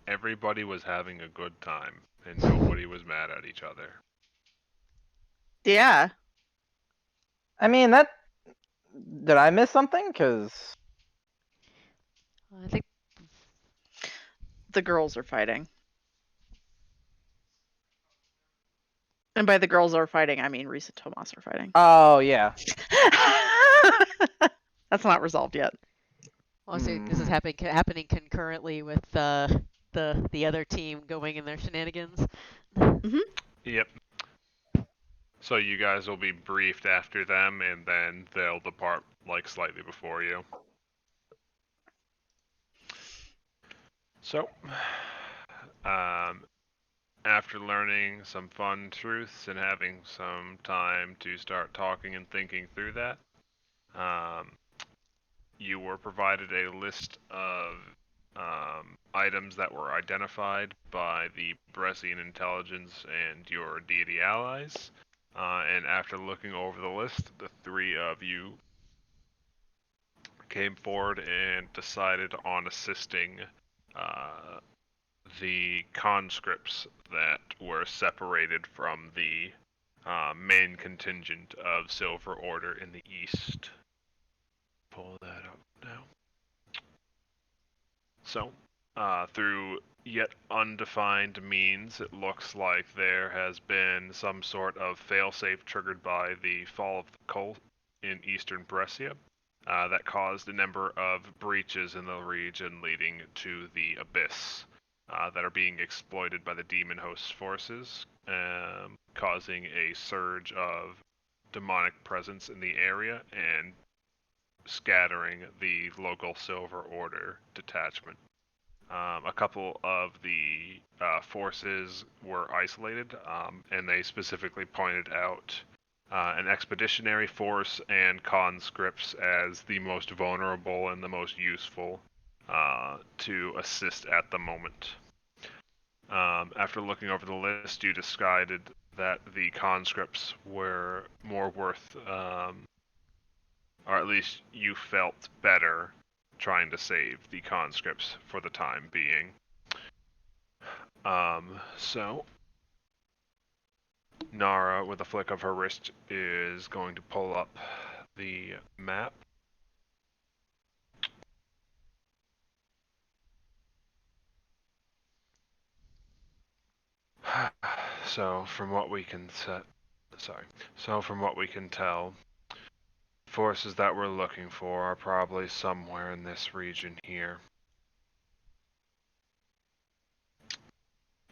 everybody was having a good time, and nobody was mad at each other. Yeah. I mean, did I miss something? Because I think The girls are fighting. And by the girls are fighting, I mean Reese and Tomas are fighting. oh yeah, That's not resolved yet. also this is happening concurrently with the other team going in their shenanigans. Yep. So you guys will be briefed after them, and then they'll depart like slightly before you. So, after learning some fun truths and having some time to start talking and thinking through that, um, you were provided a list of items that were identified by the Bressian intelligence and your deity allies. And after looking over the list, the three of you came forward and decided on assisting uh, the conscripts that were separated from the main contingent of Silver Order in the east. Pull that up now. So, through yet undefined means, it looks like there has been some sort of failsafe triggered by the fall of the cult in eastern Brescia that caused a number of breaches in the region leading to the abyss that are being exploited by the demon host forces, causing a surge of demonic presence in the area and scattering the local Silver Order detachment. A couple of the forces were isolated, and they specifically pointed out an expeditionary force and conscripts as the most vulnerable and the most useful to assist at the moment. After looking over the list, you decided that the conscripts were more worth, or at least you felt better trying to save the conscripts for the time being. So Nara, with a flick of her wrist, is going to pull up the map. So from what we can tell, forces that we're looking for are probably somewhere in this region here.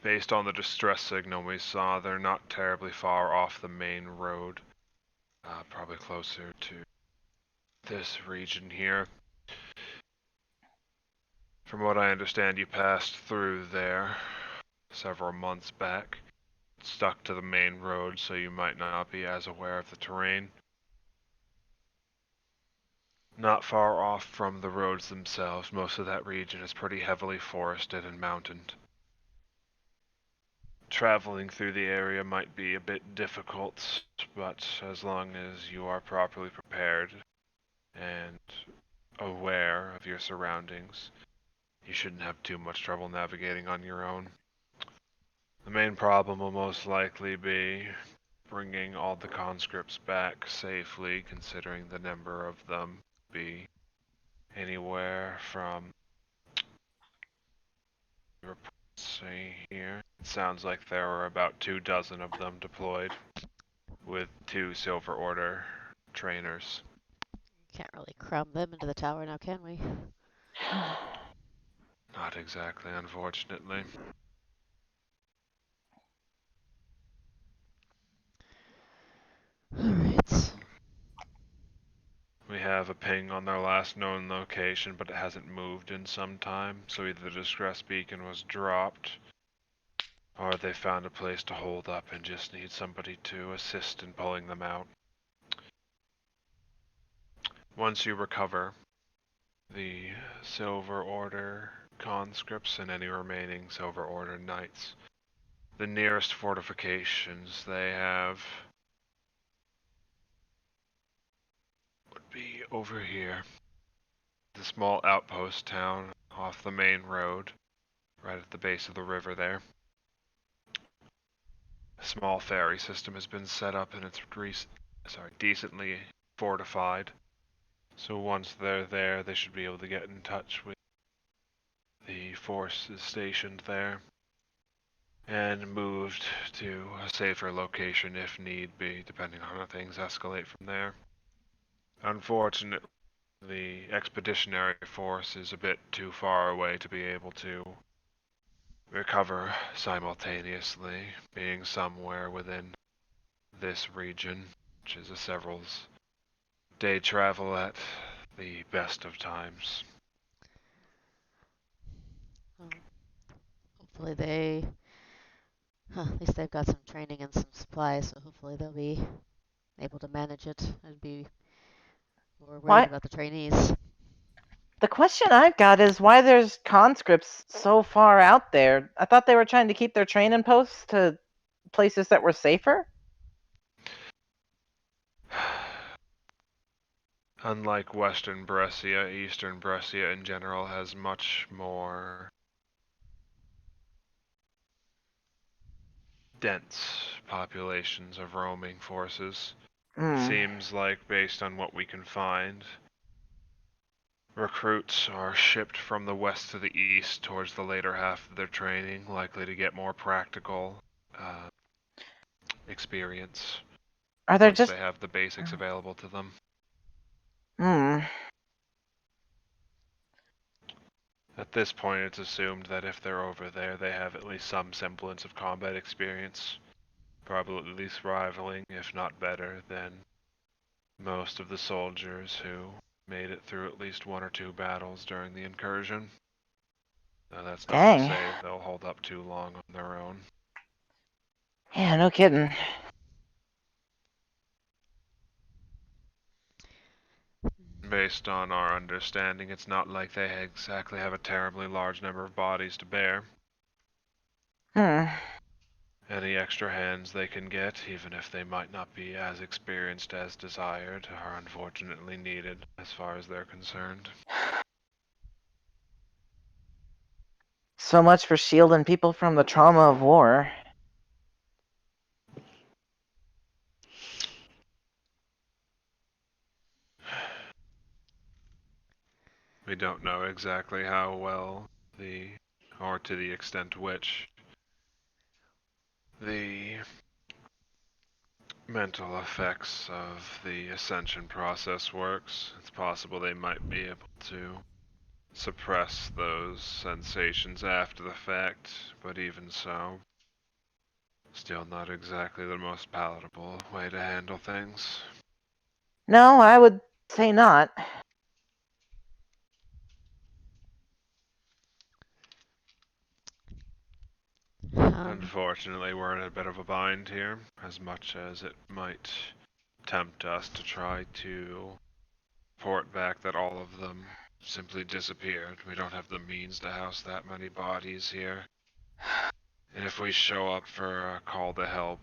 Based on the distress signal we saw, they're not terribly far off the main road. Probably closer to this region here. From what I understand, you passed through there several months back. Stuck to the main road, so you might not be as aware of the terrain. Not far off from the roads themselves, most of that region is pretty heavily forested and mountained. Traveling through the area might be a bit difficult, but as long as you are properly prepared and aware of your surroundings, you shouldn't have too much trouble navigating on your own. The main problem will most likely be bringing all the conscripts back safely, considering the number of them be anywhere from, reports say here, it sounds like there were about 24 of them deployed, with 2 Silver Order trainers. Can't really cram them into the tower now, can we? Not exactly, unfortunately. Alright. We have a ping on their last known location, but it hasn't moved in some time, so either the distress beacon was dropped, or they found a place to hold up and just need somebody to assist in pulling them out. Once you recover the Silver Order conscripts and any remaining Silver Order knights, the nearest fortifications they have would be over here. The small outpost town off the main road. right at the base of the river there. A small ferry system has been set up and it's decently fortified. So once they're there, they should be able to get in touch with the forces stationed there and moved to a safer location if need be, depending on how things escalate from there. Unfortunately, the expeditionary force is a bit too far away to be able to recover simultaneously, being somewhere within this region, which is a several day travel at the best of times. Oh, hopefully they, at least they've got some training and some supplies, so hopefully they'll be able to manage it. I'd be more worried What? about the trainees. The question I've got is why there's conscripts so far out there. I thought they were trying to keep their training posts to places that were safer. Unlike Western Brescia, Eastern Brescia in general has much more dense populations of roaming forces. Hmm. Seems like, based on what we can find, recruits are shipped from the west to the east towards the later half of their training, likely to get more practical experience Are there once just? they have the basics available to them. Hmm. At this point, it's assumed that if they're over there, they have at least some semblance of combat experience, probably at least rivaling, if not better, than most of the soldiers who made it through at least one or two battles during the incursion. Now, that's not to Dang. say they'll hold up too long on their own. Yeah, no kidding. Based on our understanding, it's not like they exactly have a terribly large number of bodies to bear. Hmm. Any extra hands they can get, even if they might not be as experienced as desired, are unfortunately needed as far as they're concerned. So much for shielding people from the trauma of war. We don't know exactly how well or to the extent which, the mental effects of the ascension process works. It's possible they might be able to suppress those sensations after the fact, but even so, still not exactly the most palatable way to handle things. No, I would say not. Unfortunately, we're in a bit of a bind here, as much as it might tempt us to try to report back that all of them simply disappeared. We don't have the means to house that many bodies here. And if we show up for a call to help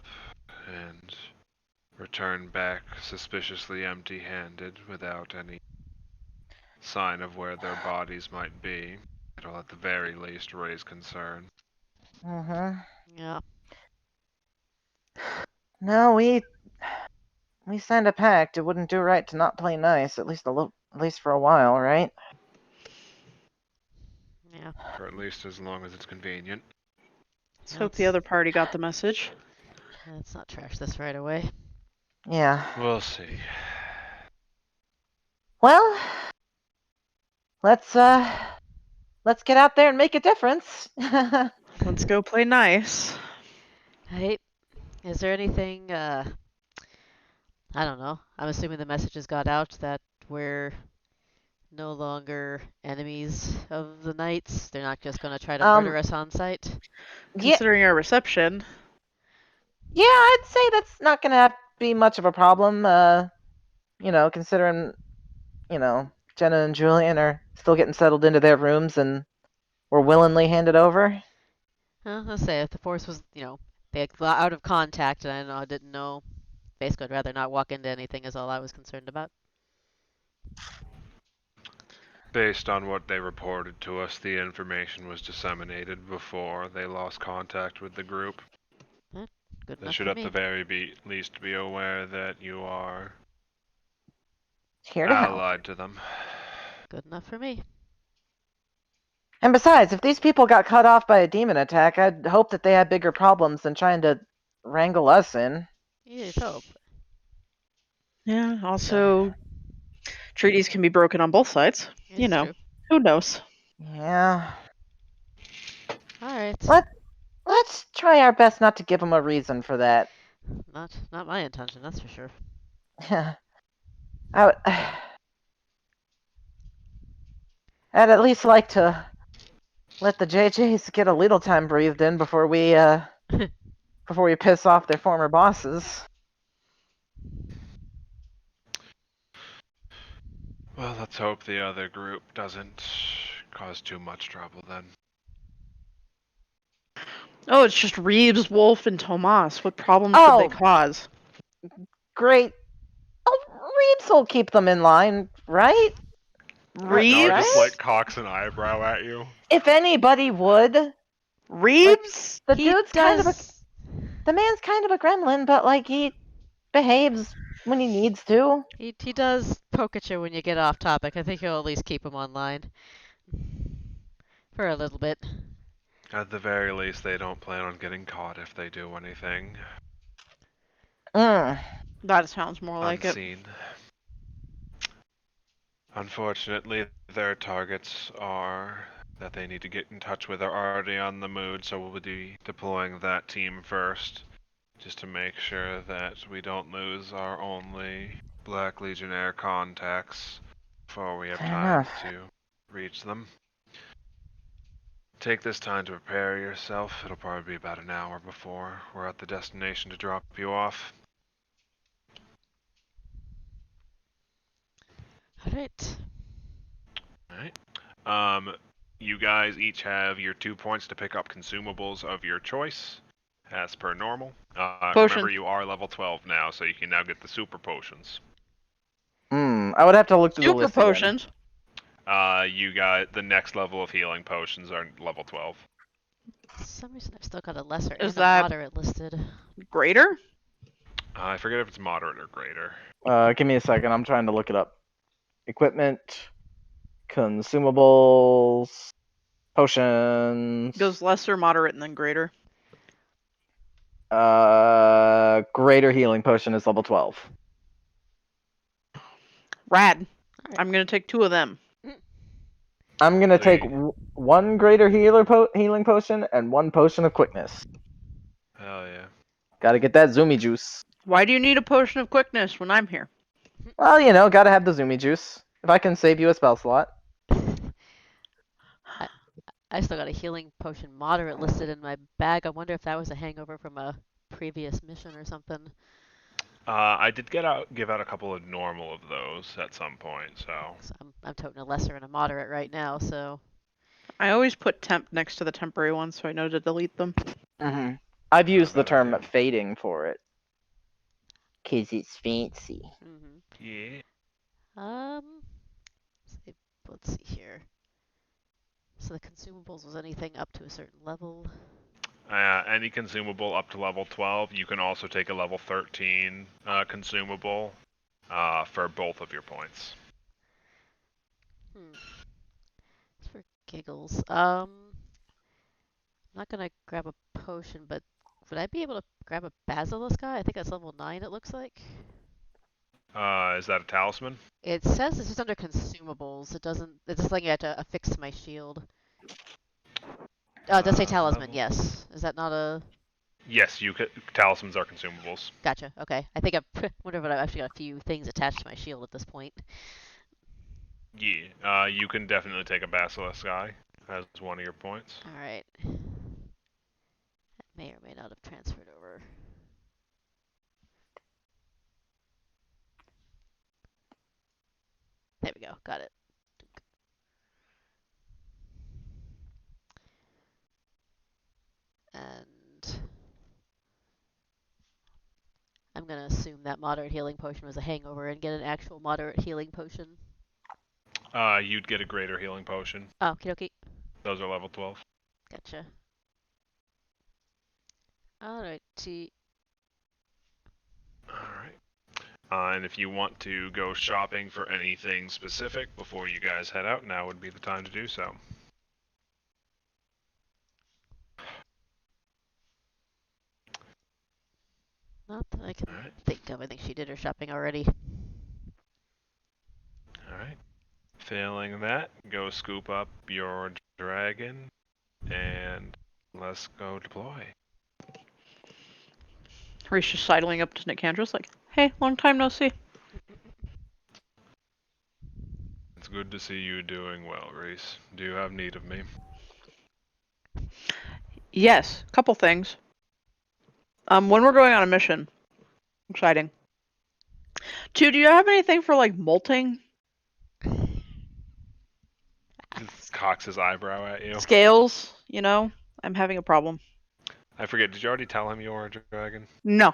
and return back suspiciously empty-handed without any sign of where their bodies might be, it'll at the very least raise concern. Mm-hmm. Yeah. No, we signed a pact. It wouldn't do right to not play nice, at least at least for a while, right? Yeah. For at least as long as it's convenient. Let's hope the other party got the message. Let's not trash this right away. Yeah. We'll see. Well, let's get out there and make a difference. Let's go play nice. Hey, is there anything, I don't know. I'm assuming the messages got out that we're no longer enemies of the knights. They're not just going to try to murder us on sight. Yeah, Considering our reception, yeah, I'd say that's not gonna be much of a problem. Considering, Jenna and Julian are still getting settled into their rooms and were willingly handed over. Let's say if the force was, they got out of contact and I didn't know. Basically, I'd rather not walk into anything is all I was concerned about. Based on what they reported to us, the information was disseminated before they lost contact with the group. Good They enough should for at the me. very least be aware that you are Here to help. allied to them. Good enough for me. And besides, if these people got cut off by a demon attack, I'd hope that they had bigger problems than trying to wrangle us in. You'd hope. Yeah. So, Also, treaties can be broken on both sides. You it's know, true. who knows? Yeah. Alright. Let's try our best not to give them a reason for that. Not my intention, that's for sure. I would, I'd at least like to let the JJs get a little time breathed in before we piss off their former bosses. Well, let's hope the other group doesn't cause too much trouble then. Oh, it's just Reeves, Wolf, and Tomas. What problems could they Oh, cause? great. Oh, Reeves will keep them in line, right? No, I just Reeves? like cocks an eyebrow at you. If anybody would. Reeves? The He dude's does. the man's kind of a gremlin, but like he behaves when he needs to. He does poke at you when you get off topic. I think he'll at least keep him online for a little bit. At the very least, they don't plan on getting caught if they do anything Mm. That sounds more like it. unseen. Unfortunately, their targets are that they need to get in touch with are already on the mood, so we'll be deploying that team first, just to make sure that we don't lose our only Black Legionnaire contacts before we have Fair time enough. to reach them. Take this time to prepare yourself. It'll probably be about an hour before we're at the destination to drop you off. Alright. Alright. You guys each have your 2 points to pick up consumables of your choice, as per normal. Potion. Remember, you are level 12 now, so you can now get the super potions. I would have to look through the Super list again. potions. You got the next level of healing potions are level 12. For some reason, I've still got a lesser Is and a that- moderate listed. Greater? I forget if it's moderate or greater. Give me a second. I'm trying to look it up. Equipment, consumables, potions. Goes lesser, moderate, and then greater. Greater healing potion is level 12. Rad. Alright. I'm gonna take 2 of them. I'm gonna take Sweet. one greater healing potion and one potion of quickness. Hell yeah. Gotta get that zoomy juice. Why do you need a potion of quickness when I'm here? Well, gotta have the zoomy juice. If I can save you a spell slot. I still got a healing potion moderate listed in my bag. I wonder if that was a hangover from a previous mission or something. I did give out a couple of normal of those at some point, so. 'Cause I'm toting a lesser and a moderate right now, so. I always put temp next to the temporary ones so I know to delete them. Mm-hmm. I've used the bad term idea. fading for it. 'Cause it's fancy. Mm-hmm. Yeah. Let's see here. So the consumables was anything up to a certain level. Any consumable up to level 12. You can also take a level 13 consumable for both of your points. Just for giggles. I'm not gonna grab a potion, but would I be able to grab a basilisk eye? I think that's level 9 it looks like. Is that a talisman? It says it's just under consumables. It doesn't, it's just like you have to affix to my shield. Oh, it does say talisman, level- yes. Is that not a... Yes, talismans are consumables. Gotcha, okay. I think I wonder if I've actually got a few things attached to my shield at this point. Yeah, you can definitely take a basilisk eye as one of your points. Alright. That may or may not have transferred over. There we go, got it. And I'm gonna assume that moderate healing potion was a hangover and get an actual moderate healing potion. You'd get a greater healing potion. Oh, okie dokie. Those are level 12. Gotcha. Alrighty. Alright. And if you want to go shopping for anything specific before you guys head out, now would be the time to do so. Not that I can Alright. think of. I think she did her shopping already. Alright. Failing that, go scoop up your dragon, and let's go deploy. Reese just sidling up to Nicandra's like, hey, long time no see. It's good to see you doing well, Reese. Do you have need of me? Yes, couple things. When we're going on a mission. Exciting. 2, do you have anything for, like, molting? Just cocks his eyebrow at you. Scales, you know? I'm having a problem. I forget, did you already tell him you were a dragon? No.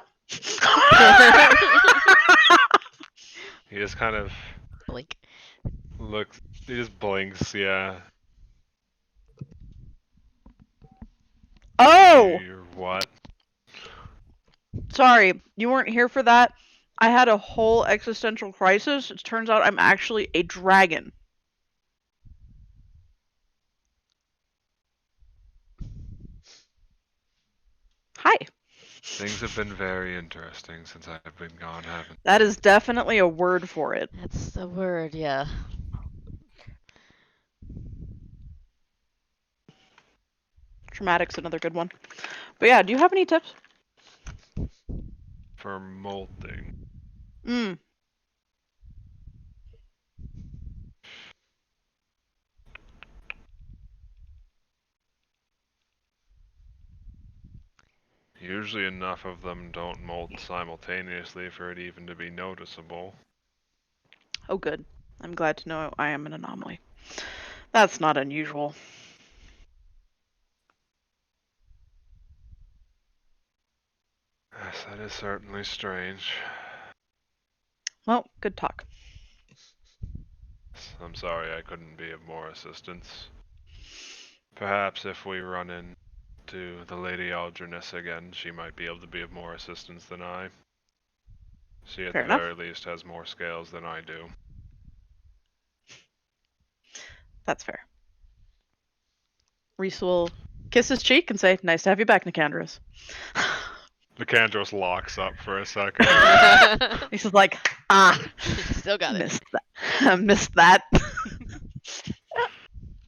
He just kind of Blink. looks, he just blinks, yeah. Oh! You're what? Sorry, you weren't here for that. I had a whole existential crisis. It turns out I'm actually a dragon. Hi. Things have been very interesting since I've been gone, haven't That they? is definitely a word for it. That's the word, yeah. Traumatic's another good one. But yeah, do you have any tips? For molting. Mm. Usually enough of them don't molt simultaneously for it even to be noticeable. Oh, good. I'm glad to know I am an anomaly. That's not unusual. Yes, that is certainly strange. Well, good talk. I'm sorry I couldn't be of more assistance. Perhaps if we run into the Lady Aldriness again, she might be able to be of more assistance than I. She at Fair the enough. very least has more scales than I do. That's fair. Reese will kiss his cheek and say, nice to have you back, Nicandros. Nicandros locks up for a second. He's just like, ah, Still got it. missed that. Missed that.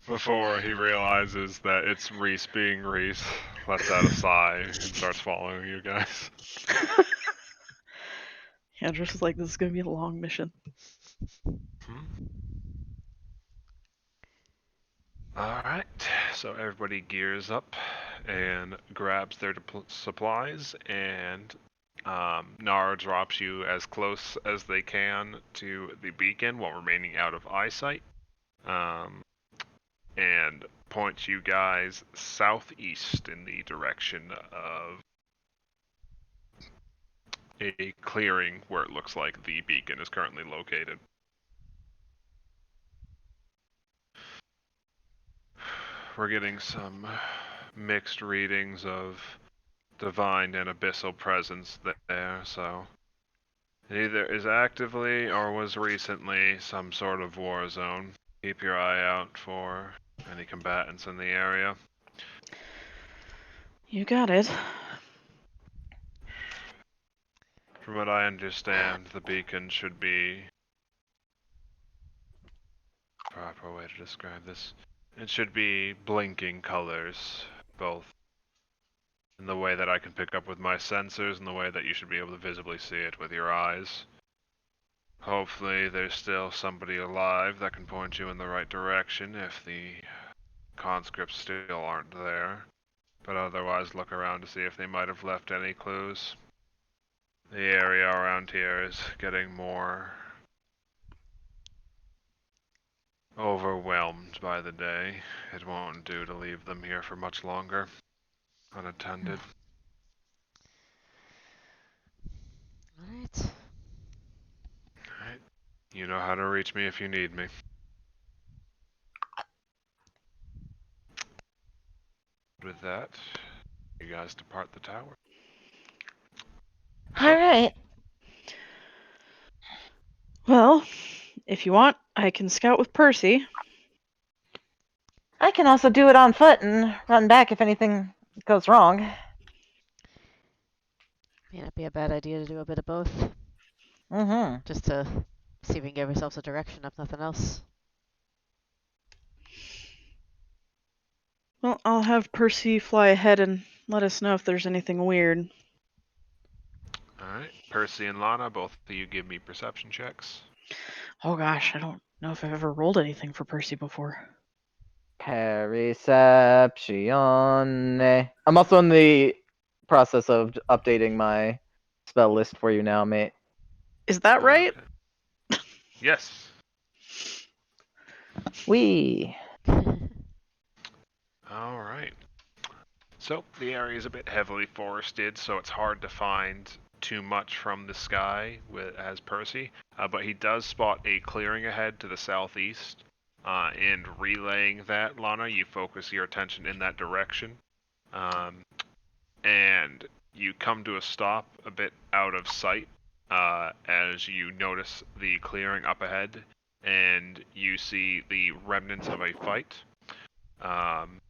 Before he realizes that it's Reese being Reese, lets out a sigh and starts following you guys. Andros is like, this is gonna be a long mission. Alright, so everybody gears up and grabs their supplies, and Nara drops you as close as they can to the beacon while remaining out of eyesight, and points you guys southeast in the direction of a clearing where it looks like the beacon is currently located. We're getting some mixed readings of divine and abyssal presence there, so it either is actively or was recently some sort of war zone. Keep your eye out for any combatants in the area. You got it. From what I understand, the beacon should be proper way to describe this. It should be blinking colors, both in the way that I can pick up with my sensors and the way that you should be able to visibly see it with your eyes. Hopefully there's still somebody alive that can point you in the right direction if the conscripts still aren't there. But otherwise look around to see if they might have left any clues. The area around here is getting more overwhelmed by the day. It won't do to leave them here for much longer, unattended. Alright. Alright. You know how to reach me if you need me. With that, you guys depart the tower. All right. Well, if you want, I can scout with Percy. I can also do it on foot and run back if anything goes wrong. May not be a bad idea to do a bit of both, Mm-hmm. just to see if we can give ourselves a direction, if nothing else. Well, I'll have Percy fly ahead and let us know if there's anything weird. Alright, Percy and Lana, both of you give me perception checks. Oh gosh, I don't know if I've ever rolled anything for Percy before. Perceptione. I'm also in the process of updating my spell list for you now, mate. Is that right? Okay. Yes. Wee. Alright. So, the area is a bit heavily forested, so it's hard to find too much from the sky as Percy, but he does spot a clearing ahead to the southeast, and relaying that, Lana, you focus your attention in that direction, and you come to a stop a bit out of sight as you notice the clearing up ahead, and you see the remnants of a fight. Um,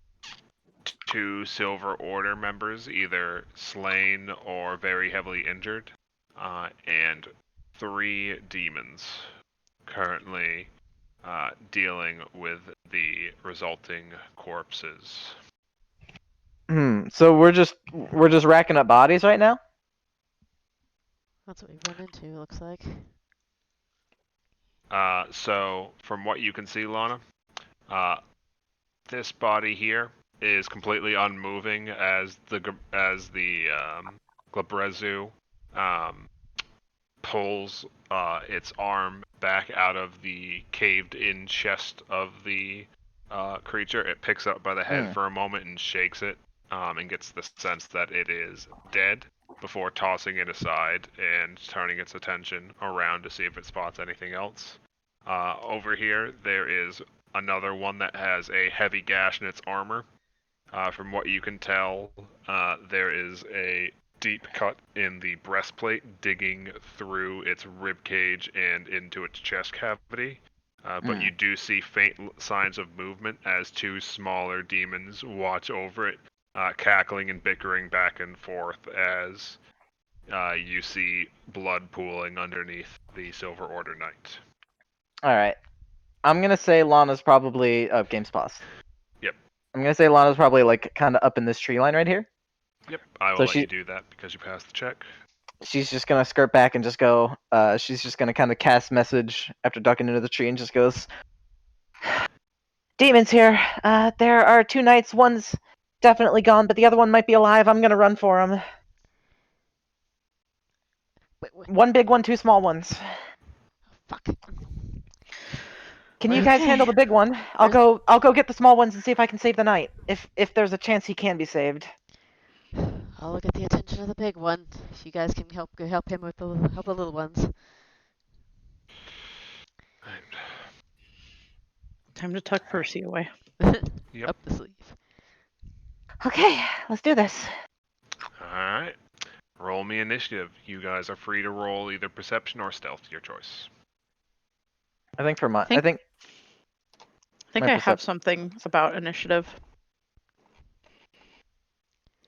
Two Silver Order members either slain or very heavily injured, and 3 demons currently dealing with the resulting corpses. So we're just racking up bodies right now? That's what we've run into, looks like. So, from what you can see, Lana, this body here is completely unmoving as the Glabrezu pulls its arm back out of the caved-in chest of the creature. It picks up by the head for a moment and shakes it, and gets the sense that it is dead before tossing it aside and turning its attention around to see if it spots anything else. Over here, there is another one that has a heavy gash in its armor. From what you can tell, there is a deep cut in the breastplate digging through its rib cage and into its chest cavity. But you do see faint signs of movement as 2 smaller demons watch over it, cackling and bickering back and forth as you see blood pooling underneath the Silver Order Knight. Alright. I'm gonna say Lana's probably game's paused. Yep. I'm gonna say Lana's probably like kinda up in this tree line right here. Yep, I will So let you do that because you passed the check. She's just gonna skirt back and just go, she's just gonna kinda cast message after ducking into the tree and just goes, Demons here. There are 2 knights, one's definitely gone, but the other one might be alive. I'm gonna run for him. Wait. 1 big one, 2 small ones. Fuck. Can you guys handle the big one? I'll go get the small ones and see if I can save the knight. If there's a chance he can be saved. I'll look at the attention of the big one. If you guys can help him with the little ones. Right. Time to tuck Percy away. Yep. Up the sleeve. Okay, let's do this. Alright. Roll me initiative. You guys are free to roll either perception or stealth, your choice. I think for my I think my I have something about initiative.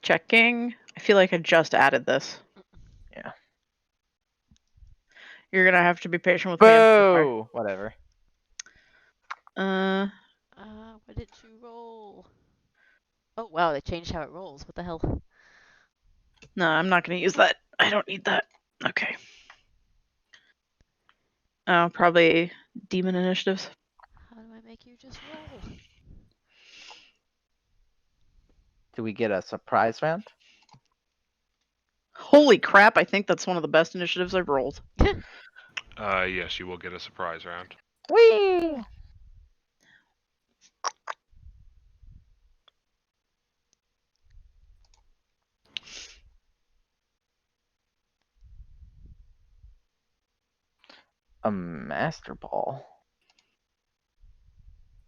Checking. I feel like I just added this. Yeah. You're gonna have to be patient with me. Boo! Whatever. What did you roll? Oh wow, they changed how it rolls. What the hell? No, I'm not gonna use that. I don't need that. Okay. Oh, probably demon initiatives. How do I make you just roll? Do we get a surprise round? Holy crap, I think that's one of the best initiatives I've rolled. Yes, you will get a surprise round. Whee! A master ball.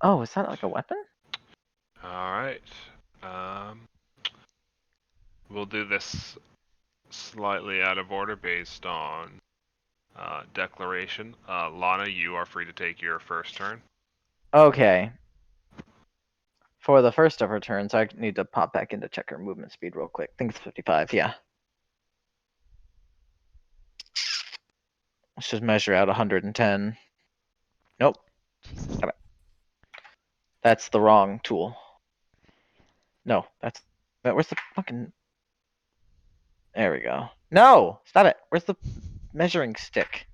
Oh, is that like a weapon? Alright. We'll do this slightly out of order based on declaration. Lana, you are free to take your first turn. Okay. For the first of her turns, I need to pop back in to check her movement speed real quick. I think it's 55, yeah. Let's just measure out 110. Nope. Jesus. Damn it. That's the wrong tool. No, where's the fucking... There we go. No! Stop it! Where's the measuring stick?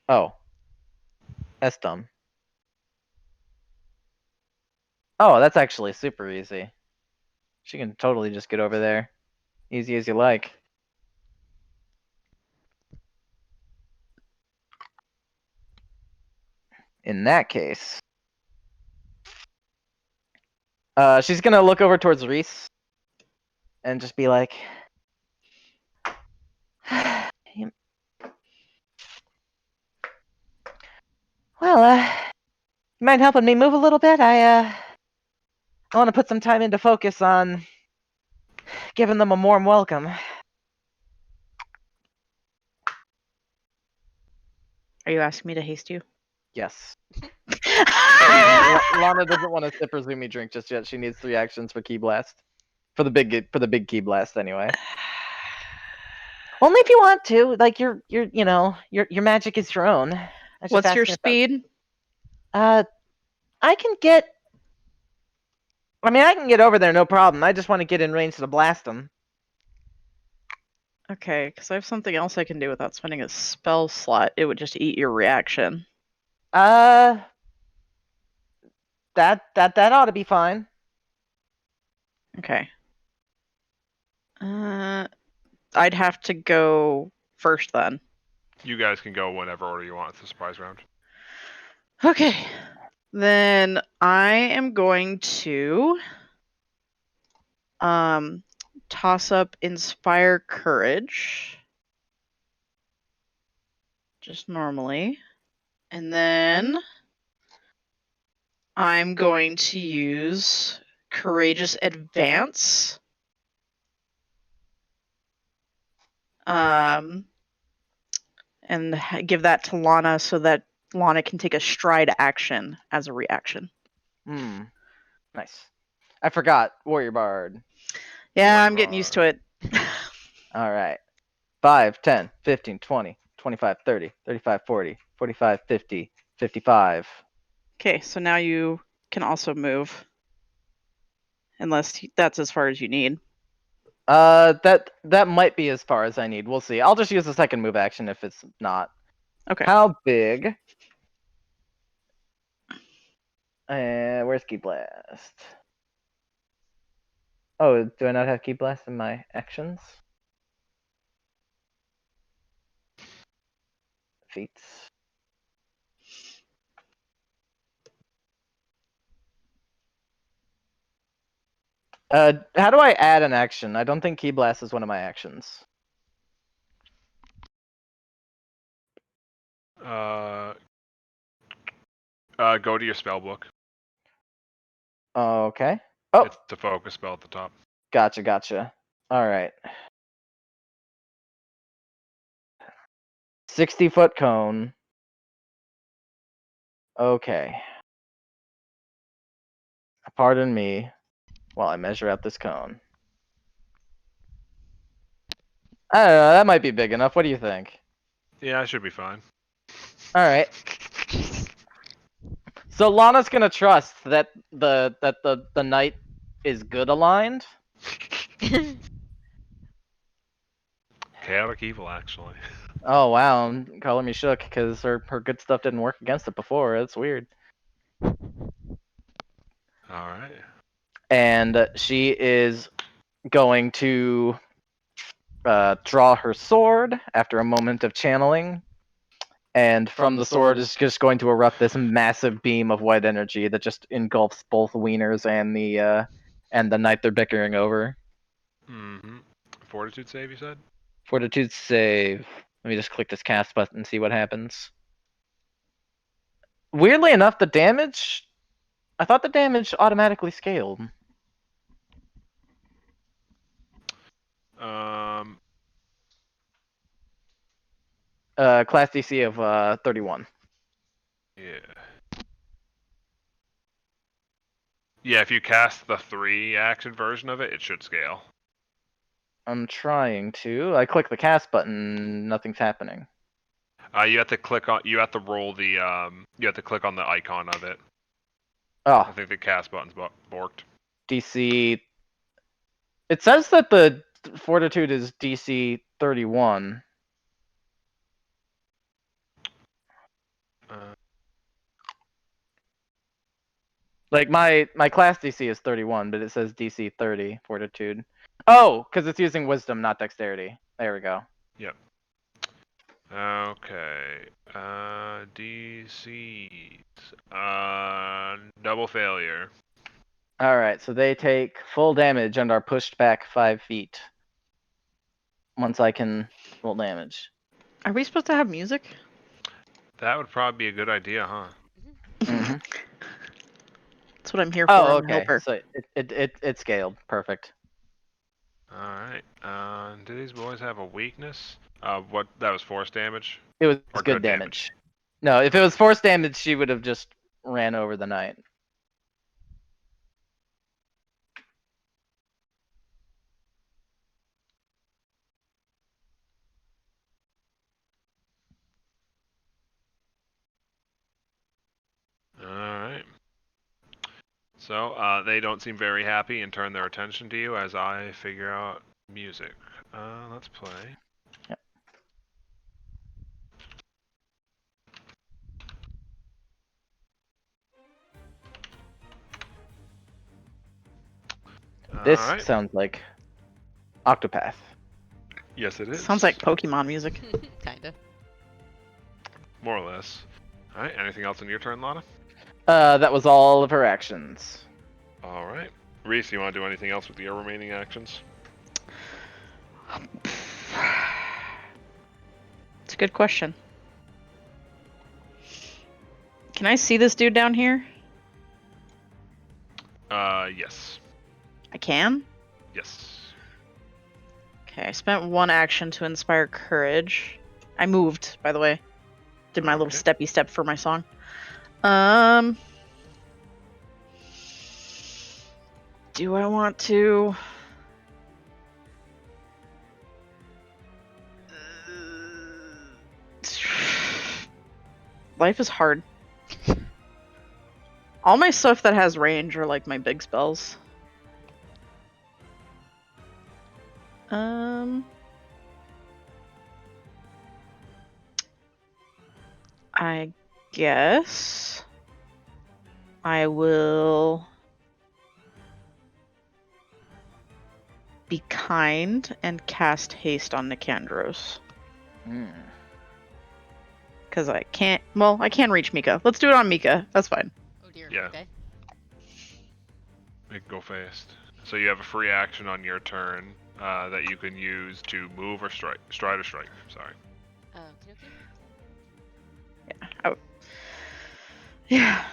Oh. That's dumb. Oh, that's actually super easy. She can totally just get over there. Easy as you like. In that case... she's gonna look over towards Reese and just be like, well, you mind helping me move a little bit? I want to put some time into focus on giving them a warm welcome. Are you asking me to haste you? Yes. Lana doesn't want to sip her Zumi drink just yet. She needs 3 actions for Key Blast. For the big Key Blast, anyway. Only if you want to. Like your magic is your own. What's your speed? I can get. I mean, I can get over there, no problem. I just want to get in range to blast them. Okay, because I have something else I can do without spending a spell slot. It would just eat your reaction. That ought to be fine. Okay. I'd have to go first then. You guys can go whenever order you want. It's a surprise round. Okay. Then I am going to toss up Inspire Courage. Just normally. And then I'm going to use Courageous Advance. And give that to Lana so that Lana can take a stride action as a reaction. Nice. I forgot. Warrior Bard. Yeah, Warrior I'm getting used to it. All right. 5, 10, 15, 20, 25, 30, 35, 40, 45, 50, 55. Okay, so now you can also move. Unless that's as far as you need. That might be as far as I need. We'll see. I'll just use the second move action if it's not. Okay. How big? Where's Key Blast? Oh, do I not have Key Blast in my actions? Feats. How do I add an action? I don't think Key Blast is one of my actions. Go to your spell book. Okay. Oh, It's the focus spell at the top. gotcha. All right. 60-foot cone. Okay. Pardon me while I measure out this cone. I don't know, that might be big enough. What do you think? Yeah, it should be fine. All right. So Lana's gonna trust that the knight is good aligned. Chaotic evil, actually. Oh wow, color me shook because her good stuff didn't work against it before. That's weird. All right. And she is going to draw her sword after a moment of channeling. And from the sword is just going to erupt this massive beam of white energy that just engulfs both Wieners and the knight they're bickering over. Mm-hmm. Fortitude save, you said? Fortitude save. Let me just click this cast button and see what happens. Weirdly enough, the damage I thought the damage automatically scaled. Um, Class DC of 31. yeah. Yeah, if you cast the 3 action version of it, it should scale. I'm trying to. I click the cast button, nothing's happening. You have to click on. You have to roll the. You have to click on the icon of it. I Oh, think the cast button's borked. DC. It says that the fortitude is DC 31. Uh, Like my class DC is 31, but it says DC 30 fortitude. Oh, because it's using wisdom, not dexterity. There we go. Yep. Okay. DCs. Double failure. All right, so they take full damage and are pushed back 5 feet. Once I can roll damage. Are we supposed to have music? That would probably be a good idea, huh? Mm-hmm. That's what I'm here for. Oh, I'm a okay. helper. So it scaled. Perfect. Alright. Do these boys have a weakness? What? That was force damage? It was Or good good damage. No, if it was force damage, she would have just ran over the knight. Alright. So, they don't seem very happy and turn their attention to you as I figure out music. Let's play. Yep. This Alright. sounds like Octopath. Yes, it is. Sounds like Pokemon music. Kinda. More or less. Alright, anything else on your turn, Lana? That was all of her actions. Alright. Reese, you want to do anything else with your remaining actions? It's a good question. Can I see this dude down here? Yes. I can? Yes. Okay, I spent 1 action to inspire courage. I moved, by the way. Did my little Okay. steppy step for my song. Do I want to... Life is hard. All my stuff that has range are like my big spells. I guess I will be kind and cast haste on Nicandros. Because I can't. Well, I can reach Mika. Let's do it on Mika. That's fine. Oh dear. Yeah. Okay. Make it go fast. So you have a free action on your turn that you can use to move or strike. Stride or strike. Sorry. Okay. Yeah.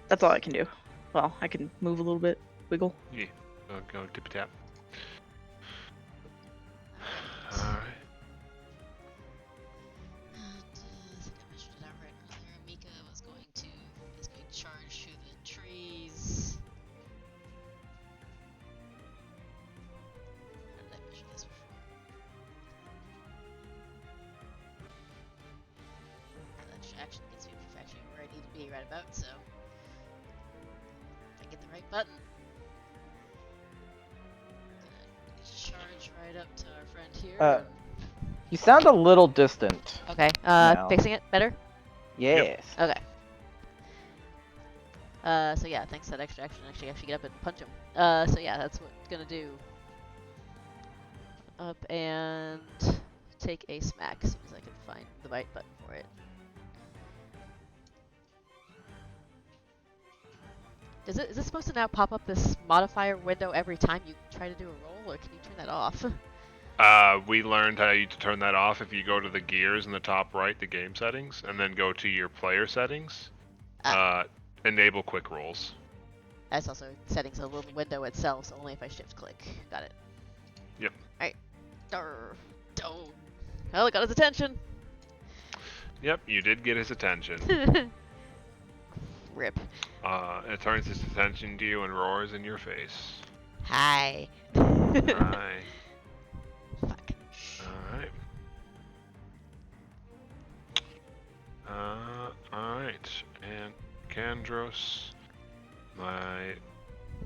That's all I can do. Well, I can move a little bit. Wiggle. Yeah. Go tippy tap. Alright. I think I mentioned it out right earlier. Mika is going to charge through the trees. How did I measure this before? That action gets me perfection where I need to be right about, so if I get the right button. Gonna charge right up to our friend here. Uh, You sound a little distant. Okay. now. Fixing it better? Yes. Okay. So yeah, thanks to that extra action, actually get up and punch him. So yeah, that's what I'm gonna do. Up and take a smack as soon as I can find the right button for it. Is it supposed to now pop up this modifier window every time you try to do a roll, or can you turn that off? We learned how to turn that off if you go to the gears in the top right, the game settings, and then go to your player settings. enable quick rolls. That's also settings a little window itself, so only if I shift click. Got it. Yep. Alright. Don't. Well, I got his attention. Yep, you did get his attention. Rip. It turns its attention to you and roars in your face. Hi. Hi. Fuck. Alright. Alright. And Kandros, my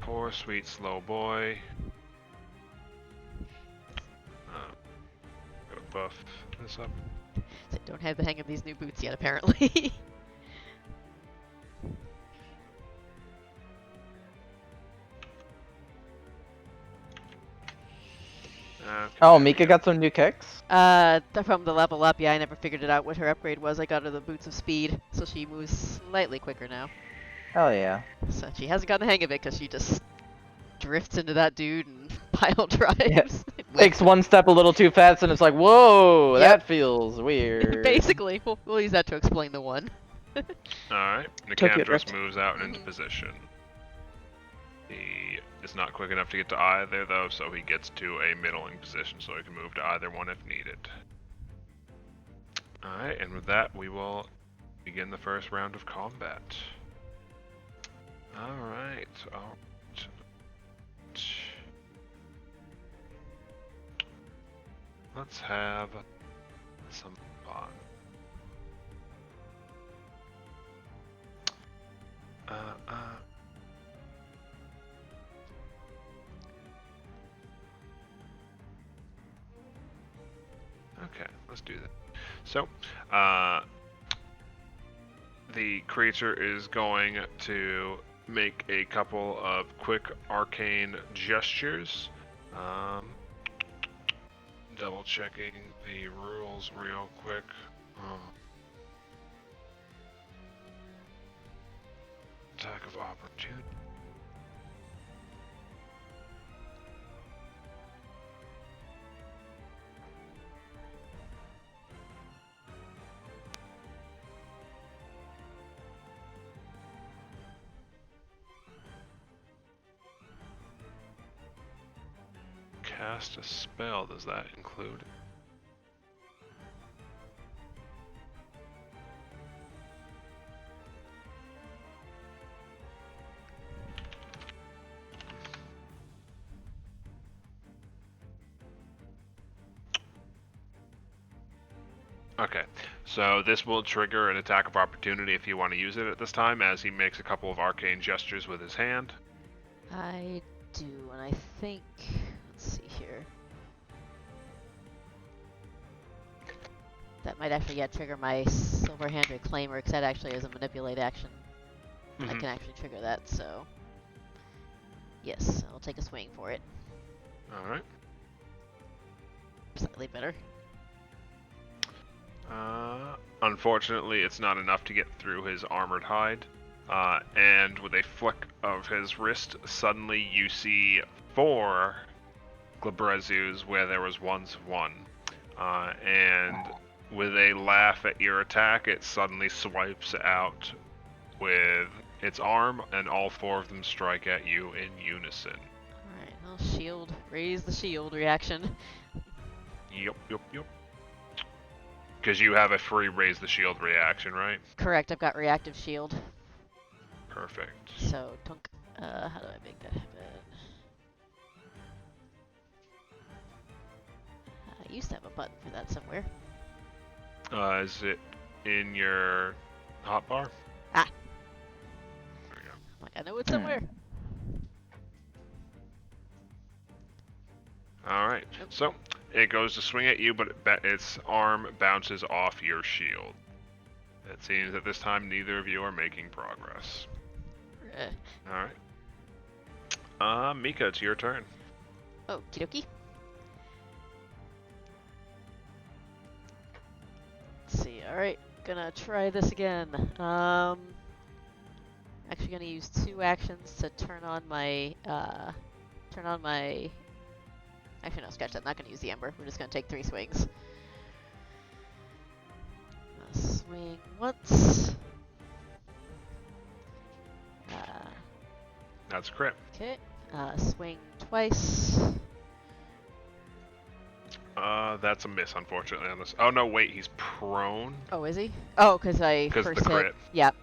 poor sweet slow boy. Gotta buff this up. So don't have the hang of these new boots yet, apparently. Okay, Oh, there we Mika go. got some new kicks? From the level up, yeah, I never figured it out what her upgrade was. I got her the boots of speed, so she moves slightly quicker now. Oh yeah. So she hasn't gotten the hang of it because she just drifts into that dude and pile drives. Takes one step a little too fast and it's like, whoa, Yep. that feels weird. Basically, we'll use that to explain the one. Alright, Tokyo Nicandros Drift. moves out and into position. He is not quick enough to get to either, though, so he gets to a middling position so he can move to either one if needed. Alright, and with that, we will begin the first round of combat. Alright. Let's have some fun. Okay, let's do that. So, the creature is going to make a couple of quick arcane gestures. Double checking the rules real quick. Attack of opportunity. Cast a spell, does that include? Okay, so this will trigger an attack of opportunity if you want to use it at this time, as he makes a couple of arcane gestures with his hand. I do, and I think... Let's see here. That might actually trigger my Silver Hand Reclaimer, because that actually is a manipulate action. I Mhm. can actually trigger that, so... Yes, I'll take a swing for it. Alright. Slightly better. Unfortunately, it's not enough to get through his armored hide. And with a flick of his wrist, suddenly you see 4 Glabrezus where there was once 1. And with a laugh at your attack, it suddenly swipes out with its arm, and all 4 of them strike at you in unison. Alright, I'll shield. Raise the shield reaction. Yup. Because you have a free raise the shield reaction, right? Correct, I've got reactive shield. Perfect. So, tunk. How do I make that happen? I used to have a button for that somewhere. Is it in your hotbar? Ah. There we go. I'm like, I know it's somewhere. Alright, so it goes to swing at you, but its arm bounces off your shield. It seems at this time neither of you are making progress. Alright. Mika, it's your turn. Okie dokie. Let's see, alright, gonna try this again. Actually gonna use 2 actions to turn on my, actually no, scratch that, not gonna use the ember, we're just gonna take 3 swings. Swing once. That's a crit. Okay. Swing twice. That's a miss, unfortunately. On this. Oh no, wait, he's prone. Oh, is he? Oh, because I 'Cause first the hit. crit. Yep.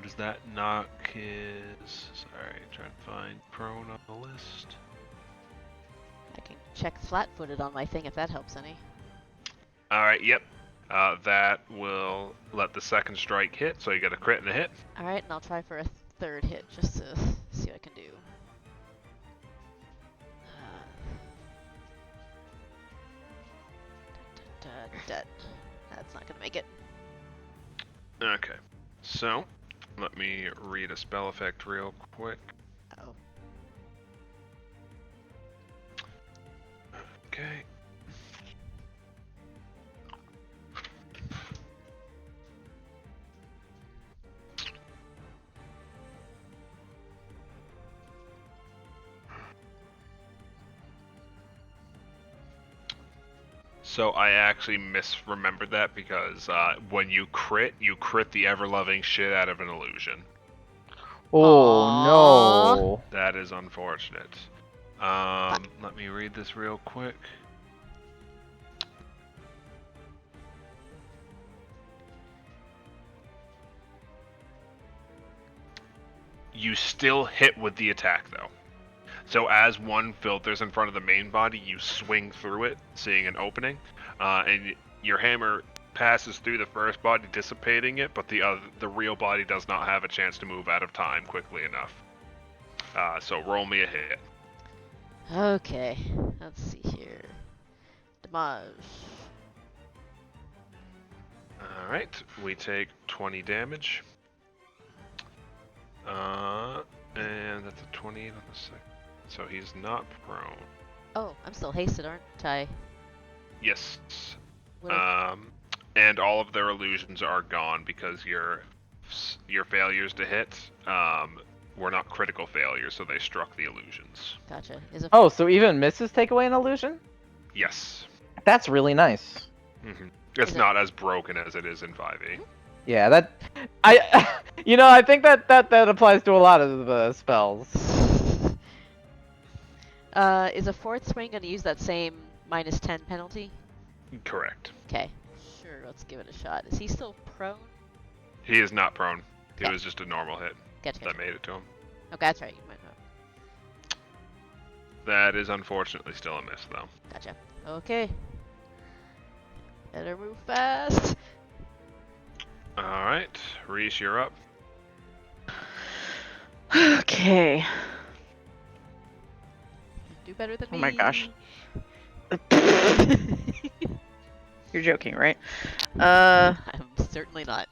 Does that knock his? Sorry, trying to find prone on the list. I can check flat-footed on my thing if that helps any. All right, yep. That will let the second strike hit, so you get a crit and a hit. All right, and I'll try for a third hit just to see what I can do. That's not gonna make it. Okay, so let me read a spell effect real quick. Oh. Okay. So I actually misremembered that because when you crit the ever-loving shit out of an illusion. Oh Aww. no. That is unfortunate. Let me read this real quick. You still hit with the attack, though. So as one filters in front of the main body, you swing through it, seeing an opening, and your hammer passes through the first body, dissipating it, but the real body does not have a chance to move out of time quickly enough. So roll me a hit. Okay. Let's see here. Damage. All right, we take 20 damage. And that's a 28 on the second. So he's not prone. Oh, I'm still hasted, aren't I? Yes. Would've- And all of their illusions are gone because your failures to hit were not critical failures, so they struck the illusions. Gotcha. Is a Oh, so even misses take away an illusion? Yes. That's really nice. It's Is it- not as broken as it is in 5e. Yeah, that I I think that applies to a lot of spells. Is a fourth swing gonna use that same -10 penalty? Correct. Okay. Sure, let's give it a shot. Is he still prone? He is not prone. It Okay. was just a normal hit Gotcha. that made it to him. Okay, that's right. You might know. That is unfortunately still a miss, though. Gotcha. Okay. Better move fast. All right, Reese, you're up. Okay. Do better than Oh me. my gosh. You're joking, right? I'm certainly not.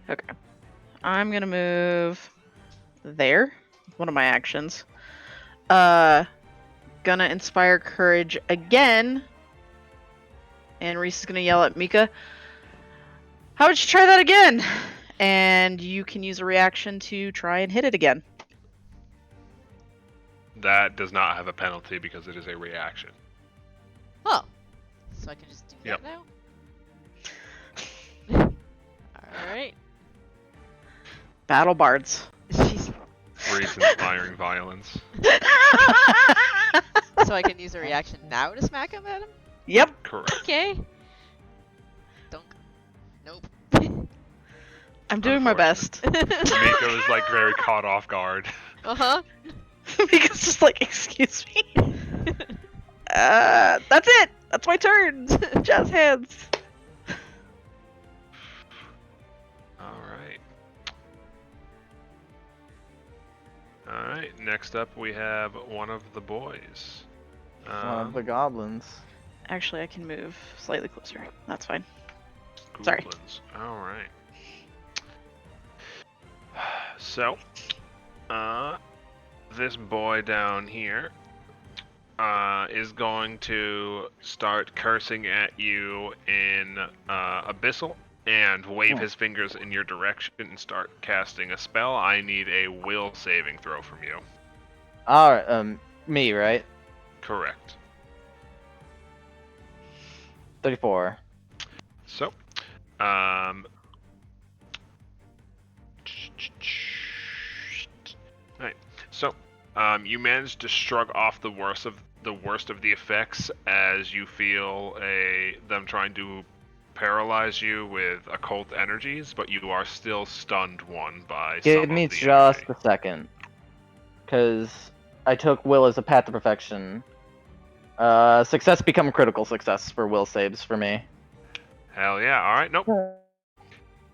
Okay. I'm gonna move there. One of my actions. Gonna inspire courage again. And Reese is gonna yell at Mika, "How would you try that again?" And you can use a reaction to try and hit it again. That does not have a penalty because it is a reaction. Oh. So I can just do Yep. that now? Alright. Battle bards. Jeez. Reese inspiring violence. So I can use a reaction now to smack him at him? Yep. Correct. Okay. Dunk. Nope. I'm doing my best. Miko is like very caught off guard. Uh-huh. Mika's just like, excuse me. That's it. That's my turn. Jazz hands. All right. Next up, we have one of the boys. One of the goblins. Actually, I can move slightly closer. That's fine. Sorry. Goblins. All right. So, this boy down here is going to start cursing at you in Abyssal and wave his fingers in your direction and start casting a spell. I need a will saving throw from you. Alright, me, right? Correct. 34. So, right. So, you managed to shrug off the worst of the effects as you feel them trying to paralyze you with occult energies, but you are still stunned one by Give some me of the just energy. a second. Because I took will as a path to perfection. Success become critical success for will saves for me. Hell yeah! All right, nope.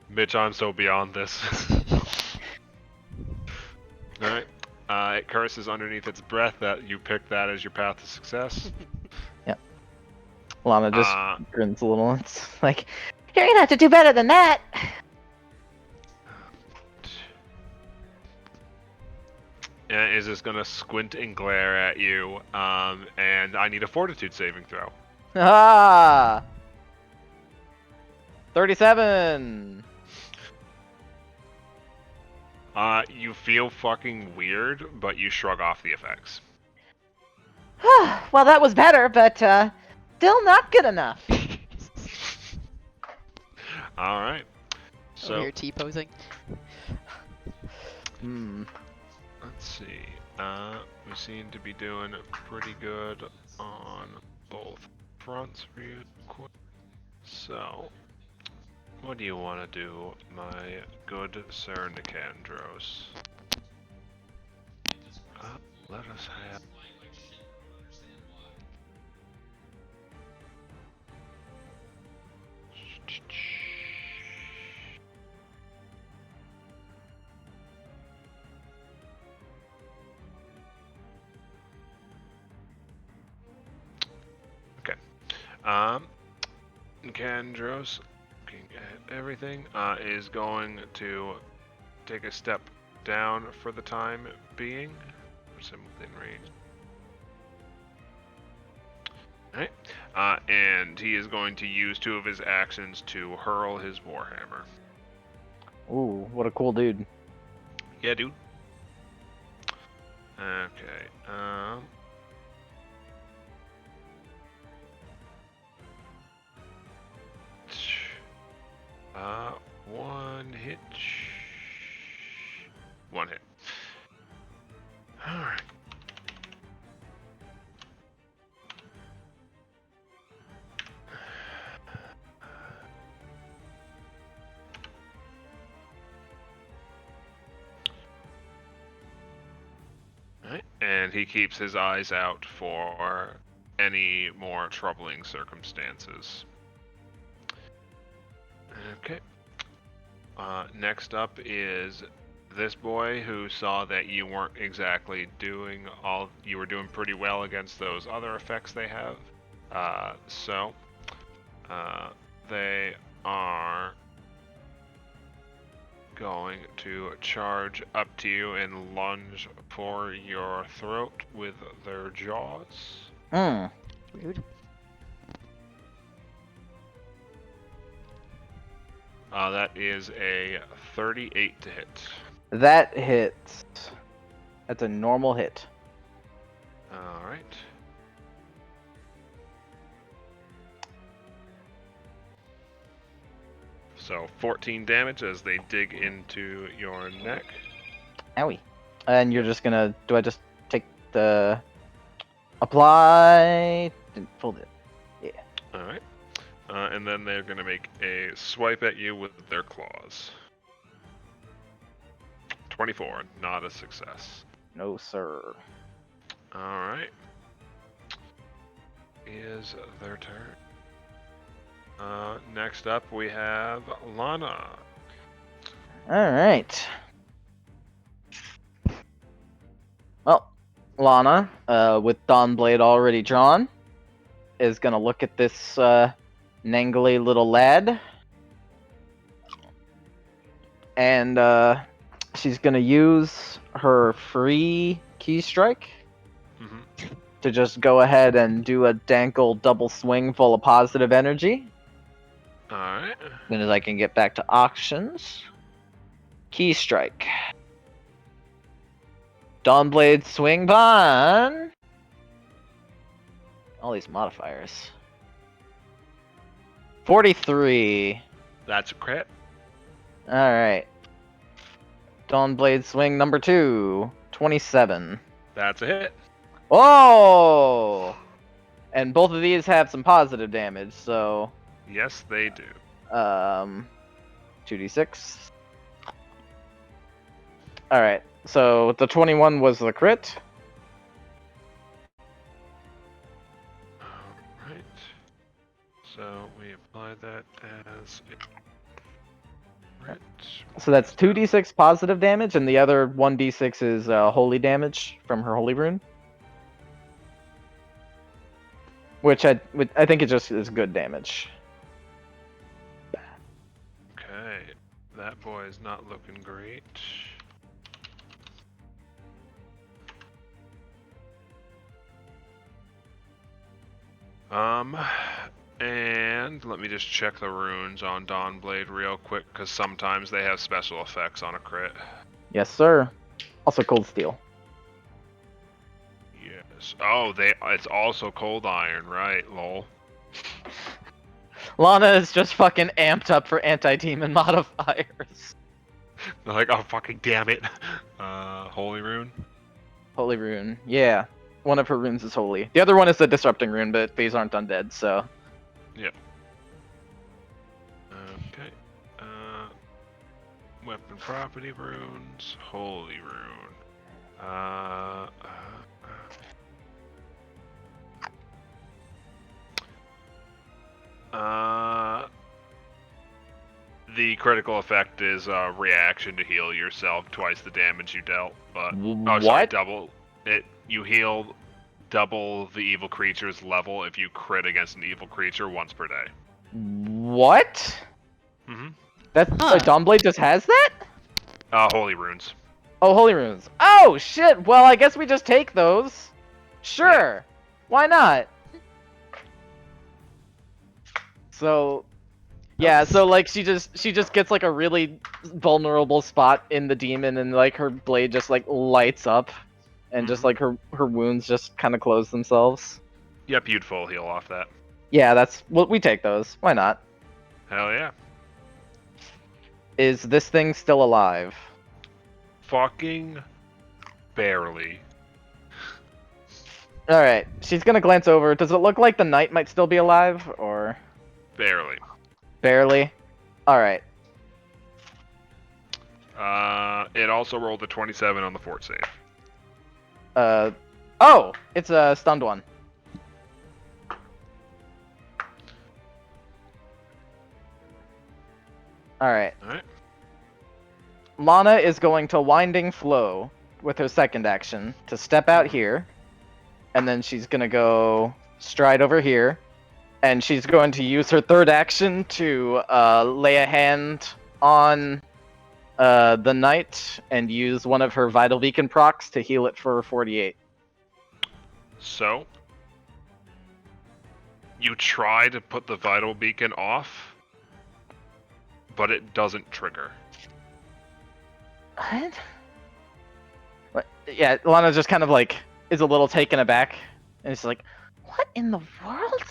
Mitch, I'm so beyond this. All right. It curses underneath its breath that you picked that as your path to success. Lana just Uh, grins a little. It's like, you're gonna have to do better than that. and is just gonna squint and glare at you. And I need a fortitude saving throw. Ah! 37! You feel fucking weird, but you shrug off the effects. Well, that was better, but still not good enough. All right. Oh, So here T-posing. let's see. We seem to be doing pretty good on both fronts real quick. So, what do you want to do, my good Sir Nicandros? Let us have. Okay. Nicandros, looking at everything, is going to take a step down for the time being. Puts him within range. Alright. And he is going to use 2 of his actions to hurl his Warhammer. Ooh, what a cool dude. Yeah, dude. Okay. One hit. One hit. Alright. Alright. And he keeps his eyes out for any more troubling circumstances. Okay. Next up is this boy who saw that you weren't exactly doing all. You were doing pretty well against those other effects they have. So they are going to charge up to you and lunge for your throat with their jaws. Rude. That is a 38 to hit. That hits. That's a normal hit. Alright. So 14 damage as they dig into your neck. Owie. And you're just gonna. Do I just take the. Apply. Didn't fold it. Yeah. Alright. And then they're going to make a swipe at you with their claws. 24, not a success. No, sir. Alright. Is their turn. Next up, we have Lana. Alright. Well, Lana, with Dawnblade already drawn, is gonna look at this nangly little lad. And she's gonna use her free key strike Mm-hmm. to just go ahead and do a Dankle double swing full of positive energy. Alright. As soon as I can get back to auctions. Key strike. Dawnblade swing bond. All these modifiers. 43. That's a crit. Alright. Dawnblade swing number 2. 27. That's a hit. Whoa! And both of these have some positive damage, so Yes, they do. 2d6. Alright, so the 21 was the crit. Alright. So we apply that as a crit. So that's 2d6 positive damage, and the other 1d6 is holy damage from her holy rune. Which I think it just is good damage. Okay. That boy is not looking great. And let me just check the runes on Dawnblade real quick, because sometimes they have special effects on a crit. Yes, sir. Also cold steel. Yes. Oh, it's also cold iron, right? Lol. Lana is just fucking amped up for anti-demon modifiers. They're like, oh fucking damn it. Holy rune. Holy rune. Yeah. One of her runes is holy. The other one is the disrupting rune, but these aren't undead, so. Yep. Okay. Weapon property runes, holy rune. The critical effect is a reaction to heal yourself twice the damage you dealt, but oh, sorry, What? double it. You heal double the evil creature's level if you crit against an evil creature once per day. What? Mm-hmm. That's Dawnblade just has that? Holy runes. Oh, holy runes. Oh shit. Well, I guess we just take those. Sure. Why not? So, yeah. So like she just gets like a really vulnerable spot in the demon, and like her blade just like lights up, and just like her wounds just kind of close themselves. Yep, you'd full heal off that. Yeah, that's well, we take those. Why not? Hell yeah. Is this thing still alive? Fucking barely. All right. She's gonna glance over. Does it look like the knight might still be alive, or Barely. barely? All right. It also rolled a 27 on the fort save. Oh, it's a stunned one. All right. Alright. Lana is going to Winding Flow with her second action to step out here, and then she's gonna go stride over here, and she's going to use her third action to lay a hand on the knight and use one of her Vital Beacon procs to heal it for 48. So, you try to put the vital beacon off, but it doesn't trigger. What? What? Yeah, Lana just kind of like is a little taken aback, and it's like, what in the world?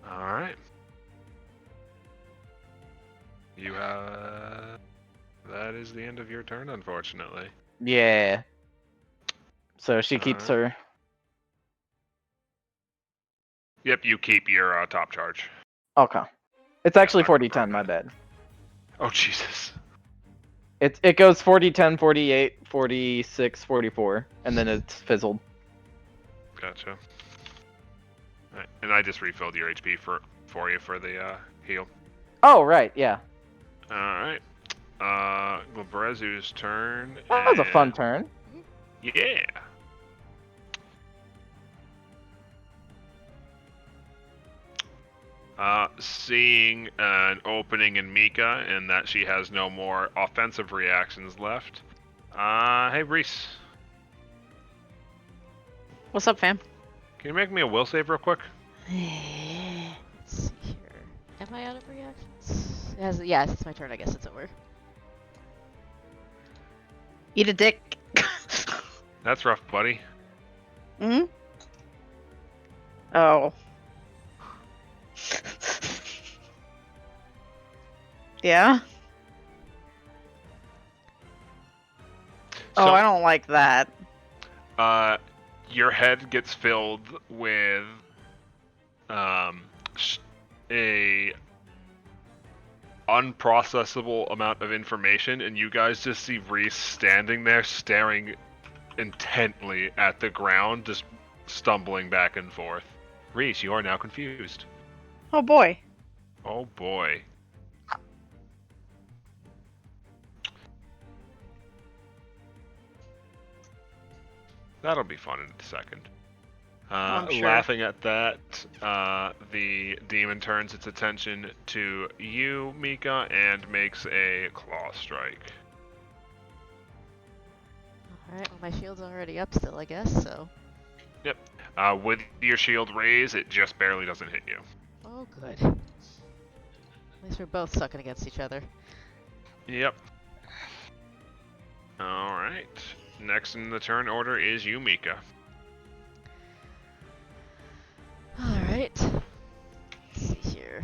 Alright. You have... That is the end of your turn, unfortunately. Yeah. So she keeps her. Yep, you keep your top charge. Okay. It's actually 40-10, my bad. Oh, Jesus. It goes 40-10, 48, 46, 44, and then it's fizzled. Gotcha. Alright, and I just refilled your HP for you for the heal. Oh, right, yeah. Alright. Glabrezu's turn. That was a fun turn. Yeah. Seeing an opening in Mika and that she has no more offensive reactions left. Hey Reese, What's up, fam? can you make me a will save real quick? Let's see here. Am I out of reactions? Yes, it's my turn. I guess it's over. Eat a dick. That's rough, buddy. Hmm? Oh. Yeah? So, Oh, I don't like that. Your head gets filled with a unprocessable amount of information, and you guys just see Reese standing there staring intently at the ground, just stumbling back and forth. Reese, you are now confused. Oh boy. Oh boy. That'll be fun in a second. I'm sure. Laughing at that, the demon turns its attention to you, Mika, and makes a claw strike. Alright, well, my shield's already up still, I guess, so. Yep. With your shield raised, it just barely doesn't hit you. Oh, good. At least we're both sucking against each other. Yep. Alright. Next in the turn order is you, Mika. Alright. Let's see here.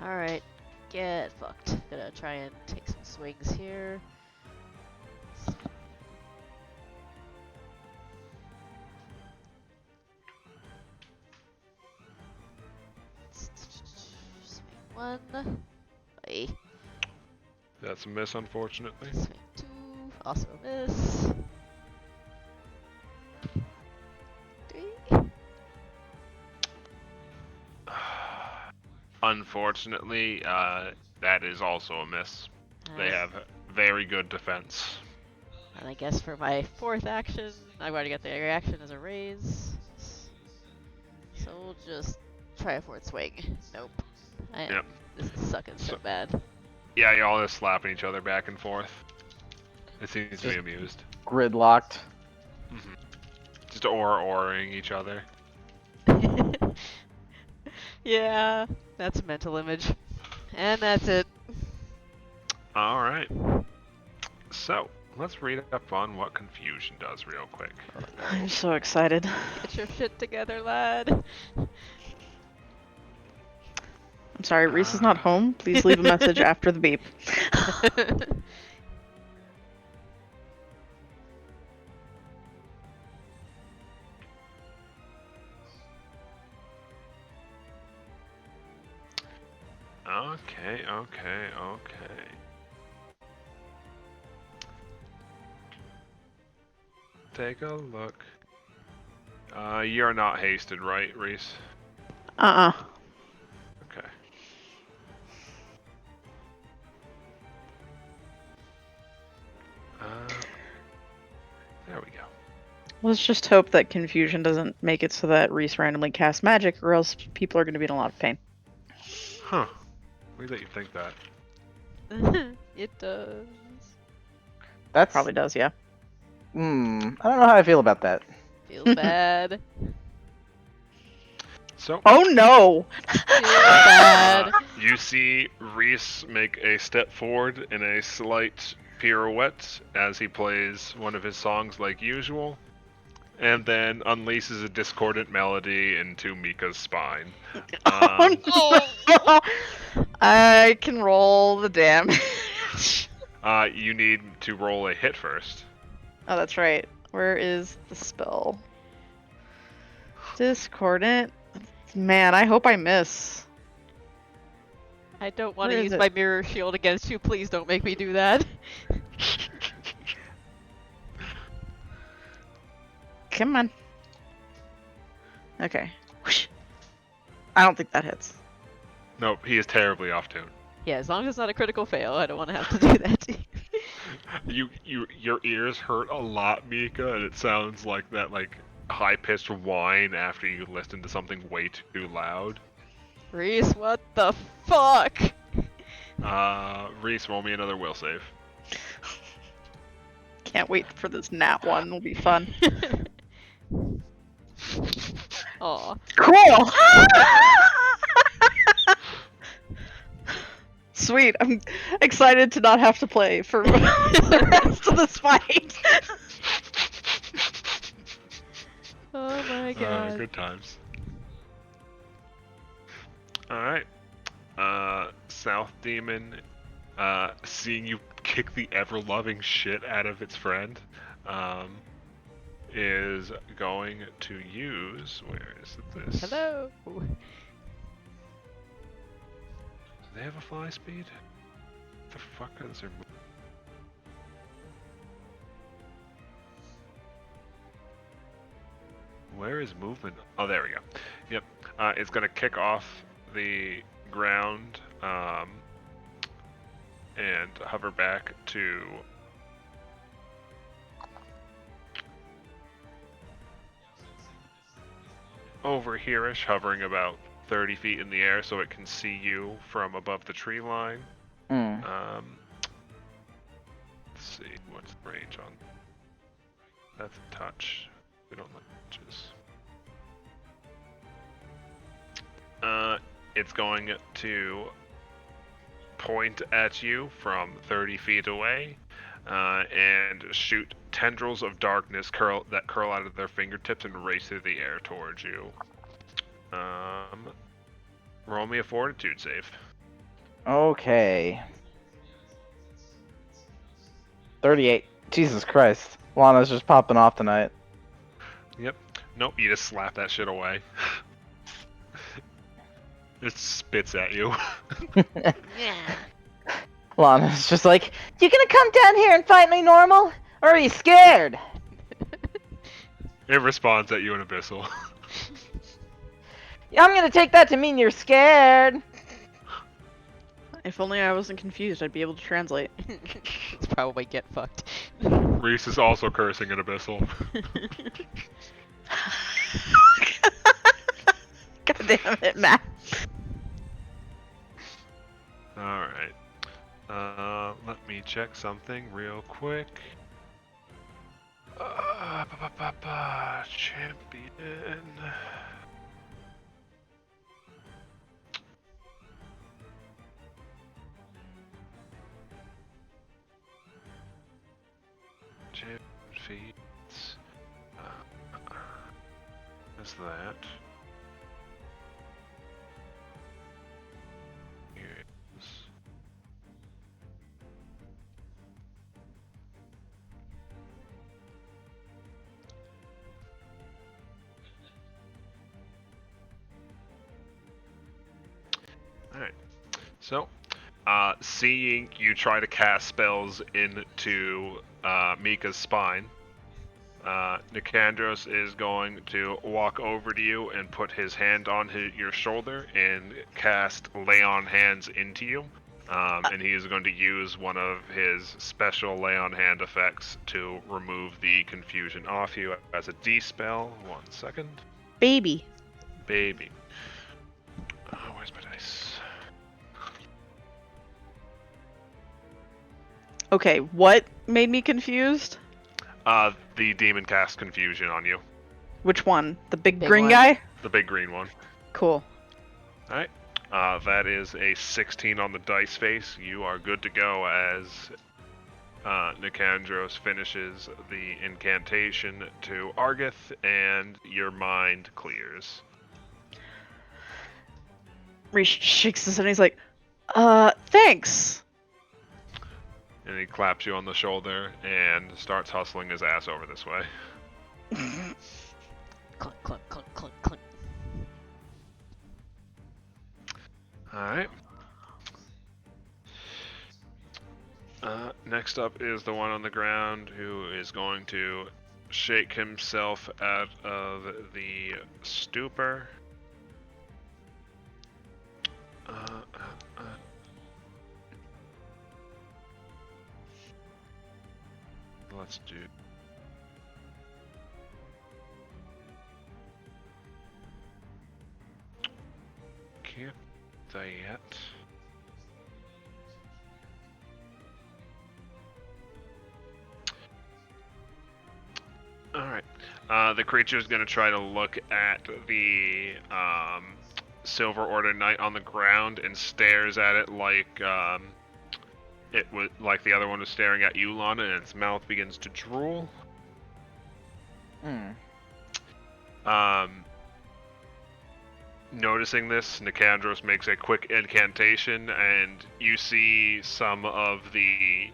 Alright. Get fucked. Gonna try and take some swings here. Swing one. Bye. That's a miss, unfortunately. Swing two. Also a miss. Three. Unfortunately, that is also a miss. They Alright. have very good defense. And I guess for my fourth action, I've already got the reaction as a raise. So we'll just try a fourth swing. Nope. Yep. This is sucking so bad. Yeah, y'all just slapping each other back and forth. It seems to be Just- amused. Gridlocked. Just or-ing each other. Yeah, that's a mental image. And that's it. Alright. So, let's read up on what confusion does real quick. I'm so excited. Get your shit together, lad. I'm sorry, Reese is not home. Please leave a message after the beep. Okay. Take a look. You're not hasted, right, Reese? Uh-uh. Okay. There we go. Let's just hope that confusion doesn't make it so that Reese randomly casts magic, or else people are going to be in a lot of pain. Huh. Weird that you think that. It does. That's Probably does, yeah. I don't know how I feel about that. Feels bad. So, Oh no! Feels bad. you see Reese make a step forward in a slight pirouette as he plays one of his songs like usual, and then unleashes a discordant melody into Mika's spine. Oh no! I can roll the damage. You need to roll a hit first. Oh, that's right. Where is the spell? Discordant. Man, I hope I miss. I don't want Where to is use it? my mirror shield against you. Please don't make me do that. Come on. Okay. Whoosh. I don't think that hits. Nope, he is terribly off tune. Yeah, as long as it's not a critical fail, I don't want to have to do that to you. Your ears hurt a lot, Mika, and it sounds like that high-pitched whine after you listen to something way too loud. Reese, what the fuck? Reese, roll me another will save. Can't wait for this nat one. It'll be fun. Aw. Cool! sweet. I'm excited to not have to play for the rest of this fight. Oh my god. Good times. Alright. South Demon, seeing you kick the ever-loving shit out of its friend, is going to use... Where is this? Hello. Do they have a fly speed? The fuck is their... Where is movement? Oh, there we go. Yep. It's going to kick off the ground and hover back to over here-ish, hovering about 30 feet in the air so it can see you from above the tree line. Mm. Let's see, what's the range on? That's a touch. We don't like touches. It's going to point at you from 30 feet away and shoot tendrils of darkness that curl out of their fingertips and race through the air towards you. Roll me a fortitude save. Okay. 38. Jesus Christ. Lana's just popping off tonight. Yep. Nope, you just slap that shit away. It spits at you. Yeah. Lana's just like, you gonna come down here and fight me normal? Or are you scared? It responds at you in Abyssal. I'm gonna take that to mean you're scared. If only I wasn't confused, I'd be able to translate. It's probably get fucked. Reese is also cursing in Abyssal. God damn it, Matt. Alright. Let me check something real quick. Champion. Champion feats. Is that? Here it is. Alright. So, seeing you try to cast spells into Mika's spine, Nicandros is going to walk over to you and put his hand on your shoulder and cast Lay on Hands into you. And he is going to use one of his special Lay on Hand effects to remove the confusion off you as a D-spell. 1 second. Baby. Baby. Where's my dice? Okay, what made me confused? The demon cast confusion on you. Which one? The big Big green one. guy? The big green one. Cool. Alright. That is a 16 on the dice face. You are good to go as Nicandros finishes the incantation to Argith, and your mind clears. Reese shakes his head and he's like, thanks. And he claps you on the shoulder and starts hustling his ass over this way. Clunk, clunk, clunk, clunk, clunk. Alright. Next up is the one on the ground who is going to shake himself out of the stupor. Let's do. Can't die yet. Alright. The creature is going to try to look at the Silver Order Knight on the ground and stares at it like it was like the other one was staring at you, Lana, and its mouth begins to drool. Noticing this, Nicandros makes a quick incantation, and you see some of the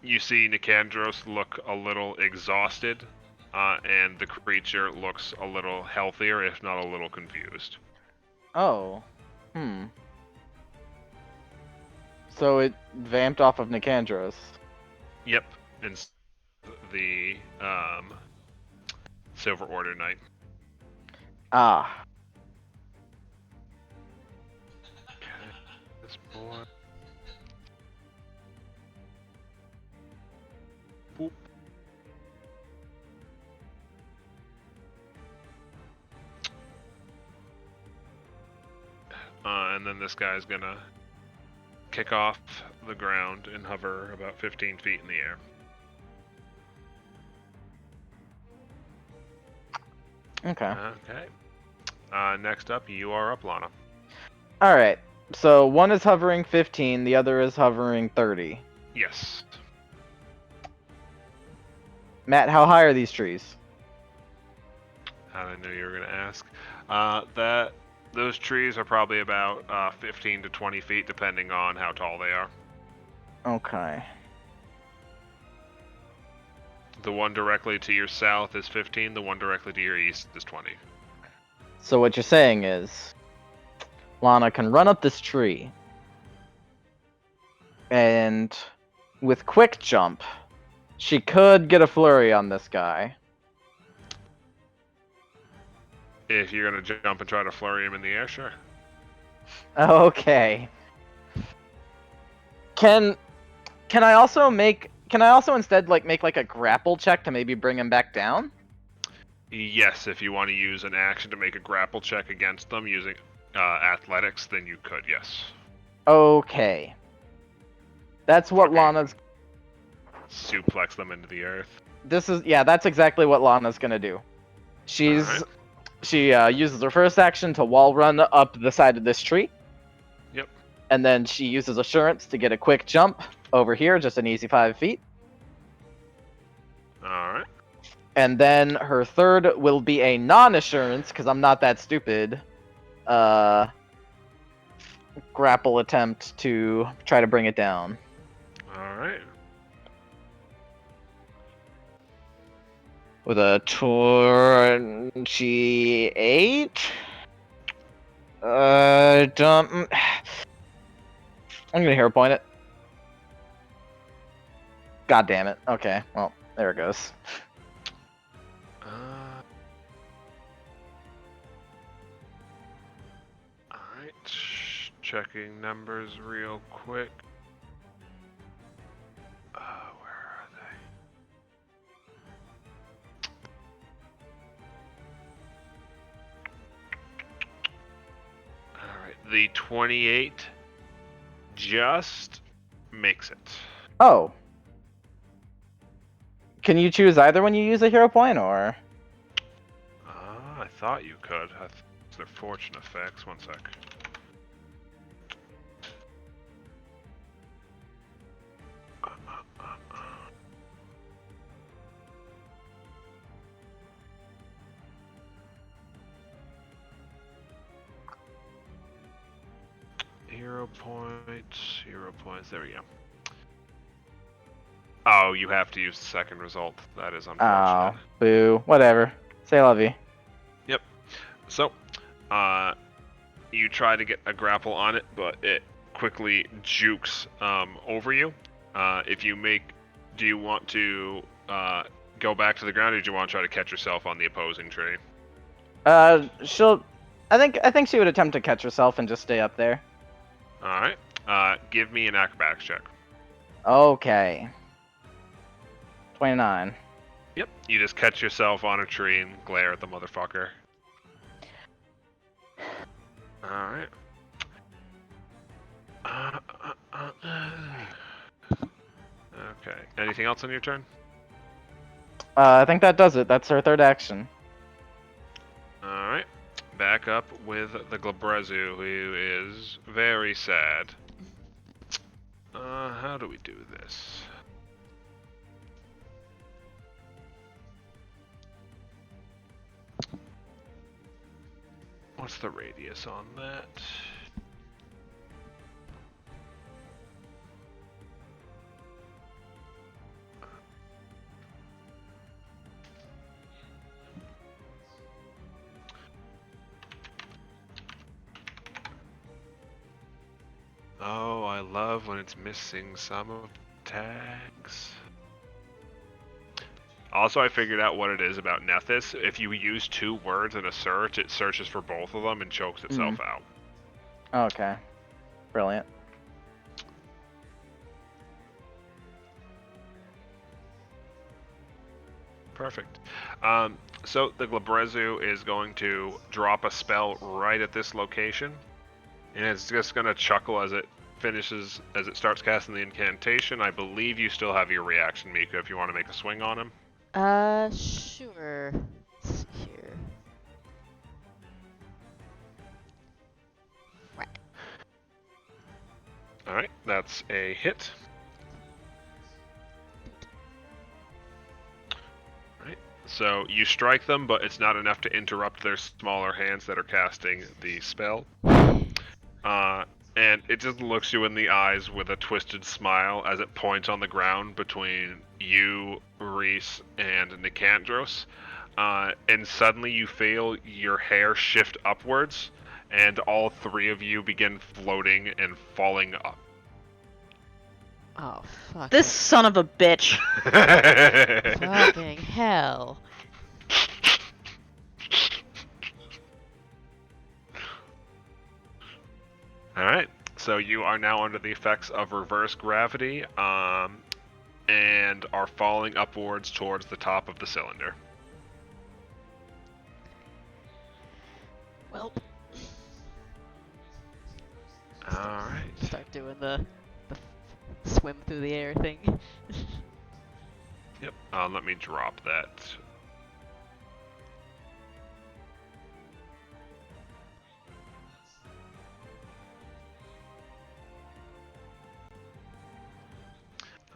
you see Nicandros look a little exhausted, and the creature looks a little healthier, if not a little confused. Oh. So it vamped off of Nicandros. Yep, and the Silver Order Knight. Ah. This boy. Boop. And then this guy's gonna kick off the ground and hover about 15 feet in the air. Okay. Okay. Next up, you are up, Lana. Alright. So one is hovering 15, the other is hovering 30. Yes. Matt, how high are these trees? I knew you were gonna ask. Those trees are probably about 15 to 20 feet, depending on how tall they are. Okay. The one directly to your south is 15. The one directly to your east is 20. So what you're saying is, Lana can run up this tree, and with quick jump, she could get a flurry on this guy. If you're gonna jump and try to flurry him in the air, sure. Okay. Can I also instead make like a grapple check to maybe bring him back down? Yes, if you want to use an action to make a grapple check against them using athletics, then you could, yes. Okay. That's what Okay. Lana's... Suplex them into the earth. That's exactly what Lana's gonna do. Alright. She uses her first action to wall run up the side of this tree. Yep. And then she uses Assurance to get a quick jump over here, just an easy 5 feet. Alright. And then her third will be a non-Assurance, because I'm not that stupid, grapple attempt to try to bring it down. Alright. With a 28. I'm gonna hero point it. God damn it. Okay, well, there it goes. Alright. Checking numbers real quick. Where are they? Alright, the 28 just makes it. Oh. Can you choose either when you use a hero point, or? I thought you could. They're fortune effects. One sec. Hero points. There we go. Oh, you have to use the second result. That is unfortunate. Oh, boo. Whatever. Say la vie. So, you try to get a grapple on it, but it quickly jukes over you. Do you want to go back to the ground, or do you want to try to catch yourself on the opposing tree? I think she would attempt to catch herself and just stay up there. All right. Give me an acrobatics check. Okay. 29. Yep. You just catch yourself on a tree and glare at the motherfucker. All right. Okay. Anything else on your turn? I think that does it. That's her third action. All right. back up with the Glabrezu, who is very sad. How do we do this? What's the radius on that? Oh, I love when it's missing some of the tags. Also, I figured out what it is about Nethys. If you use 2 words in a search, it searches for both of them and chokes itself out. Okay. Brilliant. Perfect. So the Glabrezu is going to drop a spell right at this location, and it's just going to chuckle as it starts casting the incantation. I believe you still have your reaction, Mika, if you want to make a swing on him. Sure. Let's see here. Right. Alright, that's a hit. Right. So you strike them, but it's not enough to interrupt their smaller hands that are casting the spell. And it just looks you in the eyes with a twisted smile as it points on the ground between you, Reese, and Nicandros. And suddenly you feel your hair shift upwards, and all 3 of you begin floating and falling up. Oh, fuck. This son of a bitch. Fucking hell. Alright, so you are now under the effects of reverse gravity, and are falling upwards towards the top of the cylinder. Well, Alright. start doing the swim through the air thing. Yep, let me drop that.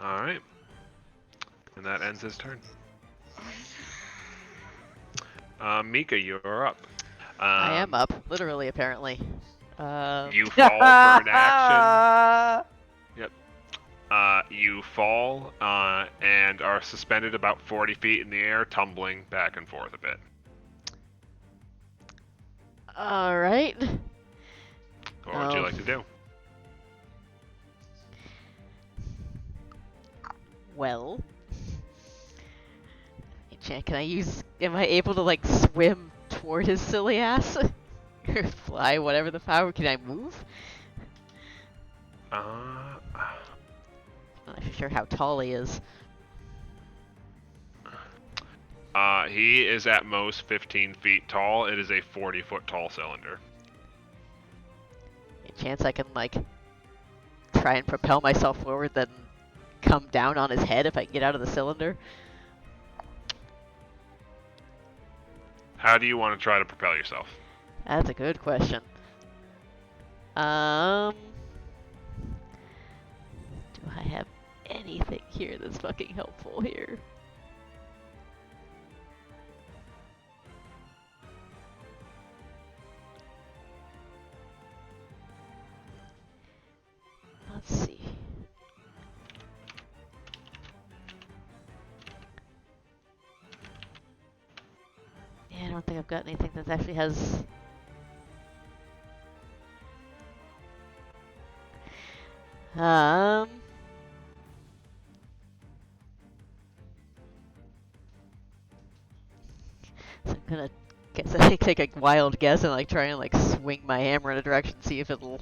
Alright. And that ends his turn. Mika, you're up. I am up, literally, apparently. You fall for an action. Yep. You fall and are suspended about 40 feet in the air, tumbling back and forth a bit. Alright. What would you like to do? Well, am I able to, like, swim toward his silly ass? Or fly, whatever the power, can I move? I'm not sure how tall he is. He is at most 15 feet tall. It is a 40-foot tall cylinder. Any chance I can, like, try and propel myself forward, then come down on his head if I can get out of the cylinder? How do you want to try to propel yourself? That's a good question. Do I have anything here that's fucking helpful here? Let's see. Yeah, I don't think I've got anything that actually has... So I'm gonna take a wild guess and like try and like swing my hammer in a direction, see if it'll...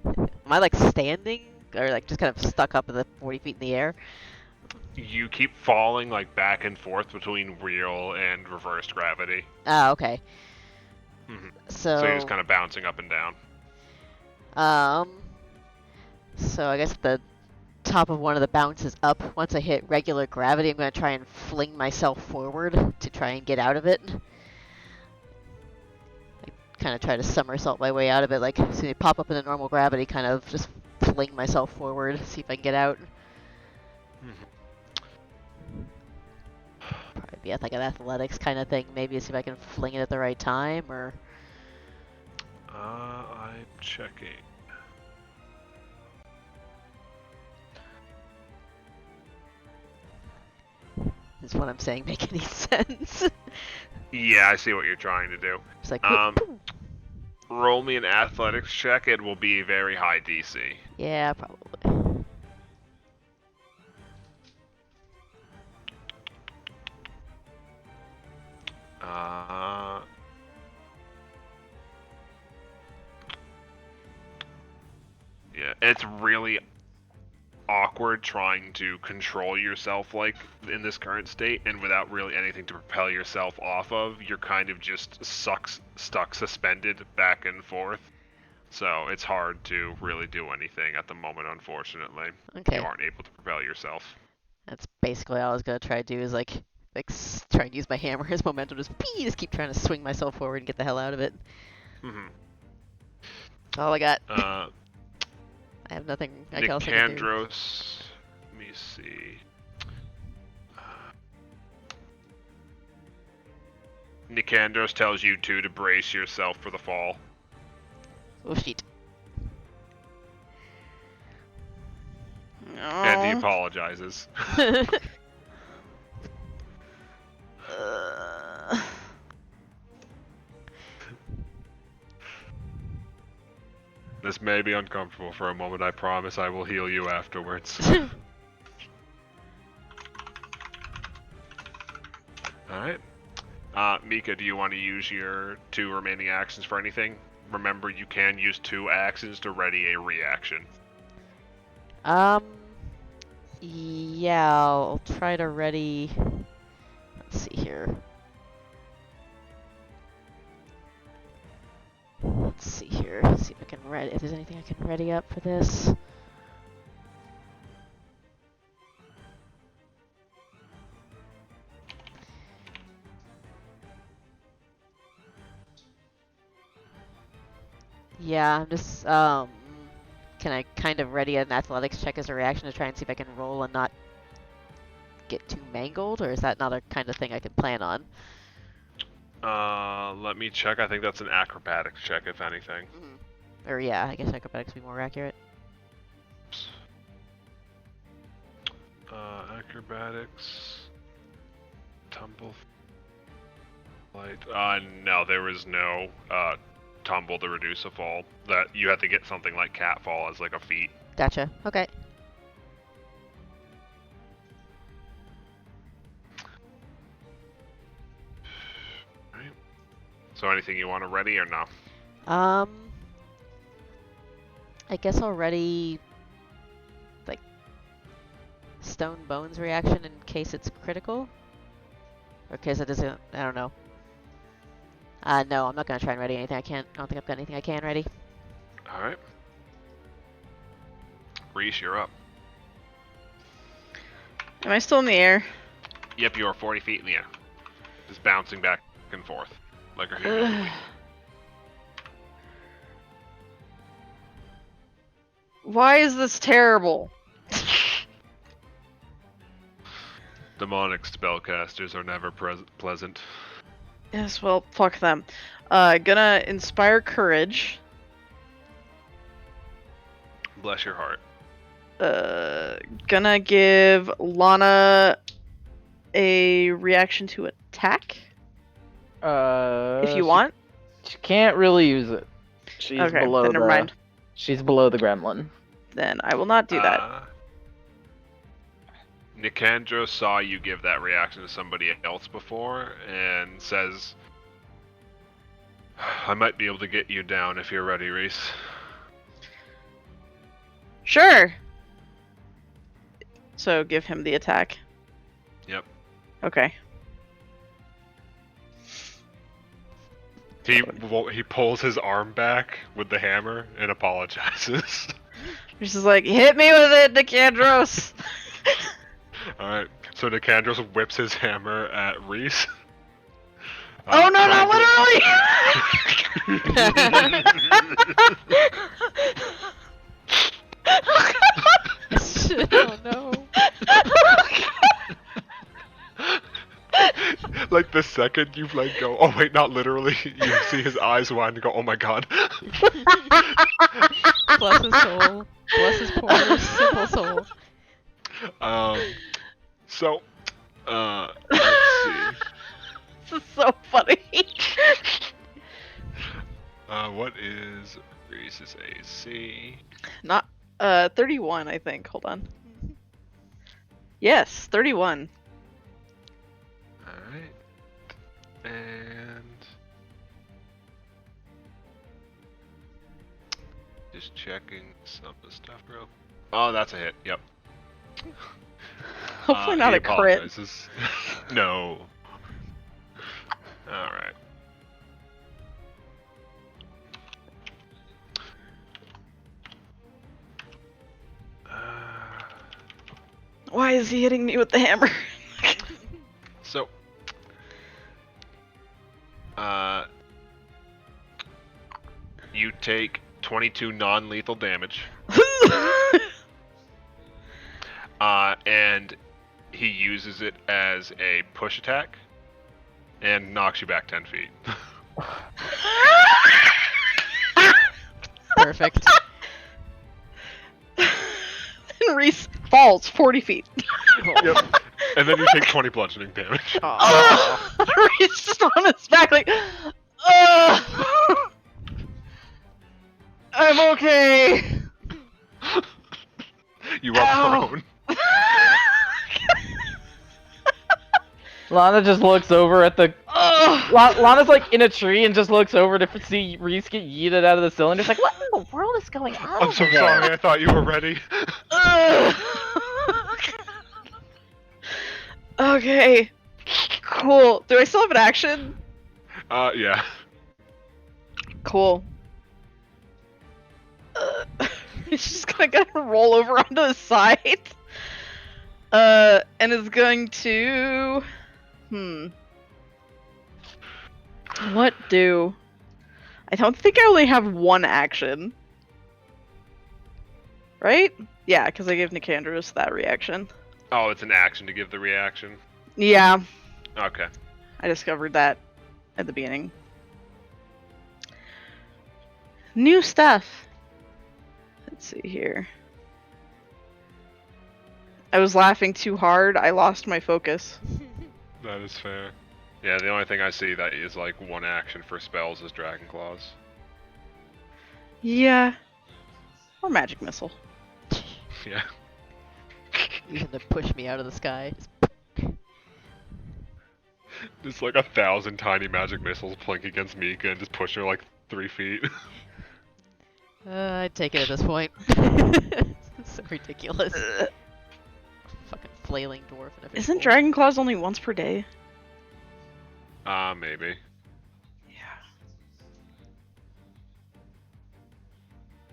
Am I like standing? Or like just kind of stuck up in the 40 feet in the air? You keep falling like back and forth between real and reversed gravity. Ah, okay. So you're just kind of bouncing up and down. So I guess the top of one of the bounces up. Once I hit regular gravity, I'm going to try and fling myself forward to try and get out of it. Like kind of try to somersault my way out of it, like see me pop up in a normal gravity, kind of just fling myself forward, see if I can get out. Probably be like an athletics kind of thing, maybe see if I can fling it at the right time, or... I'm checking. Is what I'm saying make any sense? Yeah, I see what you're trying to do. It's like, Roll me an athletics check. It will be a very high DC. yeah, probably. Yeah, it's really awkward trying to control yourself like in this current state, and without really anything to propel yourself off of, you're kind of just stuck suspended back and forth. So it's hard to really do anything at the moment, unfortunately. Okay. You aren't able to propel yourself. That's basically all I was gonna try to do is like try and use my hammer as momentum, just keep trying to swing myself forward and get the hell out of it. Mm-hmm. That's all I got. I have nothing else I can do. Nicandros, let me see. Nicandros tells you two to brace yourself for the fall. Oh shit. And he apologizes. This may be uncomfortable for a moment. I promise I will heal you afterwards. Alright. Mika, do you want to use your 2 remaining actions for anything? Remember, you can use 2 actions to ready a reaction. Yeah, I'll try to ready... Let's see here. See if I can ready, if there's anything I can ready up for this. Yeah, I'm just, can I kind of ready an athletics check as a reaction to try and see if I can roll and not get too mangled, or is that not a kind of thing I can plan on? Let me check. I think that's an acrobatics check, if anything. Or yeah, I guess acrobatics would be more accurate. Acrobatics. Tumble. Flight. No, there was no, tumble to reduce a fall. That you had to get something like catfall as like a feat. Gotcha. Okay. Right. So anything you want to ready or no? I guess I'll ready like stone bones reaction in case it's critical. Or in case it isn't, I don't know. No, I'm not gonna try and ready anything. I don't think I've got anything I can ready. Alright. Reese, you're up. Am I still in the air? Yep, you are 40 feet in the air. Just bouncing back and forth. Like a human movie. Why is this terrible? Demonic spellcasters are never pleasant. Yes, well, fuck them. Gonna inspire courage. Bless your heart. Gonna give Lana a reaction to attack. If you want. She can't really use it. She's Okay, below then never mind. She's below the gremlin. Then I will not do that. Nicandro saw you give that reaction to somebody else before and says, I might be able to get you down if you're ready, Reese. Sure. So give him the attack. Yep. Okay. He pulls his arm back with the hammer and apologizes. He's just like, hit me with it, Nicandros! Alright, so Nicandros whips his hammer at Reese. Oh no, not literally! Oh no. Like the second you like go, oh wait, not literally. You see his eyes widen and go, oh my god. Bless his soul. Bless his poor simple soul. So, let's see. This is so funny. What is Reese's AC? Not 31, I think. Hold on. Yes, 31. Alright. And just checking some of the stuff real. Oh, that's a hit. Yep. Hopefully not he a crit. apologizes. No. Alright. Why is he hitting me with the hammer? So, you take 22 non-lethal damage, and he uses it as a push attack, and knocks you back 10 feet. Perfect. And Reese falls 40 feet. Yep. And then you take 20 bludgeoning damage. Reese just on his back like, "Ugh." I'm okay. You are Ow. prone. Lana just looks over at the. Ugh. Lana's like in a tree and just looks over to see Reese get yeeted out of the cylinder. It's like, what in the world is going on? I'm so over there? sorry, I thought you were ready. Ugh. Okay. Cool. Do I still have an action? Yeah. Cool. He's just gonna roll over onto the side. And is going to... What do? I don't think I only have one action. Right? Yeah, because I gave Nicandrous that reaction. Oh, it's an action to give the reaction? Yeah, Okay. I discovered that at the beginning. New stuff. Let's see here. I was laughing too hard. I lost my focus. That is fair. Yeah, the only thing I see that is like one action for spells is Dragon Claws. Yeah. Or magic missile. Yeah. Using to push me out of the sky. Just like 1,000 tiny magic missiles plink against Mika and just push her like 3 feet. I'd take it at this point. It's so ridiculous. Fucking flailing dwarf and a Isn't fishbowl. Dragon Claws only once per day? Maybe. Yeah.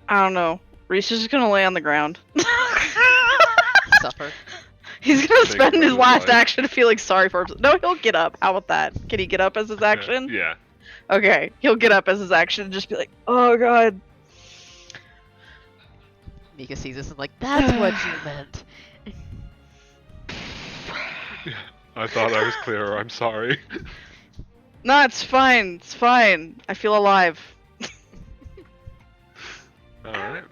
I don't know. Reese is just gonna lay on the ground. Suffer. He's gonna Take spend for his his last life. action feeling sorry for himself. No, he'll get up. How about that? Can he get up as his action? Yeah. Okay, he'll get up as his action and just be like, oh god. Mika sees this and like, that's what you meant. I thought I was clearer, I'm sorry. No, it's fine. It's fine. I feel alive. Alright.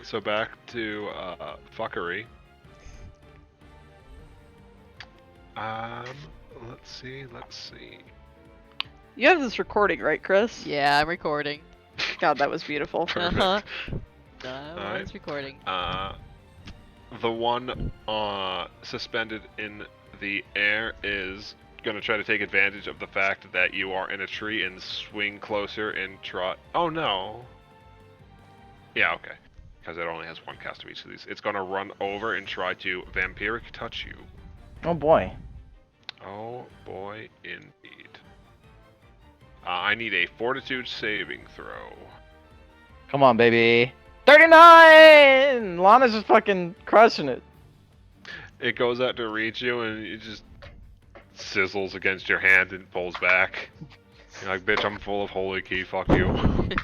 So back to, fuckery. Let's see. You have this recording, right, Chris? Yeah, I'm recording. God, that was beautiful. Perfect. Uh-huh. Alright. It's recording. The one, suspended in the air is gonna try to take advantage of the fact that you are in a tree and swing closer and trot. Oh no. Yeah, okay. Because it only has one cast of each of these. It's gonna run over and try to vampiric touch you. Oh boy. Oh boy, indeed. I need a fortitude saving throw. Come on, baby. 39! Lana's just fucking crushing it. It goes out to reach you and it just sizzles against your hand and pulls back. You're like, bitch, I'm full of holy key, fuck you.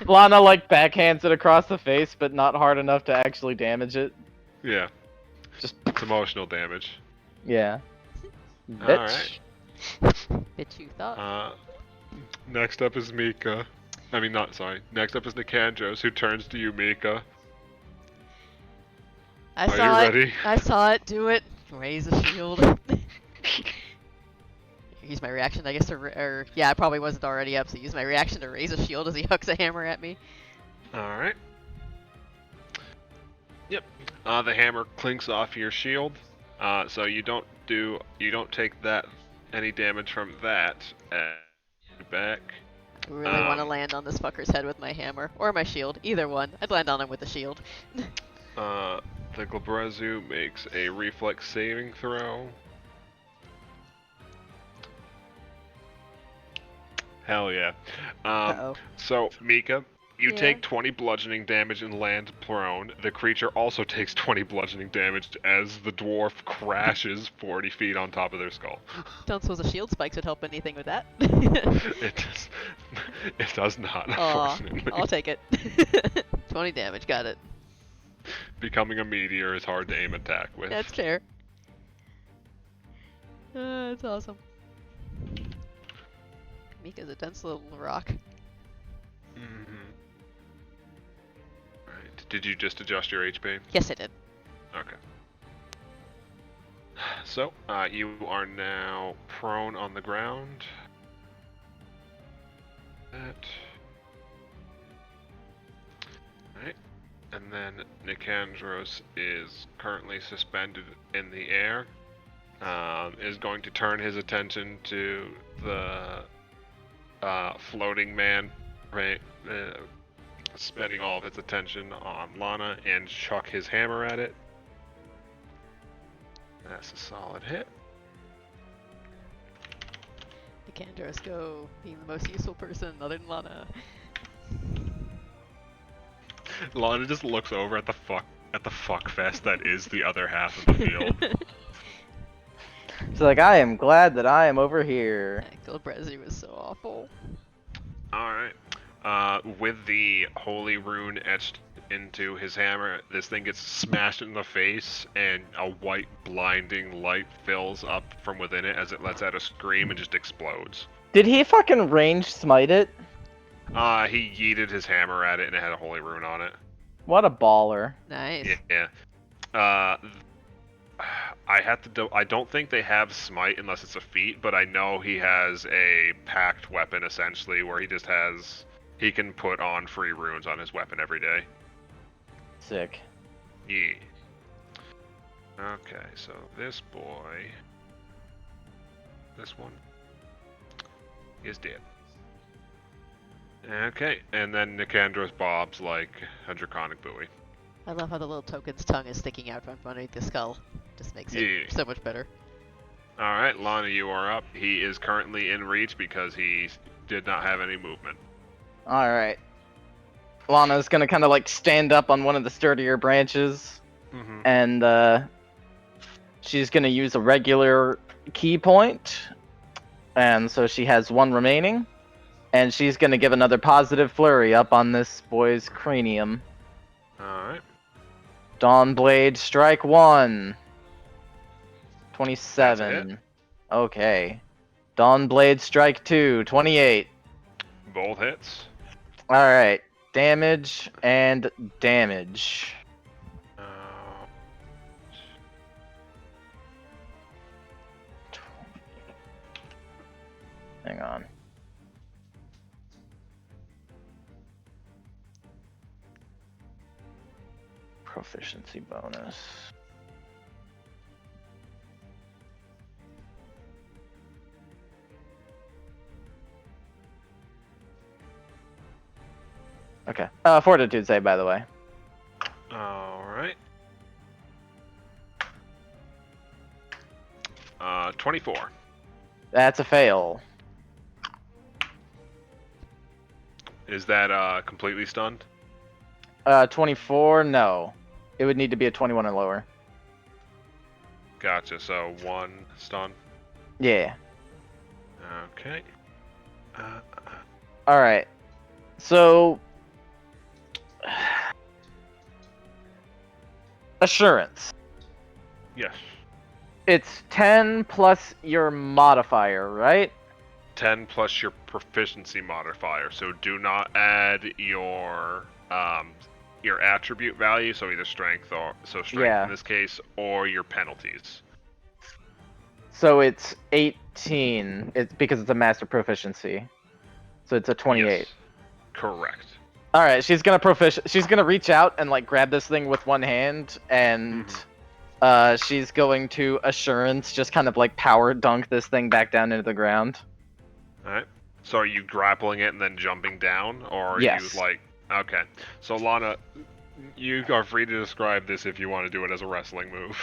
Lana like backhands it across the face, but not hard enough to actually damage it. Yeah, Just it's emotional damage. yeah. Alright. Bitch. Bitch, you thought. Next up is Mika. I mean, not, sorry. Next up is Nicandros, who turns to you, Mika. I Are you saw it. ready? I saw it. Do it. Raise a shield. Use my reaction, I guess, or yeah, I probably wasn't already up, so use my reaction to raise a shield as he hucks a hammer at me. Alright. Yep. The hammer clinks off your shield. So you don't take any damage from that. Back. I really want to land on this fucker's head with my hammer or my shield, either one. I'd land on him with the shield. The Glabrezu makes a reflex saving throw. Hell yeah. Uh-oh. So Mika, you Yeah. take 20 bludgeoning damage and land prone. The creature also takes 20 bludgeoning damage as the dwarf crashes 40 feet on top of their skull. Don't suppose the shield spikes would help anything with that. It does not, Aw, unfortunately. I'll take it. 20 damage, got it. Becoming a meteor is hard to aim attack with. That's fair. That's awesome. Mika's a dense little rock. Right. Did you just adjust your HP? Yes, I did. Okay. So, you are now prone on the ground. That. Right. And then Nicandros is currently suspended in the air. Is going to turn his attention to the floating man, right? Spending all of its attention on Lana and chuck his hammer at it. That's a solid hit. Nicandros, go. Being the most useful person other than Lana. Lana just looks over at the fuck fest that is the other half of the field. She's like, I am glad that I am over here. Glabrezu was so awful. Alright. With the holy rune etched into his hammer, this thing gets smashed in the face, and a white blinding light fills up from within it as it lets out a scream and just explodes. Did he fucking range smite it? He yeeted his hammer at it and it had a holy rune on it. What a baller. Nice. Yeah. I don't think they have smite unless it's a feat, but I know he has a packed weapon essentially where he can put on free runes on his weapon every day. Sick. Yeah. Okay, so this one is dead. Okay, and then Nicandros bobs like a draconic buoy. I love how the little token's tongue is sticking out from underneath the skull. Just makes it Yeah. so much better. Alright, Lana, you are up. He is currently in reach because he did not have any movement. Alright. Lana's gonna kind of like stand up on one of the sturdier branches, and she's gonna use a regular key point, and so she has one remaining, and she's gonna give another positive flurry up on this boy's cranium. Alright. Dawnblade strike 1. 27. That's Okay. Dawnblade strike 2. 28. Both hits. Alright. Damage and damage. Hang on. Proficiency bonus. Okay. Fortitude save, by the way. Alright. 24. That's a fail. Is that completely stunned? 24, no. It would need to be a 21 or lower. Gotcha, so 1 stun. Yeah. Okay. All right. So, assurance. Yes. It's 10 plus your modifier, right? 10 plus your proficiency modifier. So do not add your attribute value, so either strength or strength Yeah. in this case, or your penalties. So it's 18. It's because it's a master proficiency. So it's a 28. Yes. Correct. All right, she's gonna reach out and like grab this thing with one hand, and she's going to assurance just kind of like power dunk this thing back down into the ground. All right. So are you grappling it and then jumping down, or are Yes. you like? Okay. So Lana, you are free to describe this if you want to do it as a wrestling move.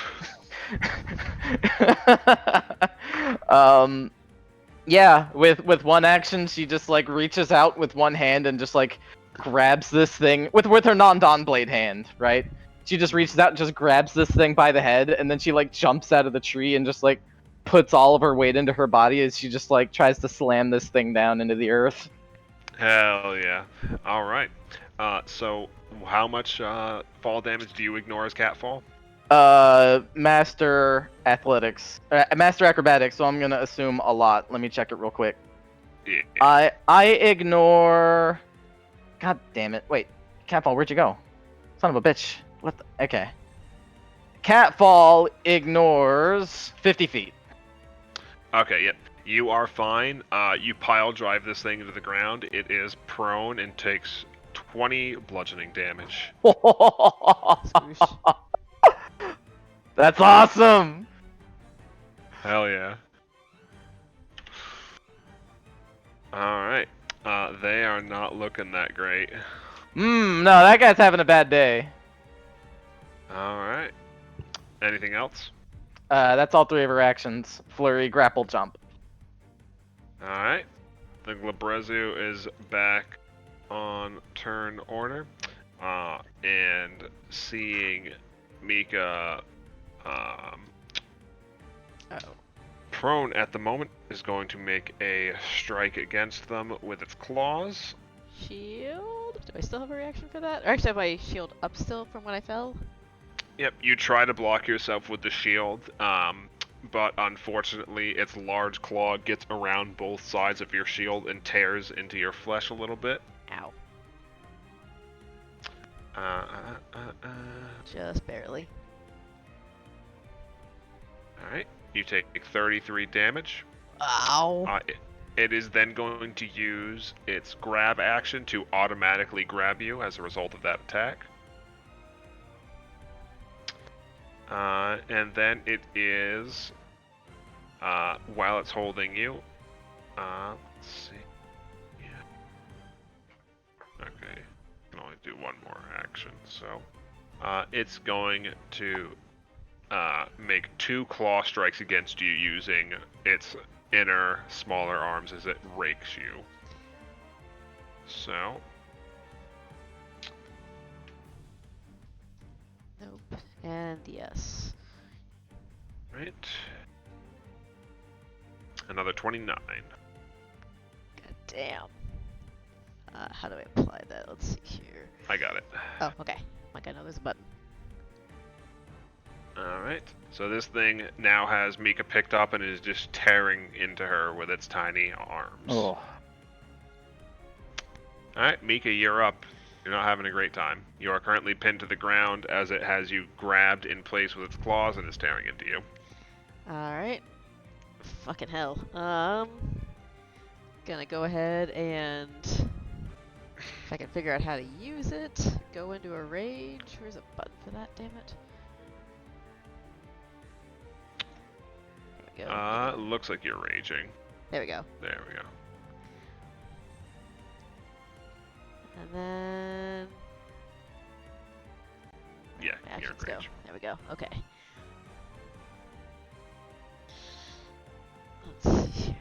Yeah, with one action, she just like reaches out with one hand and just like grabs this thing with her non-dawn blade hand, right? She just reaches out and just grabs this thing by the head, and then she like jumps out of the tree and just like puts all of her weight into her body as she just like tries to slam this thing down into the earth. Hell yeah. All right. So how much fall damage do you ignore as catfall? Master master acrobatics. So I'm gonna assume a lot. Let me check it real quick. Yeah. I ignore. God damn it! Wait, Catfall, where'd you go? Son of a bitch. What? Okay. Catfall ignores 50 feet. Okay, yep. You are fine. You pile drive this thing into the ground. It is prone and takes 20 bludgeoning damage. Scrooge. That's awesome. Hell yeah. Alright. They are not looking that great. No, that guy's having a bad day. Alright. Anything else? That's all three of her actions. Flurry, grapple, jump. Alright. The Glabrezu is back on turn order. And seeing Mika Oh. prone at the moment is going to make a strike against them with its claws. Shield? Do I still have a reaction for that? Or actually, have my shield up still from when I fell? Yep, you try to block yourself with the shield, but unfortunately its large claw gets around both sides of your shield and tears into your flesh a little bit. Ow. Alright, Just barely. you take 33 damage. Ow. It is then going to use its grab action to automatically grab you as a result of that attack. And then it is, while it's holding you, let's see. Yeah. Okay, can only do one more action, so it's going to make 2 claw strikes against you using its inner smaller arms as it rakes you. So Nope. And yes. right, another 29. God damn. How do I apply that? Let's see here. I got it. Oh, okay. Like I know there's a button. Alright, so this thing now has Mika picked up and is just tearing into her with its tiny arms. Oh. Alright, Mika, you're up. You're not having a great time. You are currently pinned to the ground as it has you grabbed in place with its claws and is tearing into you. Alright. Fucking hell. Gonna go ahead and, if I can figure out how to use it, go into a rage. Where's a button for that, damn it? There we go. Looks like you're raging. There we go. There we go. And then... Yeah, my you're actions go. rage. There we go. Okay. Let's see here.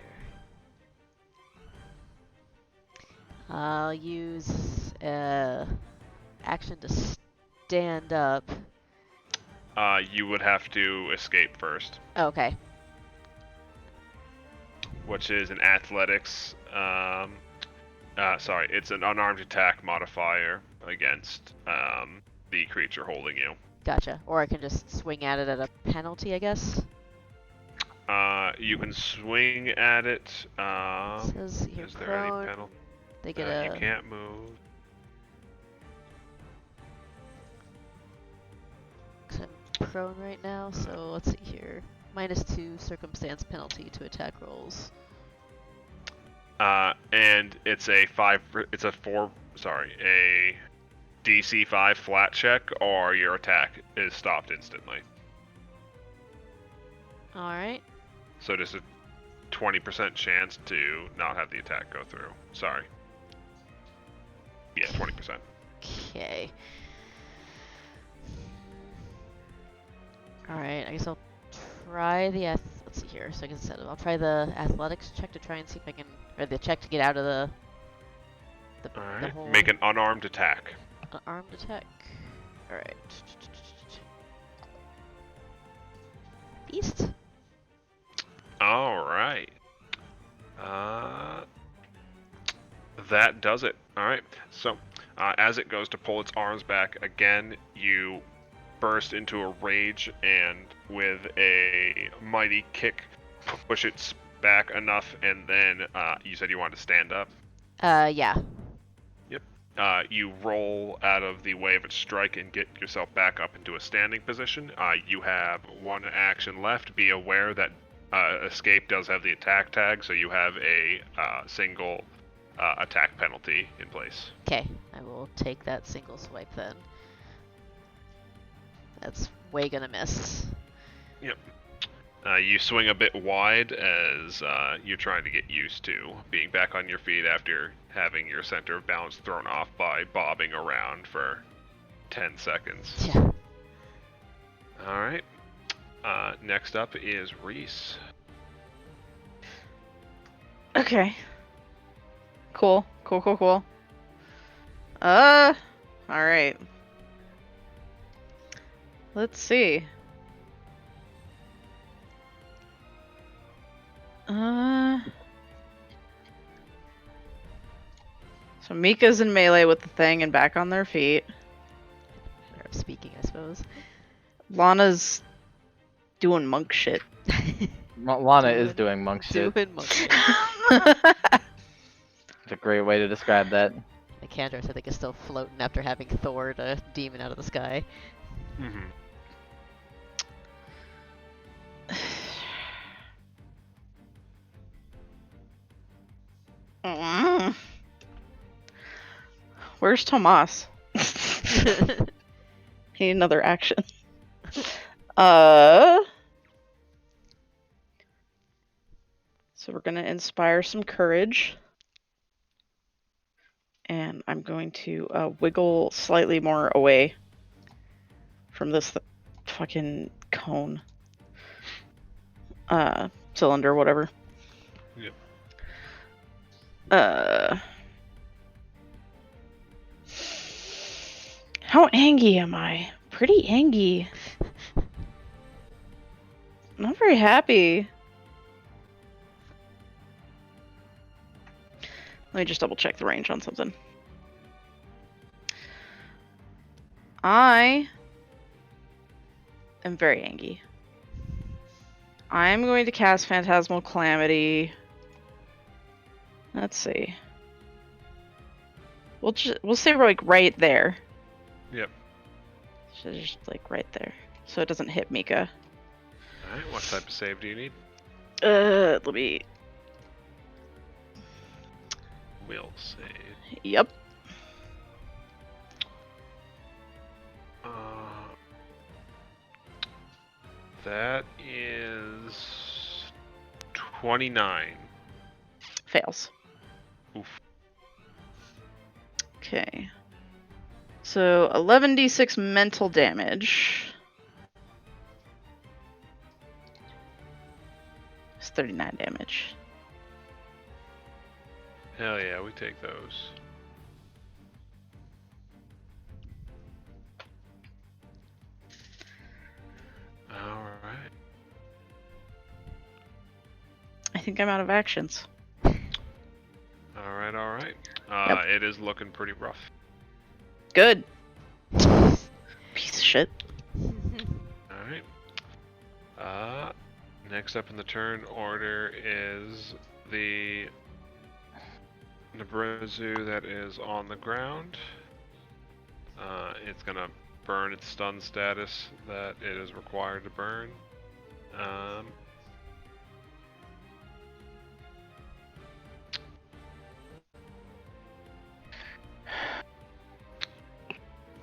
I'll use action to stand up. You would have to escape first, Okay. which is an athletics Sorry, it's an unarmed attack modifier against the creature holding you. Gotcha. Or I can just swing at it at a penalty, I guess. You can swing at it. It says you're Is there any prone. penalty? They get You a. can't move. 'Cause I'm prone right now, so let's see here. -2 circumstance penalty to attack rolls. And it's a a DC 5 flat check, or your attack is stopped instantly. Alright. So just a 20% chance to not have the attack go through. Sorry. Yeah, 20%. Okay. Alright, I guess I'll try the let's see here. So I guess I'll try the athletics check to try and see if I can, or the check to get out of the Alright. whole Make an unarmed attack. armed attack. Alright. Beast? Alright. That does it. Alright. So, as it goes to pull its arms back again, you burst into a rage and with a mighty kick push its back enough, and then you said you wanted to stand up. Yeah. You roll out of the way of its strike and get yourself back up into a standing position. You have one action left. Be aware that escape does have the attack tag, so you have a single attack penalty in place. Okay, I will take that single swipe then. That's way gonna miss. Yep. You swing a bit wide as you're trying to get used to being back on your feet after having your center of balance thrown off by bobbing around for 10 seconds. Yeah. Alright. Next up is Reese. Okay. Cool. Alright. Let's see. So Mika's in melee with the thing and back on their feet. Matter of speaking, I suppose. Lana's doing monk shit. Lana is doing monk shit. Doing monk shit. It's a great way to describe that. Nikandros, I think, is still floating after having Thor, a demon, out of the sky. Mm-hmm. Where's Tomas? Need another action. So we're gonna inspire some courage. And I'm going to wiggle slightly more away from this fucking cone. Cylinder, whatever. Yep. How angry am I? Pretty angry. Not very happy. Let me just double check the range on something. I am very angry. I'm going to cast Phantasmal Calamity. Let's see. We'll say like right there. Yep. So just like right there, so it doesn't hit Mika. Alright, what type of save do you need? Let me. Will save. Yep. That is 29. Fails. Oof. Okay. So 11d6 mental damage. It's 39 damage. Hell yeah, we take those. Alright. I think I'm out of actions. Alright. It is looking pretty rough. Good. Piece of shit. Alright. Next up in the turn order is the Nebrazu that is on the ground. It's gonna burn its stun status that it is required to burn.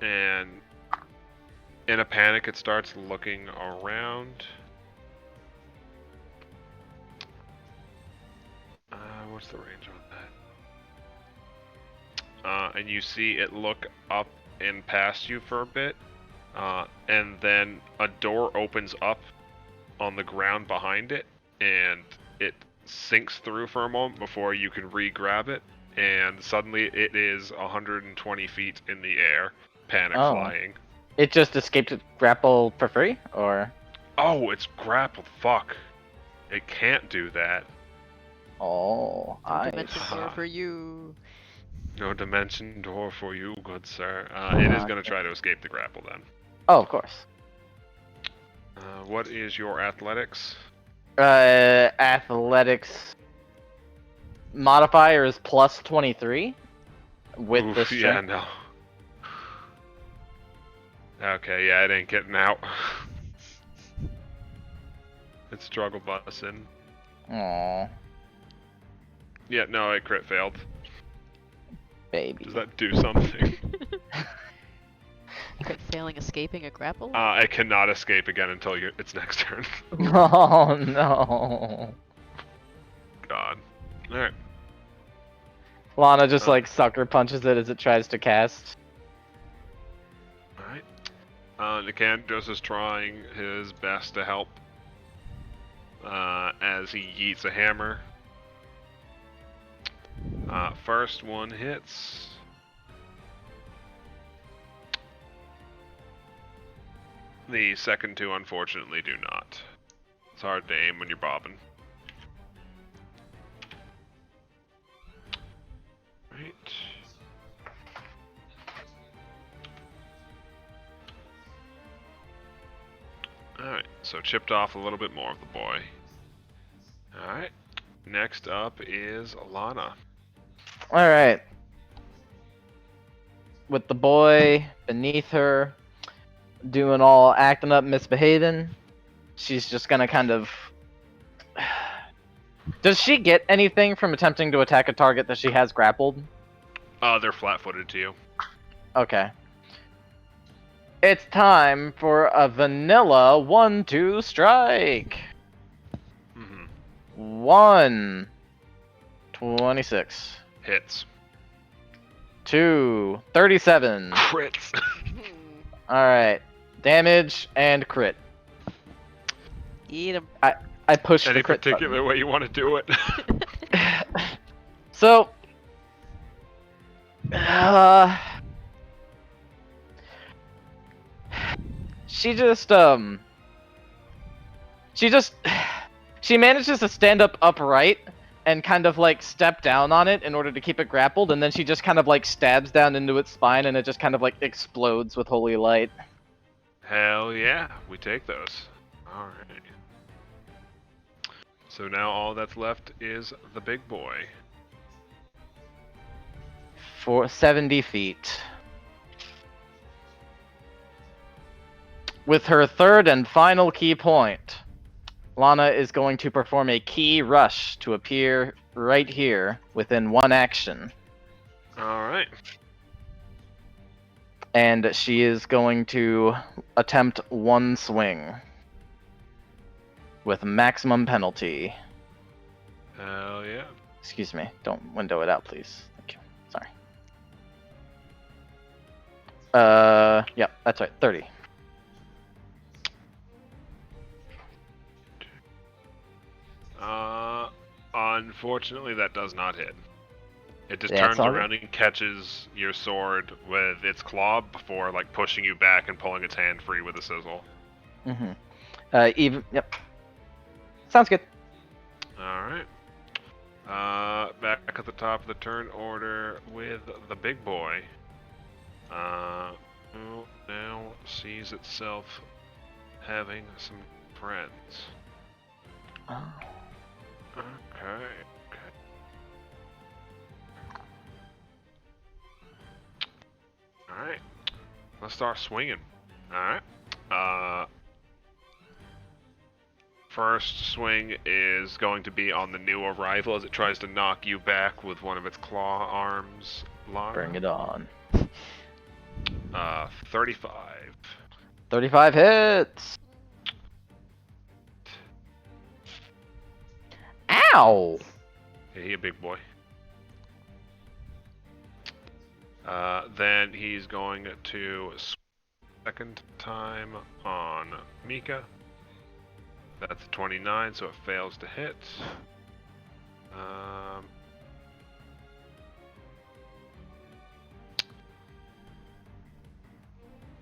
And in a panic, it starts looking around. What's the range on that? And you see it look up and past you for a bit, and then a door opens up on the ground behind it, and it sinks through for a moment before you can re-grab it, and suddenly it is 120 feet in the air, panic flying. It just escaped grapple for free, or? Oh, it's grappled. Fuck. It can't do that. Oh, No dimension door Ah. for you. No dimension door for you, good sir. It is going to try to escape the grapple then. Oh, of course. What is your athletics? Athletics modifier is plus 23 with Oof, the strength. yeah, no. Okay, yeah, it ain't getting out. It's struggle busing. Aww, Yeah, no, it crit failed. baby. Does that do something? Crit failing escaping a grapple? It cannot escape again until its next turn. Oh no. God. Alright. Lana just like sucker punches it as it tries to cast. Alright. Nicanthus is trying his best to help as he yeets a hammer. First one hits. The second two, unfortunately, do not. It's hard to aim when you're bobbing. Right. Alright, so chipped off a little bit more of the boy. Alright, next up is Lana. Alright. With the boy beneath her, doing all acting up, misbehaving, she's just gonna kind of... Does she get anything from attempting to attack a target that she has grappled? They're flat-footed to you. Okay. It's time for a vanilla 1-2 strike. Mm-hmm. 1. 26. Hits. 2. 37. Crits. Alright. Damage and crit. Eat him. I pushed Any the crit particular way you want to do it? So... She manages to stand up upright and kind of like step down on it in order to keep it grappled, and then she just kind of like stabs down into its spine and it just kind of like explodes with holy light. Hell yeah, we take those. Alright. So now all that's left is the big boy. For 70 feet. With her third and final key point, Lana is going to perform a key rush to appear right here within one action. Alright. And she is going to attempt one swing. With maximum penalty. Hell yeah. Excuse me, don't window it out, please. Thank you. Sorry. Yep, that's right, 30. Unfortunately, that does not hit. It just Yeah, it's turns all around and catches your sword with its claw before, like, pushing you back and pulling its hand free with a sizzle. Yep. Sounds good. Alright. Back at the top of the turn order with the big boy. Who now sees itself having some friends. Oh. Okay. Alright. Let's start swinging. Alright. First swing is going to be on the new arrival as it tries to knock you back with one of its claw arms. Lana. Bring it on. 35. 35 hits. Ow! Yeah, he a big boy. Then he's going to second time on Mika. That's a 29, so it fails to hit.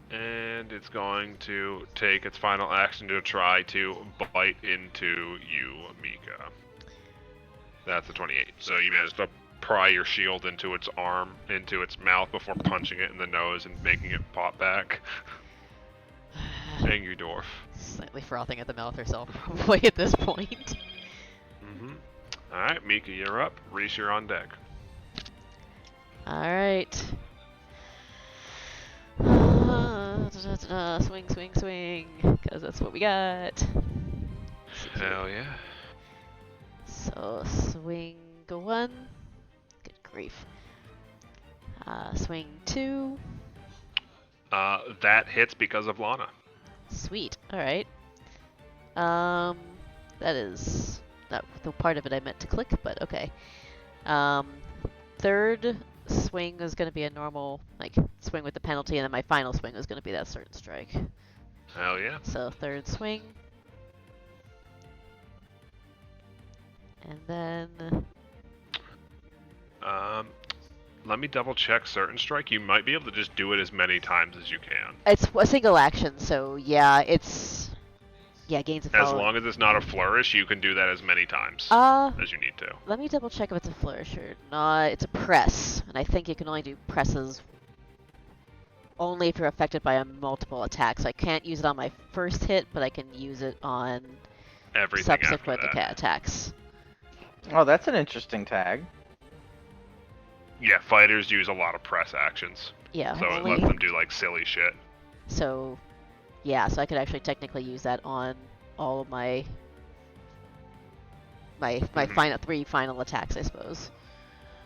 And it's going to take its final action to try to bite into you, Mika. That's a 28. So you managed to pry your shield into its arm, into its mouth before punching it in the nose and making it pop back. Angry dwarf. Slightly frothing at the mouth herself, probably at this point. Alright, Mika, you're up. Reese, you're on deck. Alright. Swing, swing, swing. Because that's what we got. Hell yeah. So, swing 1. Good grief. Swing 2. That hits because of Lana. Sweet. Alright. That is not the part of it I meant to click, but okay. Third swing is going to be a normal, like, swing with the penalty, and then my final swing is going to be that certain strike. Hell yeah. So, third swing. And then... Let me double check certain strike. You might be able to just do it as many times as you can. It's a single action, so yeah, it's... Yeah, gains a As follow. long as it's not a flourish, you can do that as many times as you need to. Let me double check if it's a flourish or not. It's a press, and I think you can only do presses only if you're affected by a multiple attack. So I can't use it on my first hit, but I can use it on Everything after subsequent that. attacks. Oh, that's an interesting tag. Yeah, fighters use a lot of press actions, Yeah, so it only... lets them do like silly shit. So, yeah, so I could actually technically use that on all of my final 3 final attacks, I suppose.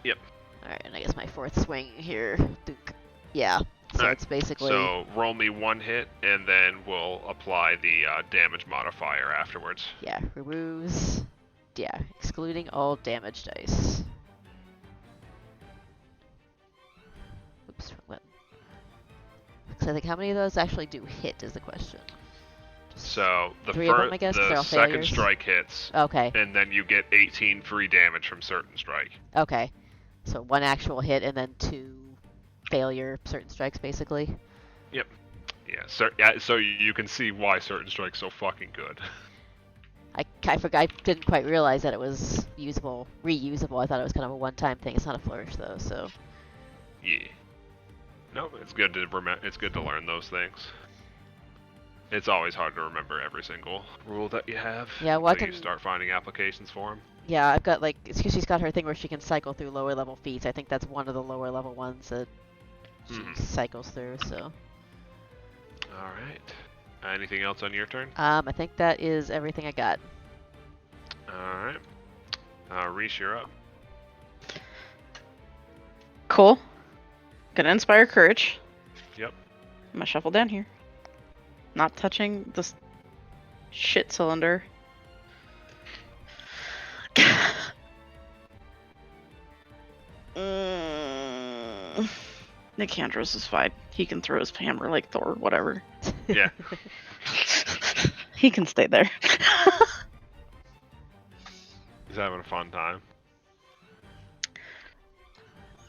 Yep. Alright, and I guess my fourth swing here. Dunk. Yeah, so Alright, it's basically... So roll me 1 hit, and then we'll apply the damage modifier afterwards. Yeah, removes... Yeah, excluding all damage dice. Oops, what? So I think how many of those actually do hit is the question. So the 3 of them, I guess, 'cause they're all the second failures? strike hits, Okay, and then you get 18 free damage from certain strike. okay. So 1 actual hit and then 2 failure certain strikes, basically. Yeah, so you can see why certain strike's so fucking good. I forgot. I didn't quite realize that it was reusable. I thought it was kind of a one-time thing. It's not a flourish though, so. Yeah. No, it's good to It's good to learn those things. It's always hard to remember every single rule that you have. Yeah, well, until you start finding applications for them. Yeah, I've got like she's got her thing where she can cycle through lower level feats. I think that's one of the lower level ones that she cycles through. So. All right. Anything else on your turn? I think that is everything I got. All right. Reese, you're up. Cool. Gonna inspire courage. Yep. I'm gonna shuffle down here. Not touching this shit cylinder. Nicandros is fine. He can throw his hammer like Thor, whatever. Yeah. He can stay there. He's having a fun time.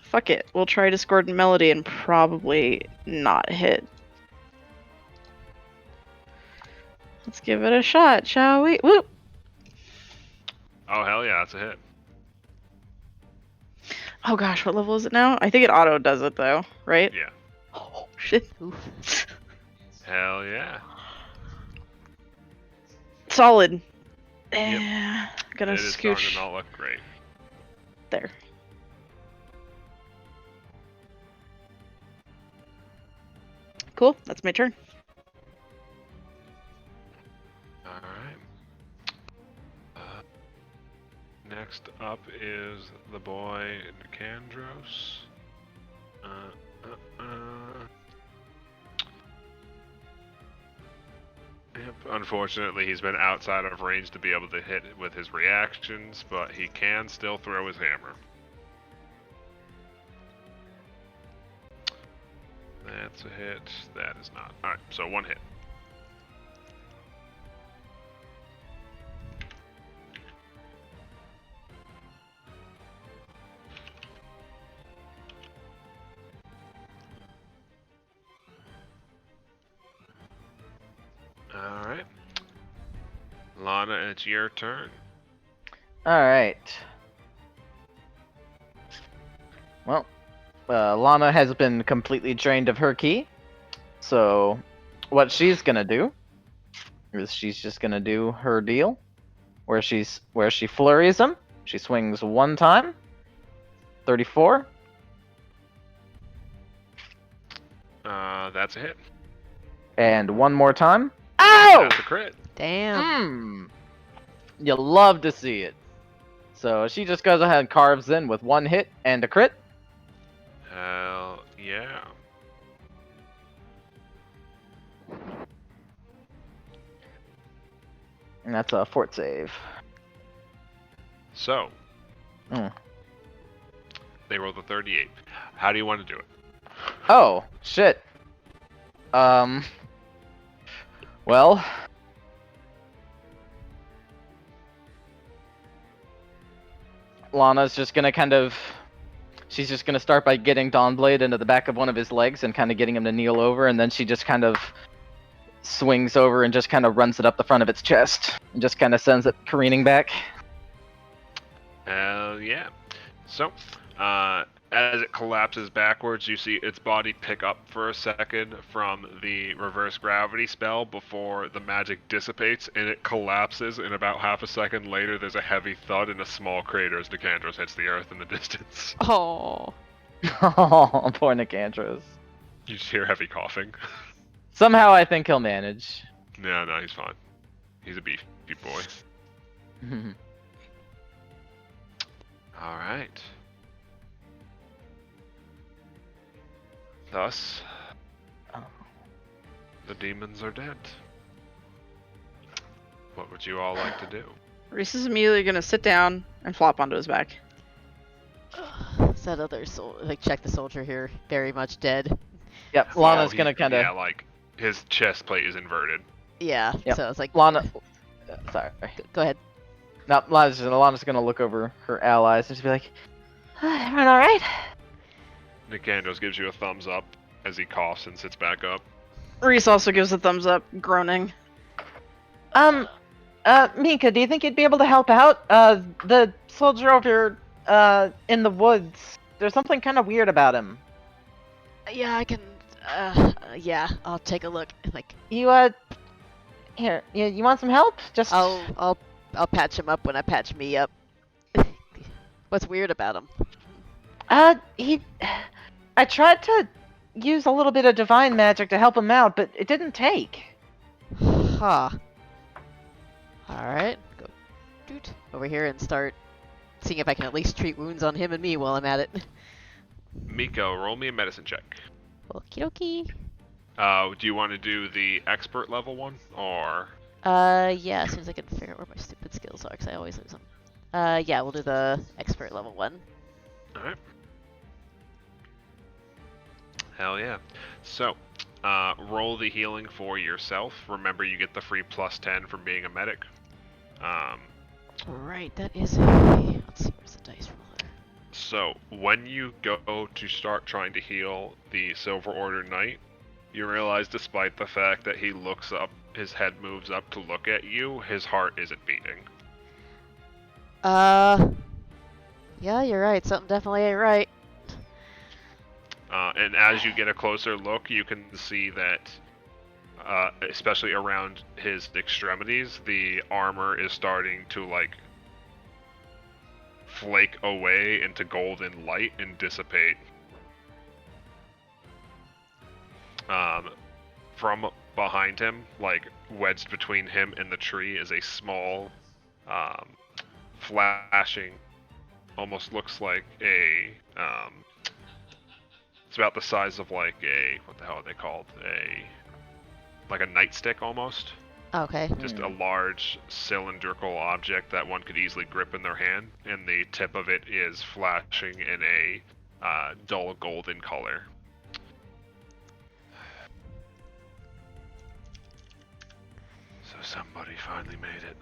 Fuck it. We'll try Discordant Melody and probably not hit. Let's give it a shot, shall we? Whoop! Oh, hell yeah, that's a hit. Oh gosh, what level is it now? I think it auto does it though, right? Yeah. Oh shit. Oof. Hell yeah. Solid. Yep. Gonna It is starting to scooch not look great. there. Cool, that's my turn. Alright. Next up is the boy Nicandros. Yep, unfortunately he's been outside of range to be able to hit with his reactions, but he can still throw his hammer. That's a hit. That is not. Alright, so one hit. Alright. Lana, it's your turn. Alright. Well, Lana has been completely drained of her key. So, what she's gonna do is she's just gonna do her deal, where she flurries him. She swings one time. 34. That's a hit. And one more time. Ow! That's a crit. Damn. You love to see it. So she just goes ahead and carves in with one hit and a crit. Hell yeah. And that's a fort save. So, Mm. they rolled a 38. How do you want to do it? Oh, shit. Well, Lana's just gonna she's just gonna start by getting Dawnblade into the back of one of his legs and kind of getting him to kneel over, and then she just kind of swings over and just kind of runs it up the front of its chest and just kind of sends it careening back. Hell yeah. So, as it collapses backwards, you see its body pick up for a second from the reverse gravity spell before the magic dissipates, and it collapses, and about half a second later there's a heavy thud and a small crater as Nicandros hits the earth in the distance. Oh. Oh, poor Nicandros. You just hear heavy coughing. Somehow I think he'll manage. No, he's fine. He's a beefy boy. Alright. Thus, the demons are dead. What would you all like to do? Reese is immediately gonna sit down and flop onto his back. Is that other check the soldier here? Very much dead. Yep, Well, Lana's gonna kind of. Yeah, like, his chest plate is inverted. Yeah. Yep. So it's like Lana. Sorry. Go ahead. No, Lana's gonna look over her allies and just be like, everyone alright? Nicandos gives you a thumbs up as he coughs and sits back up. Reese also gives a thumbs up, groaning. Mika, do you think you'd be able to help out? The soldier over in the woods. There's something kind of weird about him. Yeah, I can. Yeah, I'll take a look. Like, You, here, you want some help? Just. I'll patch him up when I patch me up. What's weird about him? I tried to use a little bit of divine magic to help him out, but it didn't take. Huh. Alright, go doot over here and start seeing if I can at least treat wounds on him and me while I'm at it. Miko, roll me a medicine check. Okie dokie. Do you want to do the expert level one, or? Yeah, as soon as I can figure out where my stupid skills are, because I always lose them. Yeah, we'll do the expert level one. Alright. Hell yeah. So, roll the healing for yourself. Remember, you get the free +10 from being a medic. Right, that is a... Let's see, where's the dice roller? So, when you go to start trying to heal the Silver Order Knight, you realize despite the fact that he looks up, his head moves up to look at you, his heart isn't beating. Yeah, you're right. Something definitely ain't right. And as you get a closer look, you can see that, especially around his extremities, the armor is starting to like flake away into golden light and dissipate. From behind him, like wedged between him and the tree, is a small, flashing, almost looks like a, it's about the size of like a, what the hell are they called? Like a nightstick almost. Okay. Just a large cylindrical object that one could easily grip in their hand, and the tip of it is flashing in a dull golden color. So somebody finally made it.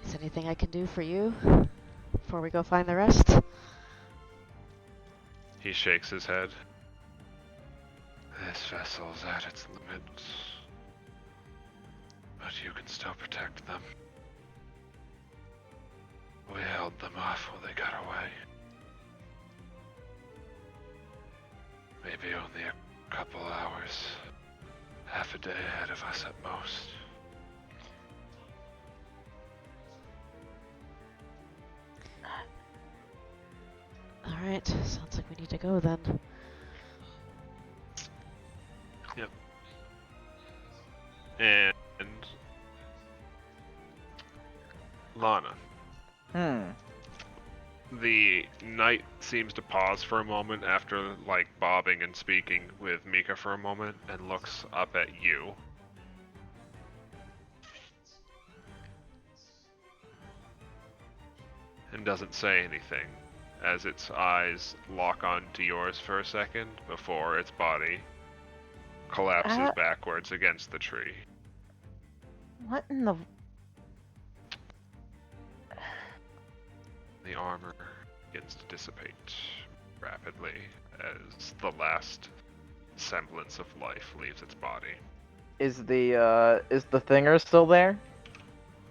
Is anything I can do for you before we go find the rest? He shakes his head. This vessel's at its limits, but you can still protect them. We held them off while they got away. Maybe only a couple hours. Half a day ahead of us at most. Alright, sounds like we need to go then. Yep. And Lana. The knight seems to pause for a moment after, like, bobbing and speaking with Mika for a moment, and looks up at you. And doesn't say anything, as its eyes lock onto yours for a second before its body collapses backwards against the tree. What in the... The armor begins to dissipate rapidly as the last semblance of life leaves its body. Is the thinger still there?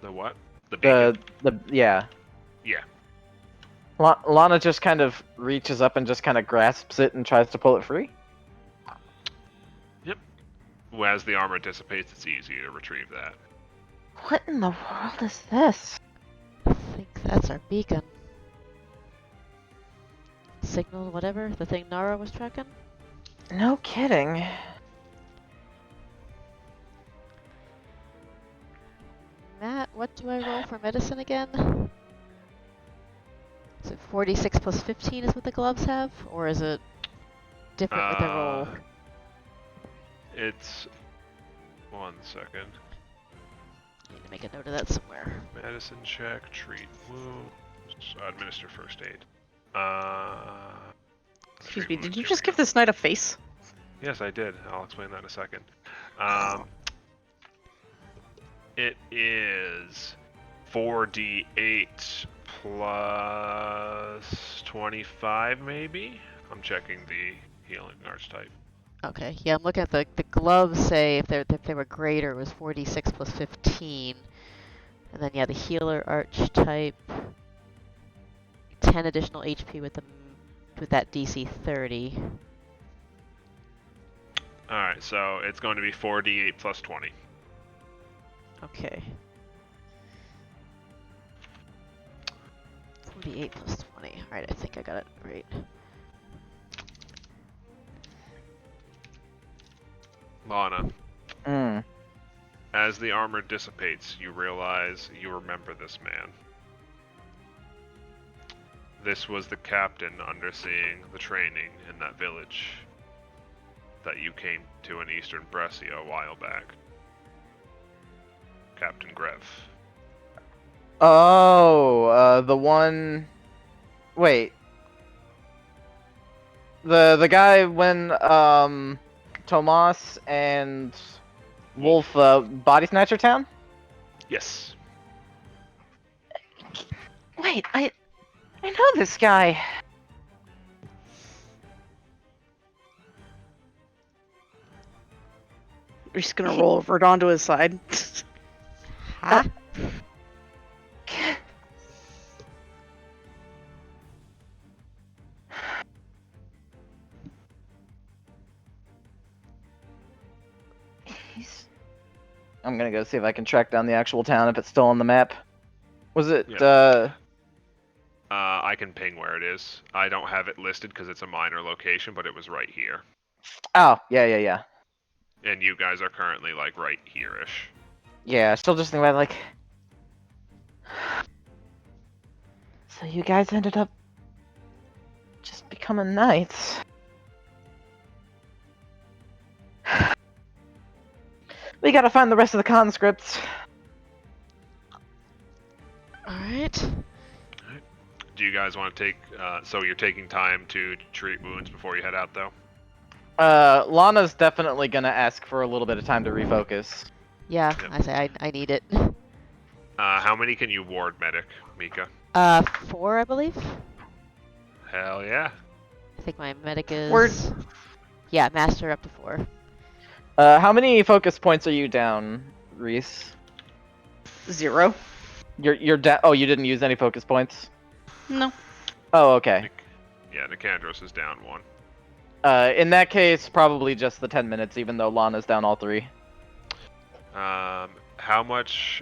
The what? The beacon? Yeah. Yeah. Lana just kind of reaches up and just kind of grasps it and tries to pull it free? Yep. Well, as the armor dissipates, it's easy to retrieve that. What in the world is this? I think that's our beacon. Signal, whatever, the thing Nara was tracking? No kidding. Matt, what do I roll for medicine again? Is it 46 plus 15 is what the gloves have? Or is it different with the roll? It's... 1 second. I need to make a note of that somewhere. Medicine check, treat wounds, administer first aid. Excuse treat me, wounds, did you here just we give go. this knight a face? Yes, I did. I'll explain that in a second. It is 4d8 plus 25, maybe? I'm checking the healing archetype. Okay, yeah, I'm looking at the gloves say if they were greater it was 46 plus 15. And then yeah, the healer archetype 10 additional HP with that DC 30. Alright, so it's going to be 4d8 plus 20. Okay. 48 plus 20. Alright, I think I got it right. Lana, as the armor dissipates, you realize you remember this man. This was the captain underseeing the training in that village that you came to in eastern Brescia a while back. Captain Grev. Oh, the one... Wait. The guy when, Tomas and Wolf, Body Snatcher Town? Yes. Wait, I know this guy. We're just gonna roll over onto his side. Huh? I'm gonna go see if I can track down the actual town if it's still on the map. Was it? Yeah. I can ping where it is. I don't have it listed because it's a minor location, but it was right here. Oh, yeah. And you guys are currently like right here-ish. Yeah, still just thinking about like. So you guys ended up just becoming knights. We gotta find the rest of the conscripts. Alright. Do you guys want to take? So you're taking time to treat wounds before you head out, though. Lana's definitely gonna ask for a little bit of time to refocus. Yeah, Yep. I say I need it. How many can you ward, medic, Mika? 4, I believe. Hell yeah. I think my medic is. Word. Yeah, master up to 4. How many focus points are you down, Reese? 0. You're down. Oh, you didn't use any focus points. No. Oh, okay. Yeah, Nicandros is down 1. In that case, probably just the 10 minutes, even though Lana's down all 3. How much?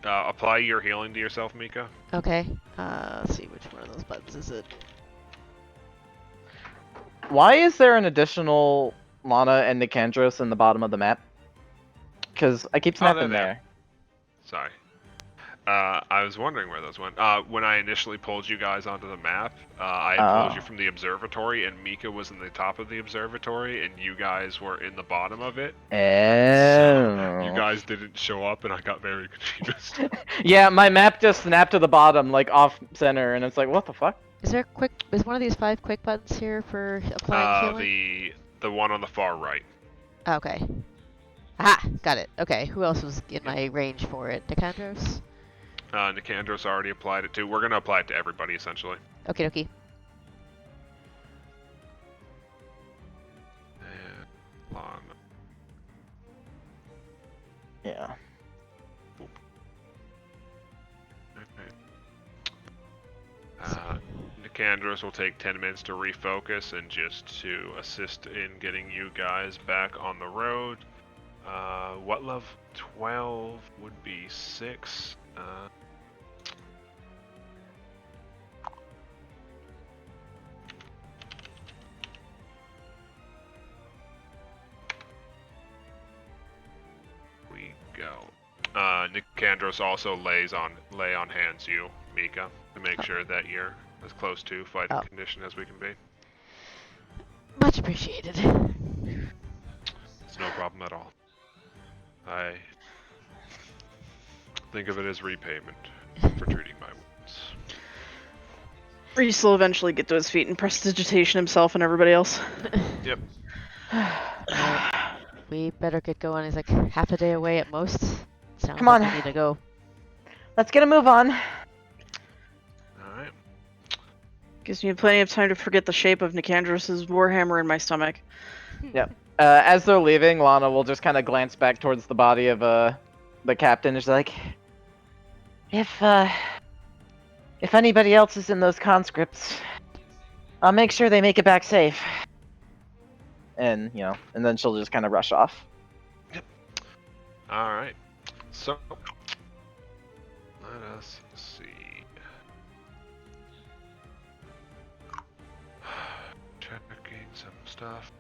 Apply your healing to yourself, Mika. Okay. Let's see which one of those buttons is it. Why is there an additional Lana and Nicandros in the bottom of the map? Because I keep they're snapping there. there. Sorry. I was wondering where those went. When I initially pulled you guys onto the map, I had pulled you from the observatory, and Mika was in the top of the observatory, and you guys were in the bottom of it. So you Oh. guys didn't show up, and I got very confused. Yeah, my map just snapped to the bottom, like off center, and it's like, what the fuck? Is there is one of these 5 quick buttons here for applying healing? The one on the far right. Okay. Aha! Got it. Okay, who else was in my range for it? Nicandros? Nicandros already applied it too. We're gonna apply it to everybody essentially. Okie dokie. And Lana. Yeah. Nicandros will take 10 minutes to refocus and just to assist in getting you guys back on the road. What level? 12 would be 6. We go. Nicandros also lay on hands you, Mika, to make sure that you're as close to fighting condition as we can be. Much appreciated. It's no problem at all. I think of it as repayment for treating my wounds. Reese will eventually get to his feet and prestidigitation himself and everybody else. Yep. We better get going. He's like half a day away at most. Sounds Come like on. we need to go. Let's get a move on. Alright. Gives me plenty of time to forget the shape of Nicandros' warhammer in my stomach. Yep. As they're leaving, Lana will just kind of glance back towards the body of the captain. She's like, if anybody else is in those conscripts, I'll make sure they make it back safe. And and then she'll just kind of rush off. Yep. Alright. So, let us see. Checking some stuff.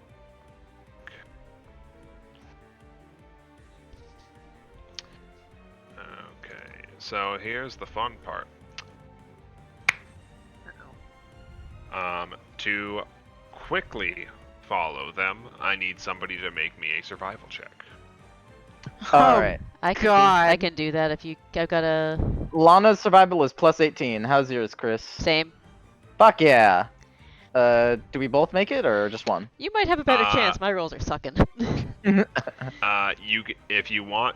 Okay, so here's the fun part. To quickly follow them, I need somebody to make me a survival check. All right. I can God. I can do that if you. I've got a Lana's survival is plus 18. How's yours, Chris? same. Fuck yeah. Do we both make it or just one? You might have a better chance. My rolls are sucking. If you want,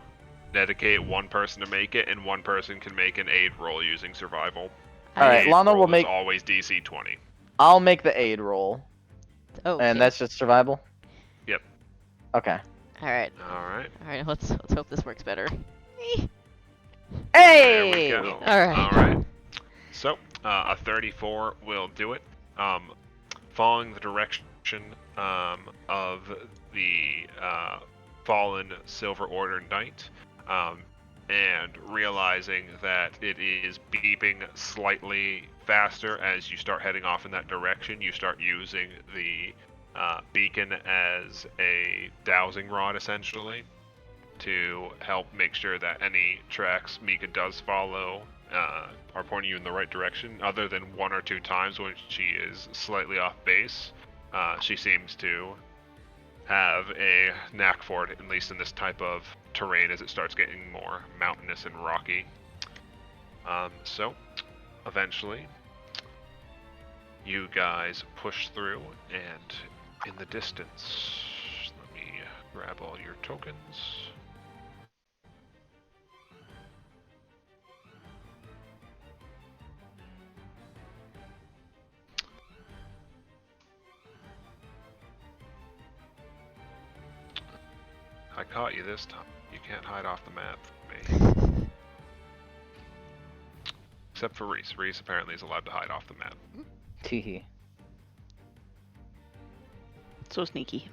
dedicate one person to make it, and one person can make an aid roll using survival. All right, Aid Lana roll will is make. always DC 20. I'll make the aid roll, Oh. and that's just survival. Yep. Okay. All right. All right. All right. Let's hope this works better. There we Hey. go. All right. All right. So, a 34 will do it. Following the direction of the fallen Silver Order Knight, and realizing that it is beeping slightly faster as you start heading off in that direction, you start using the beacon as a dowsing rod, essentially, to help make sure that any tracks Mika does follow are pointing you in the right direction. Other than 1 or 2 times when she is slightly off base, she seems to have a knack for it, at least in this type of terrain as it starts getting more mountainous and rocky. So, eventually, you guys push through, and in the distance, let me grab all your tokens. I caught you this time. You can't hide off the map from me. Except for Reese. Reese apparently is allowed to hide off the map. Teehee. So sneaky.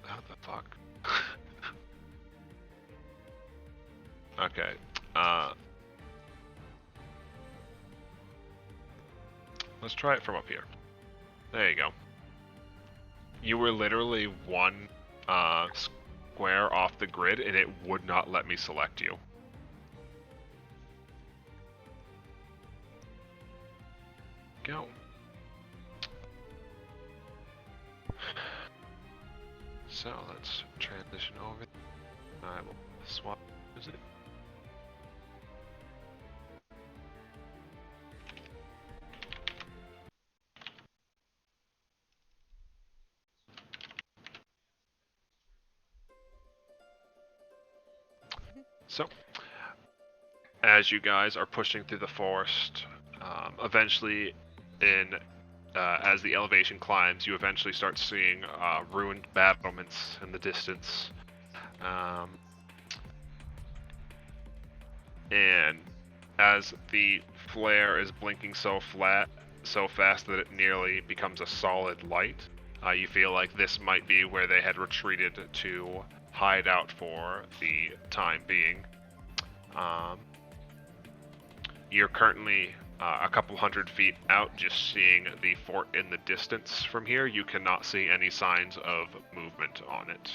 How the fuck? Okay. Let's try it from up here. There you go. You were literally 1 square off the grid, and it would not let me select you. Go. So let's transition over. I will swap it. So, as you guys are pushing through the forest, eventually, as the elevation climbs, you eventually start seeing ruined battlements in the distance, and as the flare is blinking so fast that it nearly becomes a solid light, you feel like this might be where they had retreated to hide out for the time being. You're currently a couple 100 feet out, just seeing the fort in the distance. From here, you cannot see any signs of movement on it,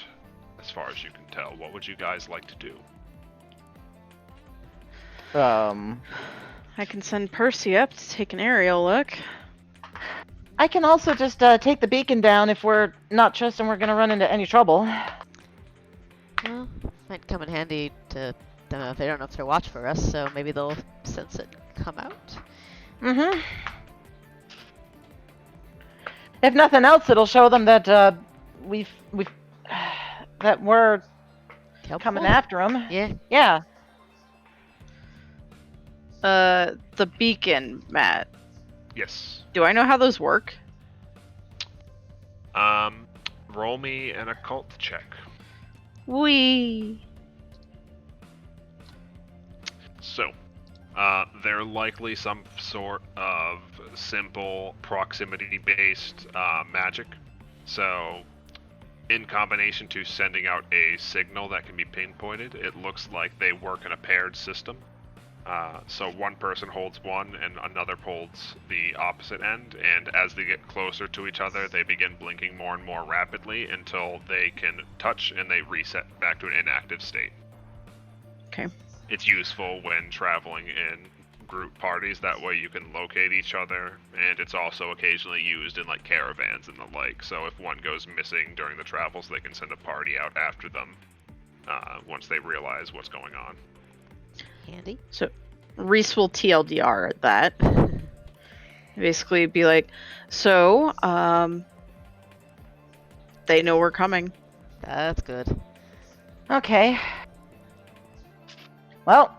as far as you can tell. What would you guys like to do? I can send Percy up to take an aerial look. I can also just take the beacon down if we're not trusting we're gonna run into any trouble. Well, might come in handy to them if they don't know if they're watch for us, so maybe they'll sense it and come out. Mm-hmm. If nothing else, it'll show them that that we're Helpful? coming after them. Yeah. Yeah. The beacon, Matt. Yes. Do I know how those work? Roll me an occult check. Wee. So, they're likely some sort of simple proximity-based magic. So, in combination to sending out a signal that can be pinpointed, it looks like they work in a paired system. So one person holds one and another holds the opposite end, and as they get closer to each other, they begin blinking more and more rapidly until they can touch and they reset back to an inactive state. Okay. It's useful when traveling in group parties, that way you can locate each other, and it's also occasionally used in like caravans and the like, so if one goes missing during the travels, they can send a party out after them once they realize what's going on. Handy. So, Reese will TLDR at that. Basically, be like, so, they know we're coming. That's good. Okay. Well,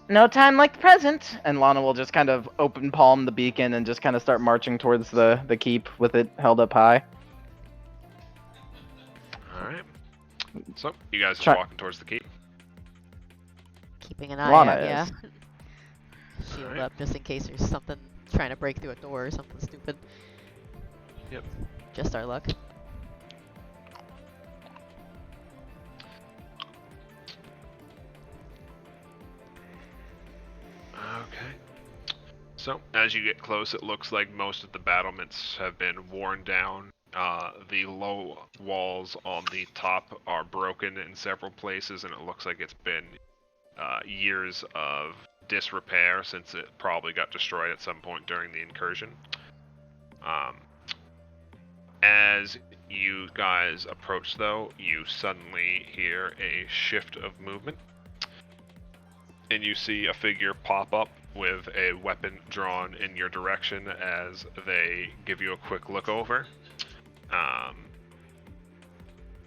no time like the present. And Lana will just kind of open palm the beacon and just kind of start marching towards the keep with it held up high. Alright. So, you guys are walking towards the keep. Keeping an eye Lana out, yeah. is. Shield Alright. up just in case there's something trying to break through a door or something stupid. Yep. Just our luck. So, as you get close, it looks like most of the battlements have been worn down. The low walls on the top are broken in several places, and it looks like it's been years of disrepair since it probably got destroyed at some point during the incursion. As you guys approach, though, you suddenly hear a shift of movement, and you see a figure pop up with a weapon drawn in your direction as they give you a quick look over.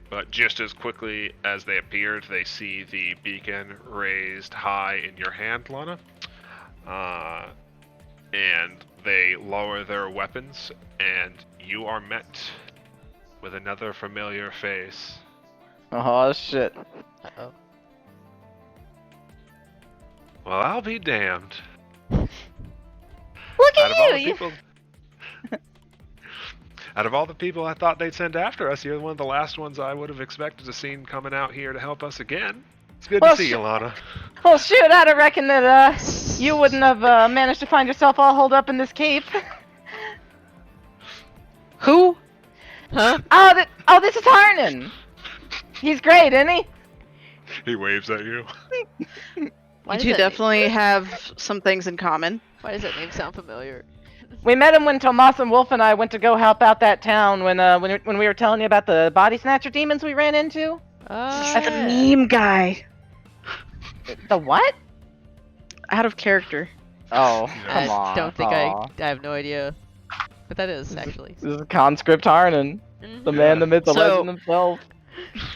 But just as quickly as they appeared, they see the beacon raised high in your hand, Lana. And they lower their weapons, and you are met with another familiar face. Oh shit. Uh-oh. Well, I'll be damned. Look Out of all the at you! people, out of all the people I thought they'd send after us, you're one of the last ones I would have expected to see coming out here to help us again. It's good Well, to see you, Lana. Well, shoot, I'd have reckoned that you wouldn't have managed to find yourself all holed up in this cape. Who? Huh? Oh, this is Harnan. He's great, isn't he? He waves at you. Why You does two that definitely have some things in common. Why does that name sound familiar? We met him when Tomas and Wolf and I went to go help out that town when we were telling you about the body snatcher demons we ran into. That's Yeah. a meme guy. The what? Out of character. Oh, I come on. don't think Aw. I have no idea. But that is, actually. This is Conscript Harnan, the Mhm. man, the myth, the So- legend himself.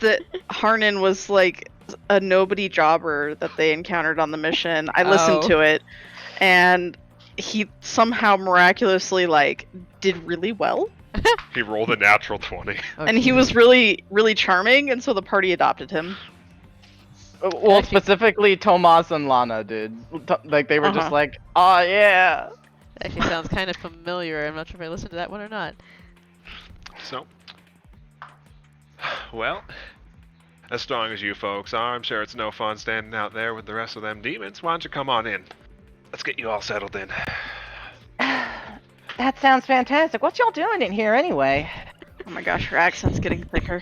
That Harnan was like a nobody jobber that they encountered on the mission. I listened Oh. to it, and he somehow miraculously did really well, He rolled a natural 20. and he was really, really charming, and so the party adopted him. Well, Actually- specifically Tomas and Lana, dude. Like, they were just Uh-huh. like, oh yeah. Actually sounds kind of familiar. I'm not sure if I listened to that one or not. So, well, as strong as you folks are, I'm sure it's no fun standing out there with the rest of them demons. Why don't you come on in? Let's get you all settled in. That sounds fantastic. What y'all doing in here anyway? Oh my gosh, her accent's getting thicker.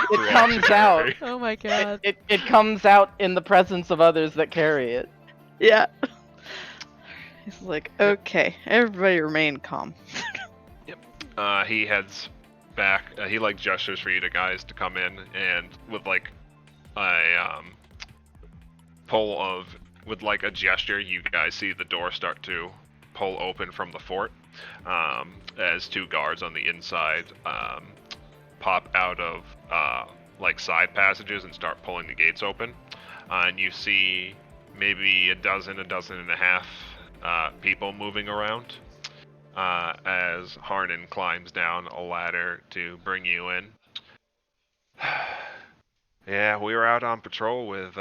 It comes out. Reactionary. Oh my god. It comes out in the presence of others that carry it. Yeah. He's like, okay, everybody remain calm. He heads back. He gestures for you guys to come in, and with a with a gesture, you guys see the door start to pull open from the fort. As two guards on the inside pop out of side passages and start pulling the gates open. And you see maybe a dozen and a half people moving around as Harnan climbs down a ladder to bring you in. Yeah, we were out on patrol with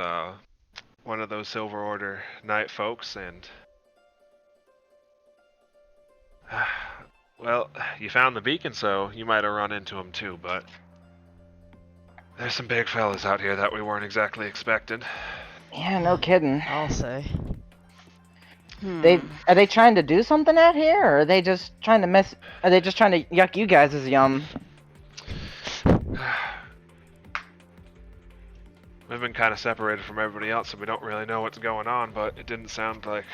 one of those Silver Order Knight folks, and well, you found the beacon, so you might have run into him too, but there's some big fellas out here that we weren't exactly expecting. Yeah, no kidding. I'll say. Are they trying to do something out here, or are they just trying to Are they just trying to yuck you guys' yum? We've been kind of separated from everybody else, so we don't really know what's going on, but it didn't sound like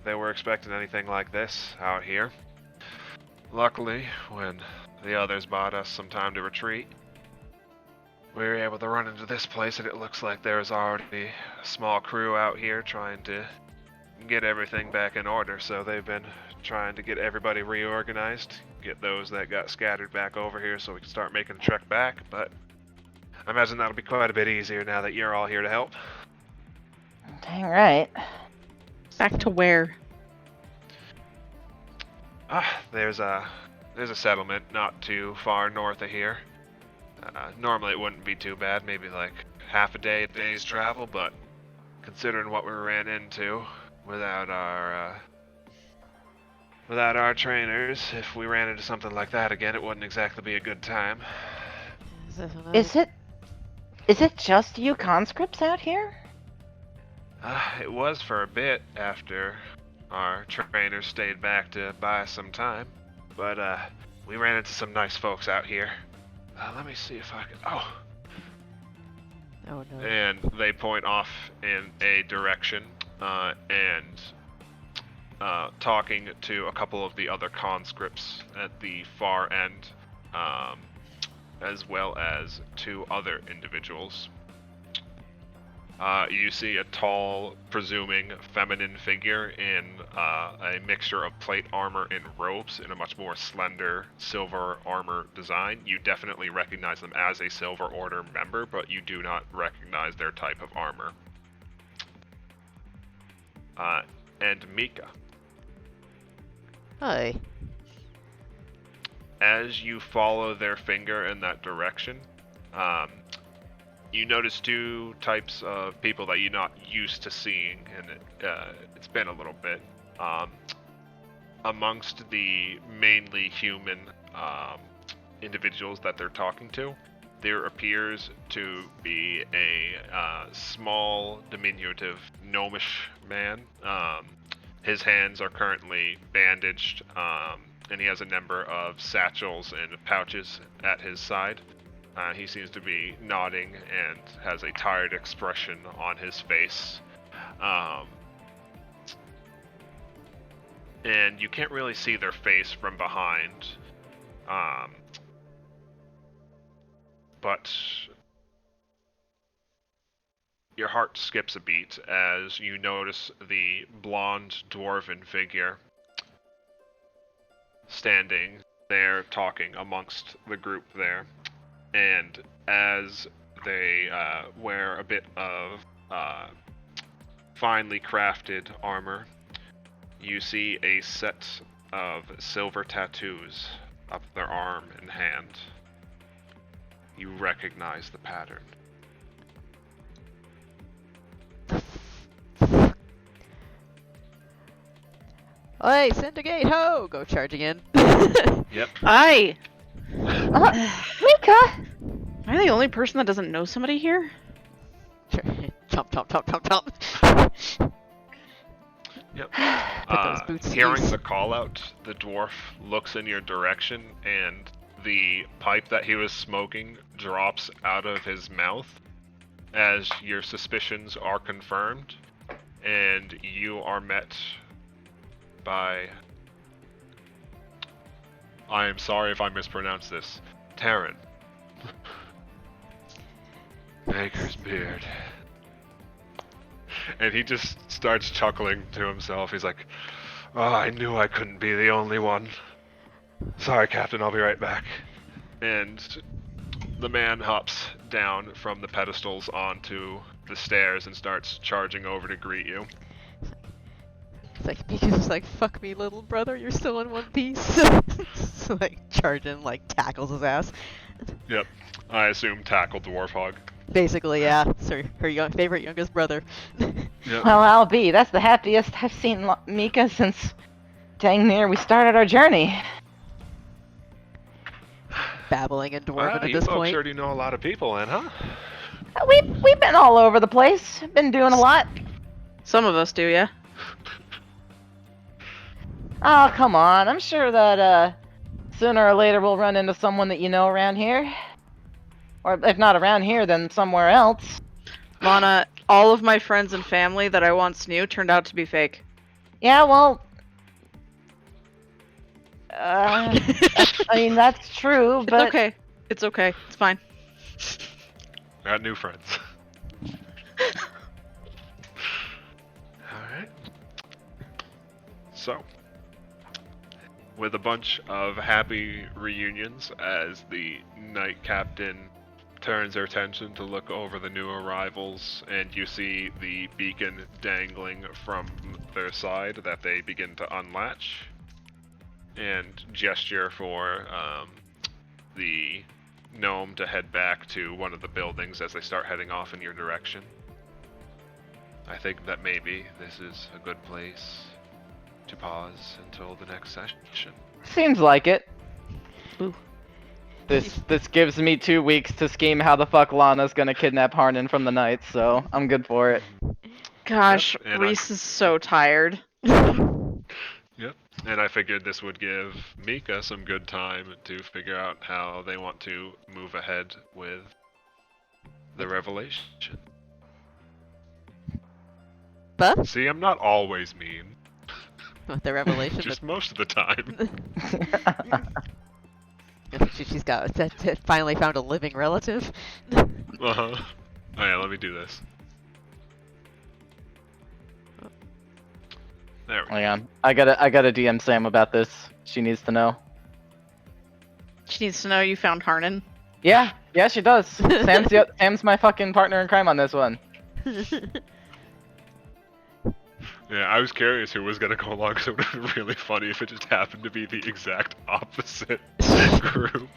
they were expecting anything like this out here. Luckily, when the others bought us some time to retreat, we were able to run into this place, and it looks like there's already a small crew out here trying to get everything back in order, so they've been trying to get everybody reorganized, get those that got scattered back over here so we can start making a trek back, but I imagine that'll be quite a bit easier now that you're all here to help. Dang right. Back to where? There's a settlement not too far north of here. Normally it wouldn't be too bad, maybe like half a day's travel, but considering what we ran into without our trainers, if we ran into something like that again, it wouldn't exactly be a good time. Is it just you conscripts out here? It was for a bit after Our trainer stayed back to buy some time, but we ran into some nice folks out here. Let me see if I can. Oh, Oh no. and they point off in a direction, and talking to a couple of the other conscripts at the far end, as well as two other individuals. You see a tall, presuming feminine figure in a mixture of plate armor and robes in a much more slender silver armor design. You definitely recognize them as a Silver Order member, but you do not recognize their type of armor. And Mika. Hi. As you follow their finger in that direction, you notice two types of people that you're not used to seeing, and it's been a little bit. Amongst the mainly human individuals that they're talking to, there appears to be a small, diminutive, gnomish man. His hands are currently bandaged, and he has a number of satchels and pouches at his side. He seems to be nodding and has a tired expression on his face. And you can't really see their face from behind. But your heart skips a beat as you notice the blonde dwarven figure standing there talking amongst the group there. And as they wear a bit of finely crafted armor, you see a set of silver tattoos up their arm and hand. You recognize the pattern. Oi, Syndicate, ho! Go charging in. Yep. Hi! Mika! Am I the only person that doesn't know somebody here? Chomp, chomp, chomp, chomp, chomp. Yep. Put those boots to Hearing use. the call out, the dwarf looks in your direction, and the pipe that he was smoking drops out of his mouth as your suspicions are confirmed, and you are met by... I am sorry if I mispronounce this. Taryn. Baker's beard. And he just starts chuckling to himself. He's like, "Oh, I knew I couldn't be the only one. Sorry, Captain, I'll be right back." And the man hops down from the pedestals onto the stairs and starts charging over to greet you. It's like, Mika's like, fuck me, little brother, you're still in one piece. So, like, charging, like, tackles his ass. Yep. I assume tackle dwarf hog. Basically, yeah. It's her favorite youngest brother. Yep. Well, I'll be. That's the happiest I've seen Mika since dang near we started our journey. Babbling in dwarven Well, at you this folks point. sure do know a lot of people then, huh? We've been all over the place. Been doing a lot. Some of us do, yeah. Oh, come on. I'm sure that sooner or later we'll run into someone that you know around here. Or if not around here, then somewhere else. Lana, all of my friends and family that I once knew turned out to be fake. Yeah, well... I mean, that's true, but... It's okay. It's okay. It's fine. Got new friends. Alright. So, with a bunch of happy reunions as the Knight Captain turns her attention to look over the new arrivals, and you see the beacon dangling from their side that they begin to unlatch, and gesture for the gnome to head back to one of the buildings as they start heading off in your direction. I think that maybe this is a good place to pause until the next session. Seems like it. Ooh. This gives me 2 weeks to scheme how the fuck Lana's gonna kidnap Harnan from the Knights, so I'm good for it. Gosh, Yep, and Reese is so tired. And I figured this would give Mika some good time to figure out how they want to move ahead with the revelation. But See, I'm not always mean. with the revelation, Just most of the time. she's got finally found a living relative. Uh-huh. Oh yeah, let me do this. There we go. Hang on. I gotta DM Sam about this. She needs to know. She needs to know you found Harnan. Yeah, she does. Sam's my fucking partner in crime on this one. Yeah, I was curious who was gonna go along, so it would have been really funny if it just happened to be the exact opposite group.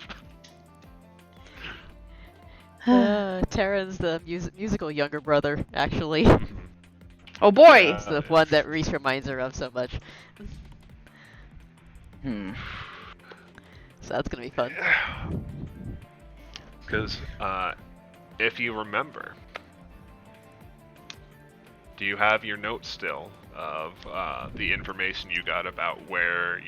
Terran's the musical younger brother, actually. Oh boy! It's the one that Reese reminds her of so much. So that's gonna be fun. Because, if you remember, do you have your notes still of the information you got about where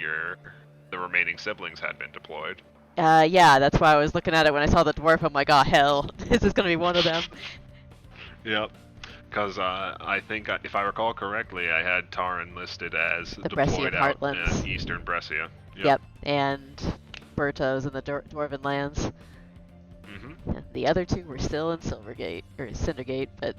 the remaining siblings had been deployed? Yeah, that's why I was looking at it when I saw the dwarf. I'm like, oh hell, this is gonna be one of them. Yep. Because I think, if I recall correctly, I had Taran listed as The Brescian deployed out Heartlands. in eastern Brescia. Yep, and Berto's in the Dwarven lands. Mm-hmm. And the other two were still in Silvergate, or Cindergate, but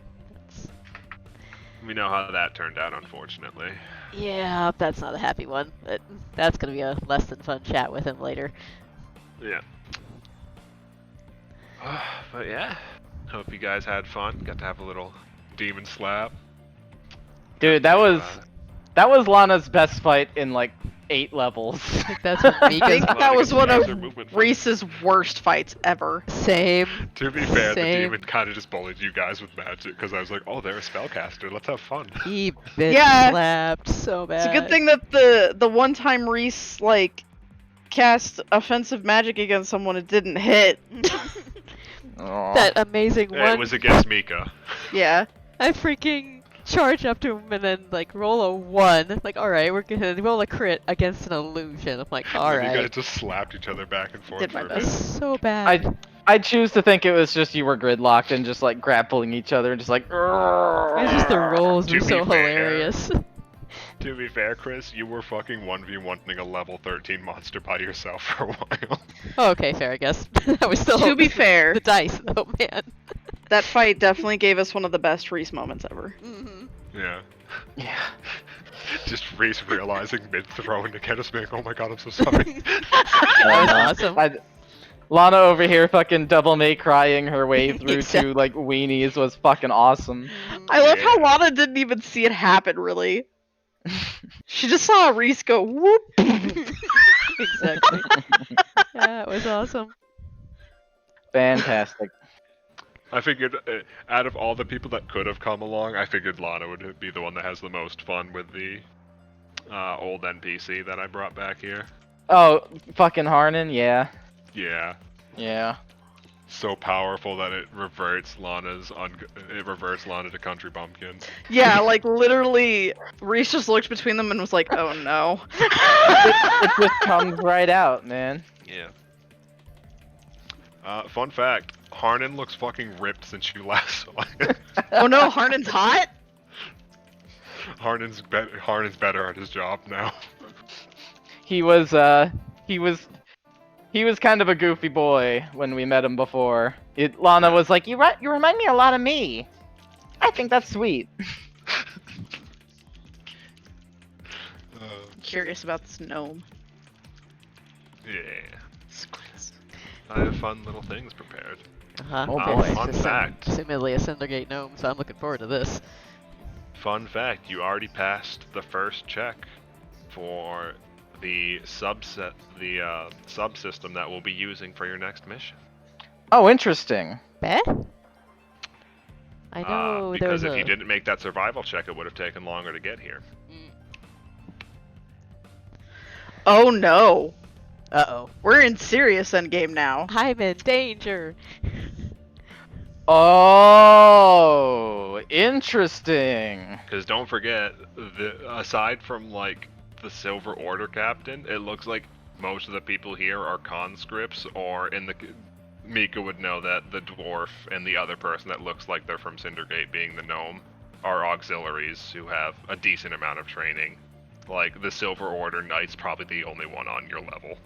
We know how that turned out, unfortunately. yeah, that's not a happy one. But that's gonna be a less than fun chat with him later. Yeah. But yeah, hope you guys had fun. Got to have a little demon slap. Dude, that was Lana's best fight in like 8 levels. I think that's what I Mika's think Well, that was one because of their movement was- Reese's worst fights ever. same. To be fair, the Same. demon kind of just bullied you guys with magic because I was like, oh, they're a spellcaster. Let's have fun. He been Yeah. slapped so bad. It's a good thing that the one time Reese like cast offensive magic against someone, it didn't hit. Aw. That amazing one. It was against Mika. Yeah. I freaking charge up to him and then like roll a 1. Like, alright, we're gonna roll a crit against an illusion. I'm like, And you guys alright. just slapped each other back and forth Did my for a best. bit. So bad. I choose to think it was just you were gridlocked and just like grappling each other and just like. It's just the rolls To were be so fair. hilarious. To be fair, Chris, you were fucking 1v1ing a level 13 monster by yourself for a while. Oh, okay, fair, I guess. I was still To be fair, the dice, though, man. that fight definitely gave us one of the best Reese moments ever. Mm-hmm. Yeah. Yeah. Just Reese realizing mid-throw into Kenneth's being, oh my god, I'm so sorry. That was awesome. Lana over here fucking double May crying her way through Exactly. to like weenies was fucking awesome. I love how Yeah. Lana didn't even see it happen, really. She just saw Reese go whoop. Exactly. Yeah, it was awesome. Fantastic. I figured, out of all the people that could have come along, I figured Lana would be the one that has the most fun with the old NPC that I brought back here. Oh, fucking Harnan, yeah. Yeah. Yeah. So powerful that it reverts Lana to Country Bumpkin. Yeah, like literally, Reese just looked between them and was like, "Oh no." It just comes right out, man. Yeah. Fun fact, Harnan looks fucking ripped since you last saw him. Oh no, Harnan's hot. Harnan's better at his job now. He was kind of a goofy boy when we met him before. Lana was like, you remind me a lot of me. I think that's sweet. Curious about this gnome. Yeah. Squints. I have fun little things prepared. Uh-huh. Oh, It's boy. Fun fact. Assumedly a Cindergate gnome, so I'm looking forward to this. Fun fact, you already passed the first check for the subsystem that we'll be using for your next mission. Oh, interesting. Eh? I know there Because was if you a... didn't make that survival check, it would have taken longer to get here. Oh no, Uh-oh. we're in serious endgame now. I'm in danger. Oh, interesting. Because don't forget, aside from like the Silver Order captain, it looks like most of the people here are conscripts, or in the Mika would know that the dwarf and the other person that looks like they're from Cindergate, being the gnome, are auxiliaries who have a decent amount of training. Like, the Silver Order Knight's probably the only one on your level.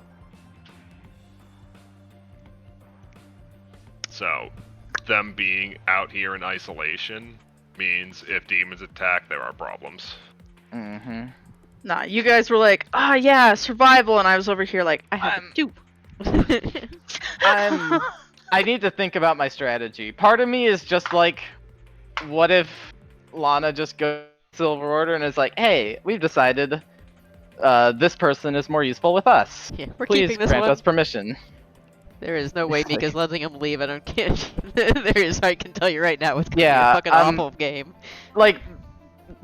So, them being out here in isolation means if demons attack, there are problems. Mm-hmm. Nah, you guys were like, oh yeah, survival, and I was over here like, I have a do. I need to think about my strategy. Part of me is just like, what if Lana just goes to Silver Order and is like, hey, we've decided this person is more useful with us. Yeah, we're Please keeping this grant one. us permission. There is no way It's like- Mika's letting him leave. I don't care. There is. I can tell you right now. It's gonna Yeah, be a fucking awful game. Like,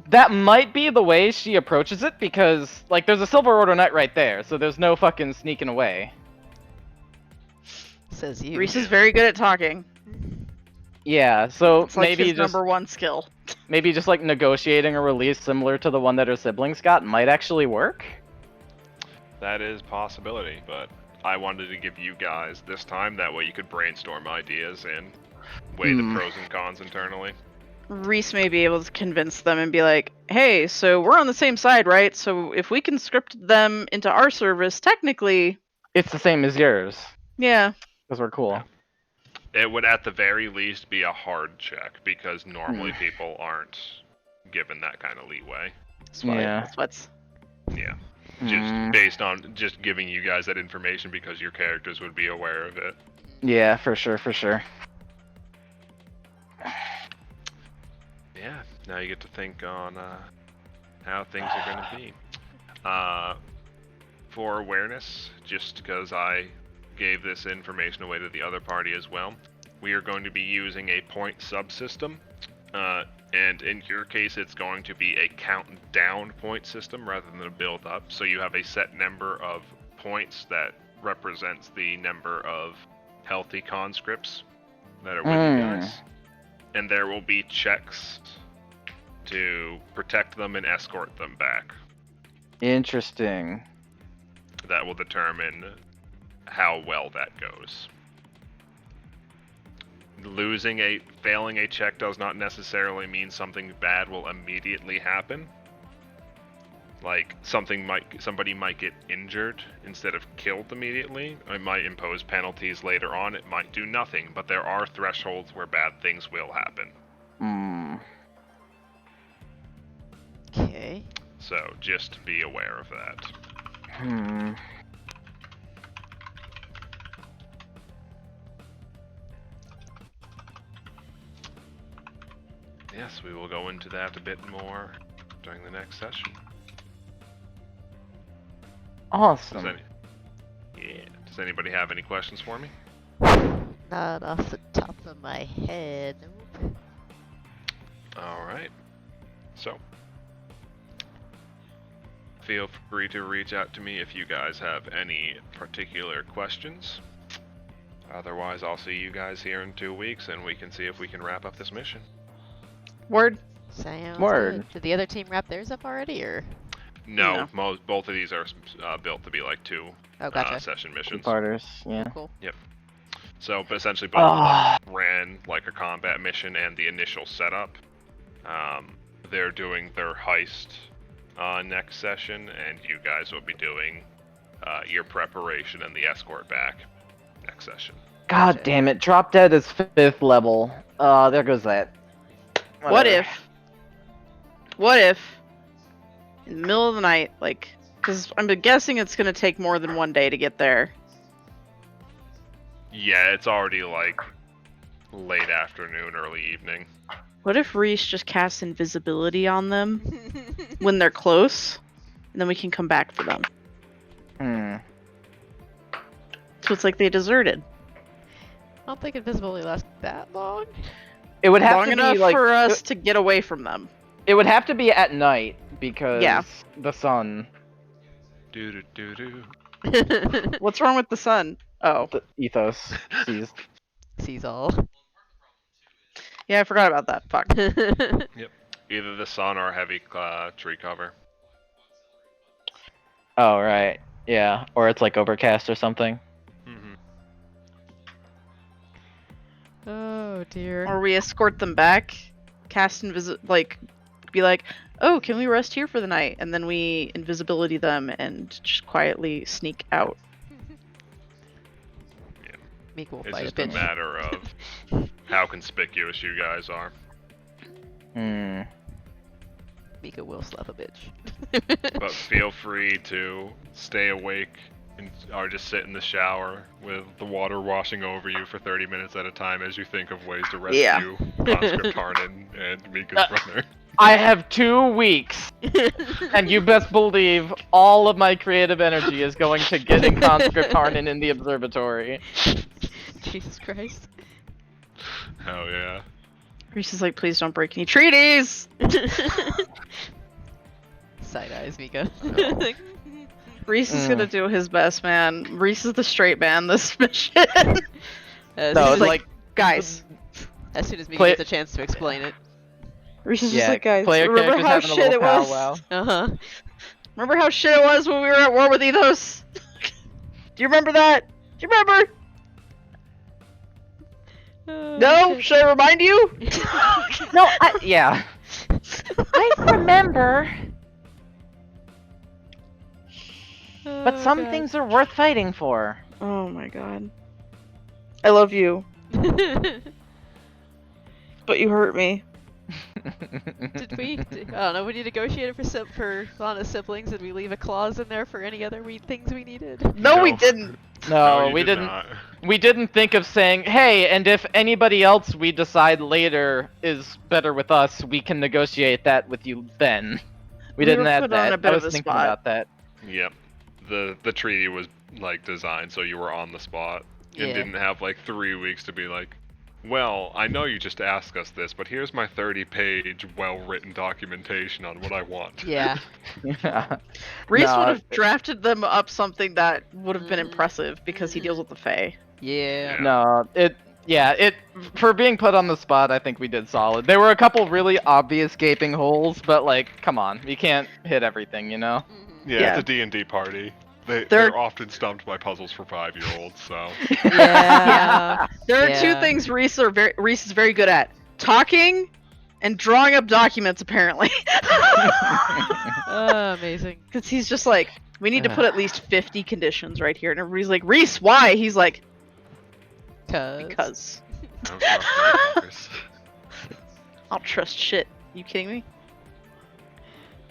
that might be the way she approaches it because, like, there's a Silver Order Knight right there, so there's no fucking sneaking away. Says you. Reese is very good at talking. Yeah, so It's like maybe his just number one skill. maybe just like negotiating a release similar to the one that her siblings got might actually work. That is possibility, but I wanted to give you guys this time, that way you could brainstorm ideas and weigh the pros and cons internally. Reese may be able to convince them and be like, hey, so we're on the same side, right? So if we can script them into our service, technically, It's the same as yours yeah. because we're cool. It would at the very least be a hard check, because normally people aren't given that kind of leeway. Yeah. That's what's... Yeah. Just based on just giving you guys that information because your characters would be aware of it. Yeah, for sure, for sure. Yeah, now you get to think on how things are going to be. For awareness, just because I gave this information away to the other party as well, we are going to be using a point subsystem. And in your case, it's going to be a count-down point system rather than a build-up. So you have a set number of points that represents the number of healthy conscripts that are with you guys. And there will be checks to protect them and escort them back. Interesting. That will determine how well that goes. Failing a check does not necessarily mean something bad will immediately happen. Like, somebody might get injured instead of killed immediately. It might impose penalties later on. It might do nothing, but there are thresholds where bad things will happen. Okay. So just be aware of that. Yes, we will go into that a bit more during the next session. Awesome. Does anybody have any questions for me? Not off the top of my head. Nope. Alright. So, feel free to reach out to me if you guys have any particular questions. Otherwise, I'll see you guys here in 2 weeks, and we can see if we can wrap up this mission. Word. Sounds Word. good. Did the other team wrap theirs up already, or? No, both of these are built to be like two Oh, gotcha. session missions. Two-parters, yeah. Cool. So, but essentially both of them ran like a combat mission and the initial setup. They're doing their heist next session, and you guys will be doing your preparation and the escort back next session. God damn it, Drop Dead is 5th level. There goes that. Whatever. What if, in the middle of the night, like, because I'm guessing it's going to take more than one day to get there. Yeah, it's already like late afternoon, early evening. What if Reese just casts invisibility on them when they're close, and then we can come back for them? So it's like they deserted. I don't think invisibility lasts that long. It would have Long to enough be like for us to get away from them. It would have to be at night because the sun, Do do do. What's wrong with the sun? Oh. the ethos sees. Sees all. Yeah, I forgot about that. Fuck. Either the sun or heavy tree cover. Oh, right. Yeah. Or it's like overcast or something. Mm-hmm. Oh dear. Or we escort them back, cast be like, oh, can we rest here for the night? And then we invisibility them and just quietly sneak out. Meek will It's fight a just a bitch. matter of how conspicuous you guys are. Hmm. Mika will slap a bitch. But feel free to stay awake or just sit in the shower with the water washing over you for 30 minutes at a time as you think of ways to Yeah. rescue Conscript Harnan and Mika's brother. I have 2 weeks, and you best believe all of my creative energy is going to getting Conscript Harnan in the observatory. Jesus Christ. Hell yeah. Reese is like, please don't break any treaties! Side eyes, Mika. Reese is gonna do his best, man. Reese is the straight man this mission. As, No, soon it's as, like Guys. as soon as Mika play- gets a chance to explain it. Reese is just Yeah, like, guys, player remember characters how having a shit little it was? powwow. Uh-huh. Remember how shit it was when we were at war with Ethos? Do you remember that? Do you remember? No? Should I remind you? No, yeah. I remember, but some things are worth fighting for. Oh my god. I love you, but you hurt me. Did we? I don't know. When you negotiated for Lana's siblings, did we leave a clause in there for any other things we needed? No, we No. didn't. No, you we did didn't. not. We didn't think of saying, hey, and if anybody else we decide later is better with us, we can negotiate that with you then. We didn't were add put on that. a bit I of was a thinking spot. about that. Yep. The treaty was like designed so you were on the spot and Yeah. didn't have like 3 weeks to be like, well, I know you just asked us this, but here's my 30-page well-written documentation on what I want. Yeah. Reese No, would have drafted them up something that would have been Mhm. impressive because he deals with the Fae. Yeah. No, for being put on the spot, I think we did solid. There were a couple really obvious gaping holes, but like, come on, we can't hit everything, you know? Mhm. Yeah, Yeah. it's a D&D party. They're- They're often stumped by puzzles for 5-year-olds, so... Yeah. There are two Yeah. things Reese is very good at: talking and drawing up documents. Apparently, Oh, amazing. because he's just like, we need to put at least 50 conditions right here, and everybody's like, Reese, why? He's like, because I don't trust motherfuckers. I don't trust shit. You kidding me?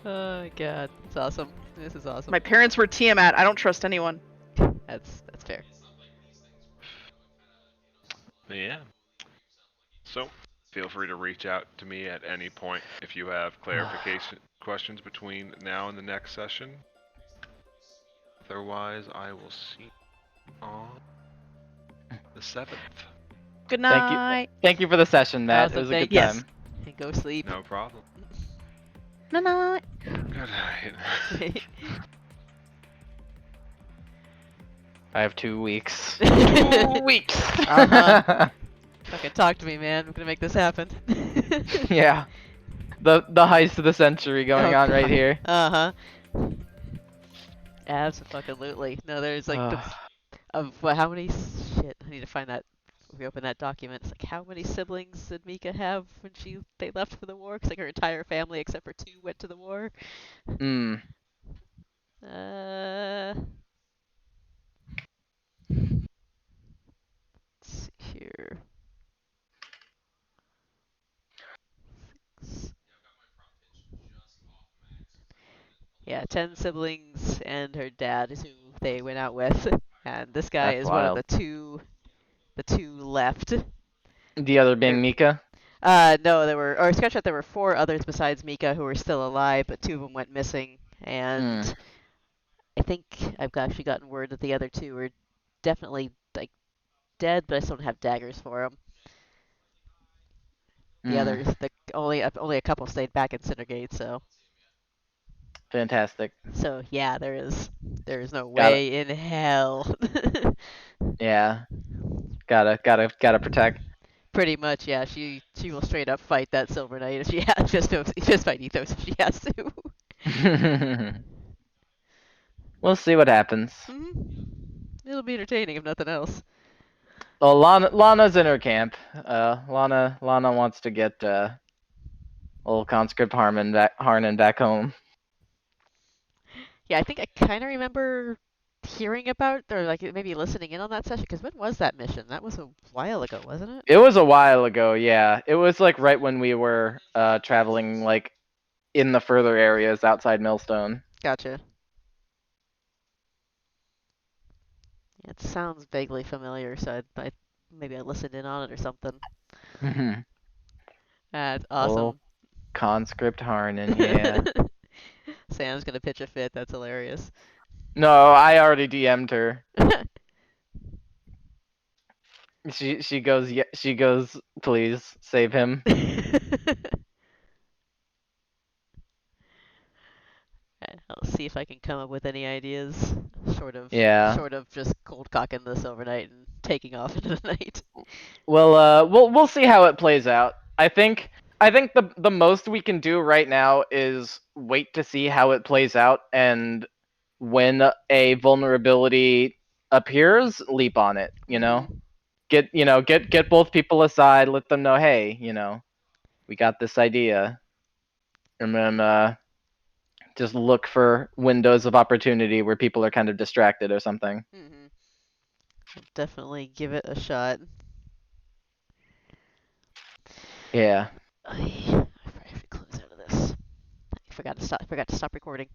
Oh god, it's awesome. This is awesome. My parents were Tiamat. I don't trust anyone. That's fair. But yeah. So, feel free to reach out to me at any point if you have clarification questions between now and the next session. Otherwise, I will see you on the 7th. Good Thank you. night. Thank you for the session, Matt. Awesome, It was a thank good you. time. And go sleep. No problem. Good night. Good night. I have 2 weeks. 2 weeks. Uh-huh. Fucking talk to me, man. I'm gonna make this happen. Yeah. The heist of the century going Oh, on right God. here. Uh-huh. Absolutely. No, there's like how many shit. I need to find that. Reopen that document. It's like, how many siblings did Mika have when they left for the war? 'Cause like her entire family except for 2 went to the war. Mm. Let's see here. 6. Yeah, 10 siblings and her dad is who they went out with, and this guy That's is one of wild. the two left. The other being Or- Mika. No, scratch out, there were 4 others besides Mika who were still alive, but 2 of them went missing, and I think I've actually gotten word that the other 2 are definitely like dead, but I still don't have daggers for them. The others, only a couple stayed back in Cindergate, so Fantastic. yeah, there is no Got it. way in hell. Yeah. Gotta protect. Pretty much, yeah. She will straight up fight that Silver Knight if she has just fight Ethos if she has to. We'll see what happens. It'll be entertaining if nothing else. Well, Lana's in her camp. Lana wants to get old conscript Harnan back home. Yeah, I think I kind of remember hearing about or like maybe listening in on that session. Because when was that mission? That was a while ago, wasn't it? It was a while ago, yeah. It was like right when we were traveling like in the further areas outside Millstone. Gotcha. It sounds vaguely familiar, so maybe I listened in on it or something. That's Old awesome. conscript Harnan, yeah. Sam's gonna pitch a fit. That's hilarious. No, I already DM'd her. She goes, yeah, she goes, please save him. I'll see if I can come up with any ideas, Yeah. short of just cold cocking this overnight and taking off into the night. Well, we'll see how it plays out. I think the most we can do right now is wait to see how it plays out, and when a vulnerability appears, leap on it. Get both people aside, let them know, hey, we got this idea, and then just look for windows of opportunity where people are kind of distracted or something. I'll definitely give it a shot. Yeah. I probably have to close out of this. I forgot to stop recording.